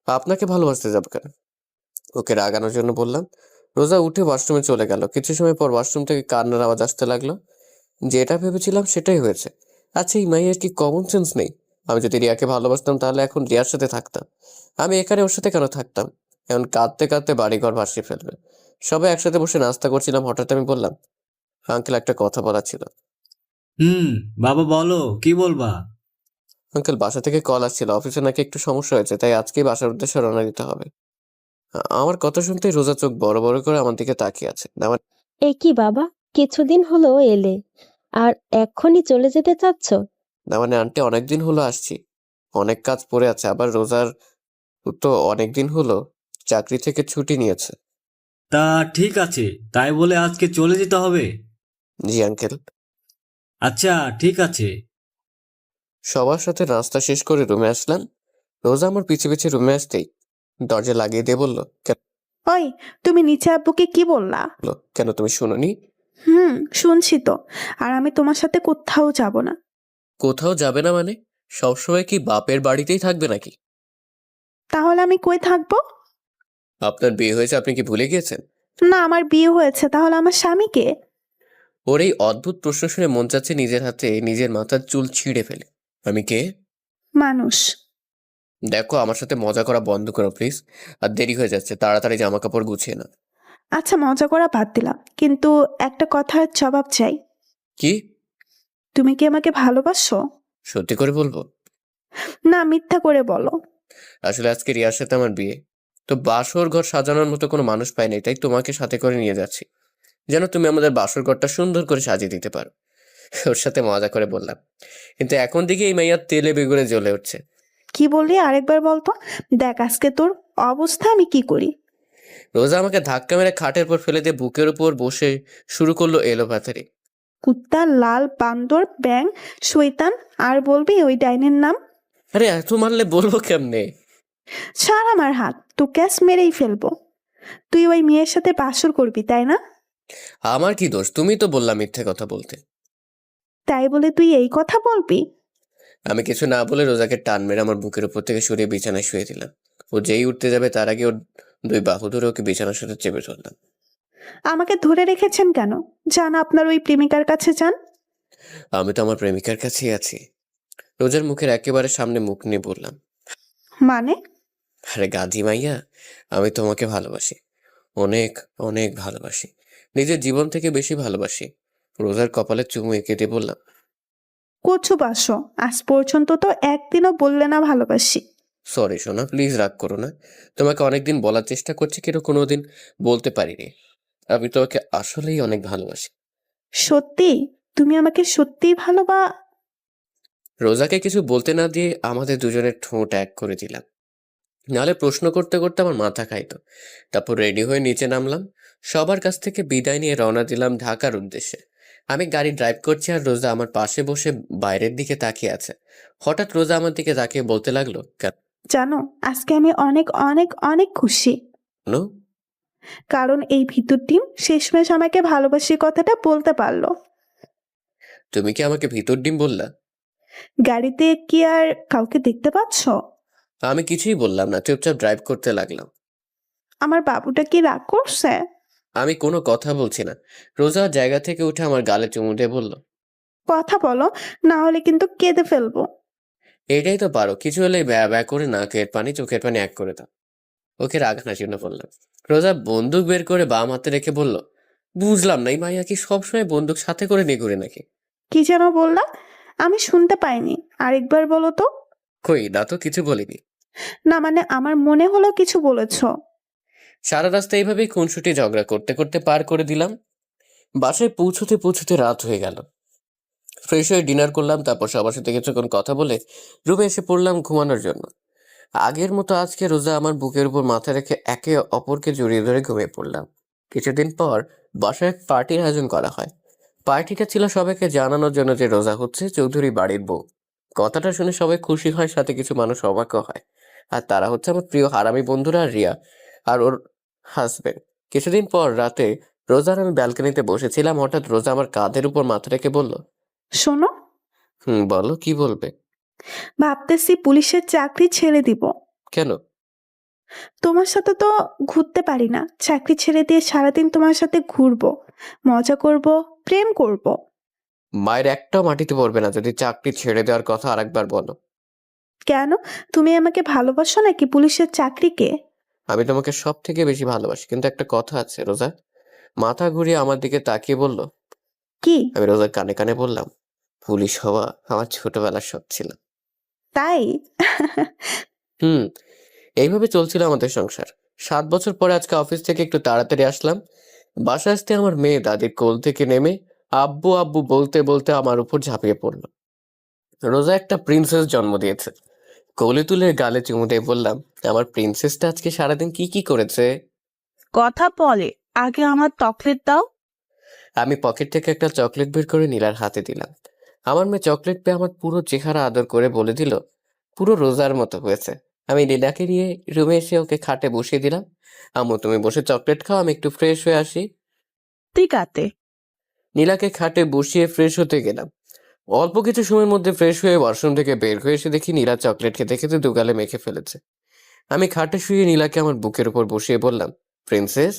আপনাকে ভালোবাসতে যাবো কেন? ওকে রাগানোর জন্য বললাম। রোজা উঠে ওয়াশরুমে চলে গেল। কিছু সময় পর ওয়াশরুম থেকে কান্নার আওয়াজ আসতে লাগলো। যেটা ভেবেছিলাম সেটাই হয়েছে। আচ্ছা, এই মাইয়ের কি কমন সেন্স নেই? আমি যদি রিয়াকে ভালোবাসতাম তাহলে এখন রিয়ার সাথে থাকতাম। আমি এখানে ওর সাথে কেন থাকতাম? এখন কাঁদতে কাঁদতে বাড়িঘর ভাসিয়ে ফেলবে। সবাই একসাথে বসে নাস্তা করছিলাম, হঠাৎ আমি বললাম, আঙ্কেল একটা কথা বলার ছিল। বাবা বলো, কি বলবা? আঙ্কেল, বাসা থেকে কল আসছিল, অফিসে নাকি একটু সমস্যা হয়েছে, তাই আজকেই বাসার উদ্দেশ্যে রওনা দিতে হবে। আমার কথা শুনতেই রোজা চোখ বড় বড় করে আমার দিকে তাকিয়ে আছে। আমার এ কি বাবা, কিছুদিন হলো এলে আর এক্ষুনি চলে যেতে চাচ্ছ? মানে আন্টি, অনেকদিন হলো আসছি, অনেক কাজ পড়ে আছে। আবার রোজার তো অনেকদিন হলো চাকরি থেকে ছুটি নিয়েছে। তা ঠিক আছে, তাই বলে আজকে চলে যেতে হবে? জি আঙ্কেল। আচ্ছা ঠিক আছে। সবার সাথে নাস্তা শেষ করে রুমে আসলাম। রোজা আমার পিছে পিছে রুমে আসতেই দরজা লাগিয়ে দিয়ে বলল, ওই, তুমি নিচে আব্বুকে কি বললা? কেন, তুমি শুনোনি? শুনছি তো। আর আমি তোমার সাথে কোথাও যাব না। কোথাও যাবে না মানে? সবসময় কি বাপের বাড়িতেই থাকবে নাকি? তাহলে আমি কই থাকবো? আপনার বিয়ে হয়েছে, আপনি কি ভুলে গিয়েছেন? না, আমার বিয়ে হয়েছে, তাহলে আমার স্বামীকে? ওর এই অদ্ভুত প্রশ্ন শুনে মন চাচ্ছে নিজের হাতে নিজের মাথার চুল ছিঁড়ে ফেলে। আমি কে? মানুষ। দেখো, আমার সাথে মজা করা বন্ধ করো প্লিজ। আর দেরি হয়ে যাচ্ছে, তাড়াতাড়ি জামা কাপড় গুছিয়ে না। আচ্ছা, মজা করা বাদ দিলাম, কিন্তু একটা কথার জবাব চাই। কি? তুমি কি আমাকে ভালোবাসো? সত্যি করে বলবো? না, মিথ্যা করে বলো। আসলে আজকে রিয়ার সাথে আমার বিয়ে, তো বাসর ঘর সাজানোর মতো কোনো মানুষ পাই নাই, তাই তোমাকে সাথে করে নিয়ে যাচ্ছি, যেন তুমি আমাদের বাসর ঘরটা সুন্দর করে সাজিয়ে দিতে পারো। ওর সাথে মজা করে বললাম, কিন্তু এখন দিকে এই মাইয়ার তেলে বেগুনে জ্বলে উঠছে। কি বললি, আরেকবার বলতো। দেখ আজকে তোর অবস্থা আমি কি করি। রোজা আমাকে ধাক্কা মেরে খাটের পর ফেলে দিয়ে বুকের উপর বসে শুরু করলো এলোপাথারি। কুত্তা, লাল বান্দর, ব্যাং, শয়তান, আর বলবি ওই ডাইনের নাম। আরে এত মারলে বলবো কেমনে? ছাড় আমার হাত, তো ক্যাশ মেরেই ফেলবো। তুই ওই মেয়ের সাথে বাসর করবি, তাই না? আমার কি দোষ? তুমি তো বললাম মিথ্যে কথা বলতে। তাই বলে তুই এই কথা বলবি? আমি কিছু না বলে রোজাকে টান মেরে আমার বুকের উপর থেকে সরিয়ে বিছানায় শুয়ে দিলাম। ও যেই উঠতে যাবে তার আগে ওর দুই বাহু ধরে ওকে বিছানার সাথে চেপে ধরলাম। আমাকে ধরে রেখেছেন কেন? যান আপনার ওই প্রেমিকার কাছে যান। আমি তো আমার প্রেমিকার কাছেই আছি। রোজার মুখের একেবারে সামনে মুখ নিয়ে বললাম। মানে? আরে গাধি মাইয়া, আমি তোমাকে ভালোবাসি, অনেক অনেক ভালোবাসি, নিজের জীবন থেকে বেশি ভালোবাসি। রোজার কপালে চুমু এঁকে দিয়ে বললাম, কচু বাসো, আজ পর্যন্ত তো একদিনও বললে না ভালোবাসি। সরি সোনা, প্লিজ রাগ করো না। তোমাকে অনেকদিন বলার চেষ্টা করছি কিন্তু কোনোদিন বলতে পারিনি। আমি তোমাকে আসলেই অনেক ভালোবাসি। সত্যি? তুমি আমাকে সত্যিই রোজাকে কিছু বলতে না দিয়ে আমাদের দুজনের ঠোঁট এক করে দিলাম, নাহলে প্রশ্ন করতে করতে আমার মাথা খাইতো। তারপর রেডি হয়ে নিচে নামলাম, সবার কাছ থেকে বিদায় নিয়ে রওনা দিলাম ঢাকার উদ্দেশ্যে। আমি গাড়ি ড্রাইভ করছি আর রোজা আমার পাশে বসে বাইরের দিকে তাকিয়ে আছে। হঠাৎ রোজা আমার দিকে তাকিয়ে বলতে লাগলো, কেন? জানো, আজকে আমি অনেক অনেক অনেক খুশি। কারণ এই ভিতর টিম শেষমেশ আমাকে ভালোবাসি কথাটা বলতে পারলো। তুমি কি আমাকে ভিতর ডিম বললা? গাড়িতে কি আর কাউকে দেখতে পাচ্ছ? আমি কিছুই বললাম না, চুপচাপ ড্রাইভ করতে লাগলাম। আমার বাবুটা কি রাগ করছে? আমি কোনো কথা বলছি না। রোজা জায়গা থেকে উঠে আমার গালে চুমু দিয়ে বলল, কথা বলো, না হলে কিন্তু কেঁদে ফেলবো। এটাই তো পারো, কিছু হলে ব্যা ব্যা করে নাকের পানি চোখের পানি এক করে দাও। ওকে রাগানোর জন্য বললাম। রোজা বন্দুক বের করে বাম হাতে রেখে বলল, বুঝলাম না, এই মাইয়া কি সবসময় বন্দুক সাথে করে নিয়ে ঘুরে নাকি? কি যেন বললা? আমি শুনতে পাইনি, আরেকবার বলো তো। কই না তো, কিছু বলিনি। না মানে আমার মনে হলো কিছু বলেছো। সারা রাস্তা এইভাবেই খুনসুটি ঝগড়া করতে করতে পার করে দিলাম। বাসায় পৌঁছতে পৌঁছতে রাত হয়ে গেল। ফ্রেশ হয়ে ডিনার করলাম, তারপর সবার সাথে কিছুক্ষণ কথা বলে রুমে এসে পড়লাম ঘুমানোর জন্য। আগের মতো আজকে রোজা আমার বুকের উপর মাথা রেখে একে অপরকে জড়িয়ে ধরে ঘুমিয়ে পড়লাম। কিছুদিন পর বাসায় এক পার্টির আয়োজন করা হয়। পার্টিটা ছিল সবাইকে জানানোর জন্য যে রোজা হচ্ছে চৌধুরী বাড়ির বউ। কথাটা শুনে সবাই খুশি হয়, সাথে কিছু মানুষ অবাকও হয়। আর তারা হচ্ছে আমার প্রিয় হারামি বন্ধুরা রিয়া আর ওর হাজবেন্ড। কিছুদিন পর রাতে রোজার আমি ব্যালকনিতে বসেছিলাম, হঠাৎ রোজা আমার কাঁধের উপর মাথা রেখে বলল, শোনো, বলো, কি বলবে? ভাবতেছি পুলিশের চাকরি ছেড়ে দিব। কেন? তোমার সাথে তো ঘুরতে পারি না, চাকরি ছেড়ে দিয়ে সারাদিন তোমার সাথে ঘুরবো, মজা করব, প্রেম করব। মায়ের একটাও মাটিতে পড়বে না যদি চাকরি ছেড়ে দেওয়ার কথা আরেকবার বলো। কেন? তুমি আমাকে ভালোবাসো নাকি পুলিশের চাকরিকে? আমি তোমাকে সব থেকে বেশি ভালোবাসি, কিন্তু একটা কথা আছে। রোজা মাথা ঘুরিয়ে আমার দিকে তাকিয়ে বলল, কি? আমি রোজার কানে কানে বললাম, পুলিশ হওয়া আমার ছোটবেলার শখ ছিল। তাই? হুম। এইভাবে চলছিল আমাদের সংসার। 7 বছর পরে আজকে অফিস থেকে একটু তাড়াতাড়ি আসলাম। বাসায় আসতে আমার মেয়ে দাদির কোল থেকে নেমে আব্বু আব্বু বলতে বলতে আমার উপর ঝাঁপিয়ে পড়লো। রোজা একটা প্রিন্সেস জন্ম দিয়েছে। কোলে তুলে গালে চুমু দিয়ে বললাম, আমার প্রিন্সেসটা আজকে সারাদিন কি কি করেছে? কথা বলে, আগে আমার চকলেট দাও। আমি পকেট থেকে একটা চকলেট বের করে নীলার হাতে দিলাম। আমার মেয়ে চকলেট পেয়ে আমার পুরো চেহারা আদর করে বলে দিল, পুরো রোজার মতো হয়েছে। আমি নীলাকে নিয়ে রুমে এসে ওকে খাটে বসিয়ে দিলাম। আম্মু তুমি বসে চকলেট খাও, আমি একটু ফ্রেশ হয়ে আসি। ঠিক আছে। নীলাকে খাটে বসিয়ে ফ্রেশ হতে গেলাম। অল্প কিছু সময়ের মধ্যে ফ্রেশ হয়ে ওয়াশরুম থেকে বের হয়ে এসে দেখি নীলা চকলেট খেতে খেতে দুগালে মেখে ফেলেছে। আমি খাটে শুয়ে নীলাকে আমার বুকের উপর বসিয়ে বললাম, প্রিন্সেস,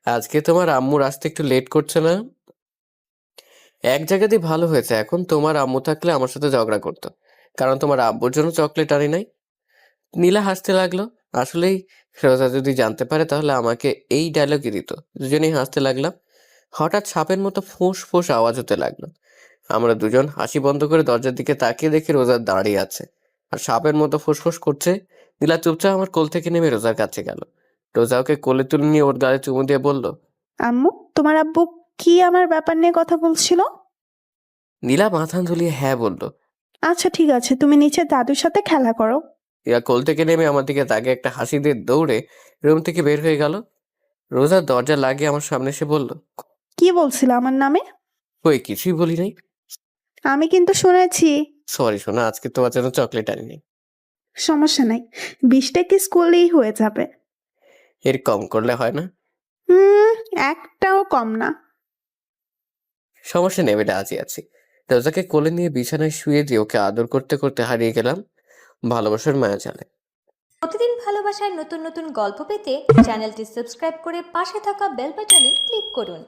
আজকে তোমার আম্মুর আসতে একটু লেট করছে না? এক জায়গাতেই ভালো হয়েছে, এখন তোমার আম্মু থাকলে আমার সাথে ঝগড়া করতো, কারণ তোমার আব্বুর জন্য চকলেট আনি নাই। নীলা হাসতে লাগলো। আসলেই রোজা যদি জানতে পারে তাহলে আমাকে এই ডায়লগই দিত। দুজনেই হাসতে লাগলাম। হঠাৎ সাপের মতো ফোঁস ফোঁস আওয়াজ হতে লাগলো। আমরা দুজন হাসি বন্ধ করে দরজার দিকে তাকিয়ে দেখি রোজা দাঁড়িয়ে আছে আর সাপের মতো ফুসফুস করছে। নীলা চুপচাপ আমার কোল থেকে নেমে রোজার কাছে গেল। রোজা ওকে কোলে তুলে নিয়ে ওর গালে চুমু দিয়ে বলল, আম্মু, তোমার আব্বু কি আমার ব্যাপার নিয়ে কথা বলছিল? নীলা মাথা ঝুলিয়ে হ্যাঁ বলল। আচ্ছা ঠিক আছে, তুমি নিচে দাদুর সাথে খেলা করো। নীলা কোল থেকে নেমে আমার দিকে তাকিয়ে একটা হাসি দিয়ে দৌড়ে রুম থেকে বের হয়ে গেল। রোজা দরজা লাগিয়ে আমার সামনে এসে বলল, কি বলছিল আমার নামে? ওই কিছুই বলি নাই। আমি কিন্তু শুনেছি। সরি শোনা, আজকে তোমার জন্য চকলেট আনিনি। সমস্যা নাই, 20টা কিস করলেই হয়ে যাবে। এর কম করলে হয় না? একটাও কম না। সমস্যা নেই, আমি রাজি আছি। রোজাকে কোলে নিয়ে বিছানায় শুয়ে দিয়ে ওকে আদর করতে করতে হারিয়ে গেলাম ভালোবাসার মায়া জালে। প্রতিদিন ভালোবাসার নতুন নতুন গল্প পেতে চ্যানেলটি সাবস্ক্রাইব করে পাশে থাকা বেল বাটনে ক্লিক করুন।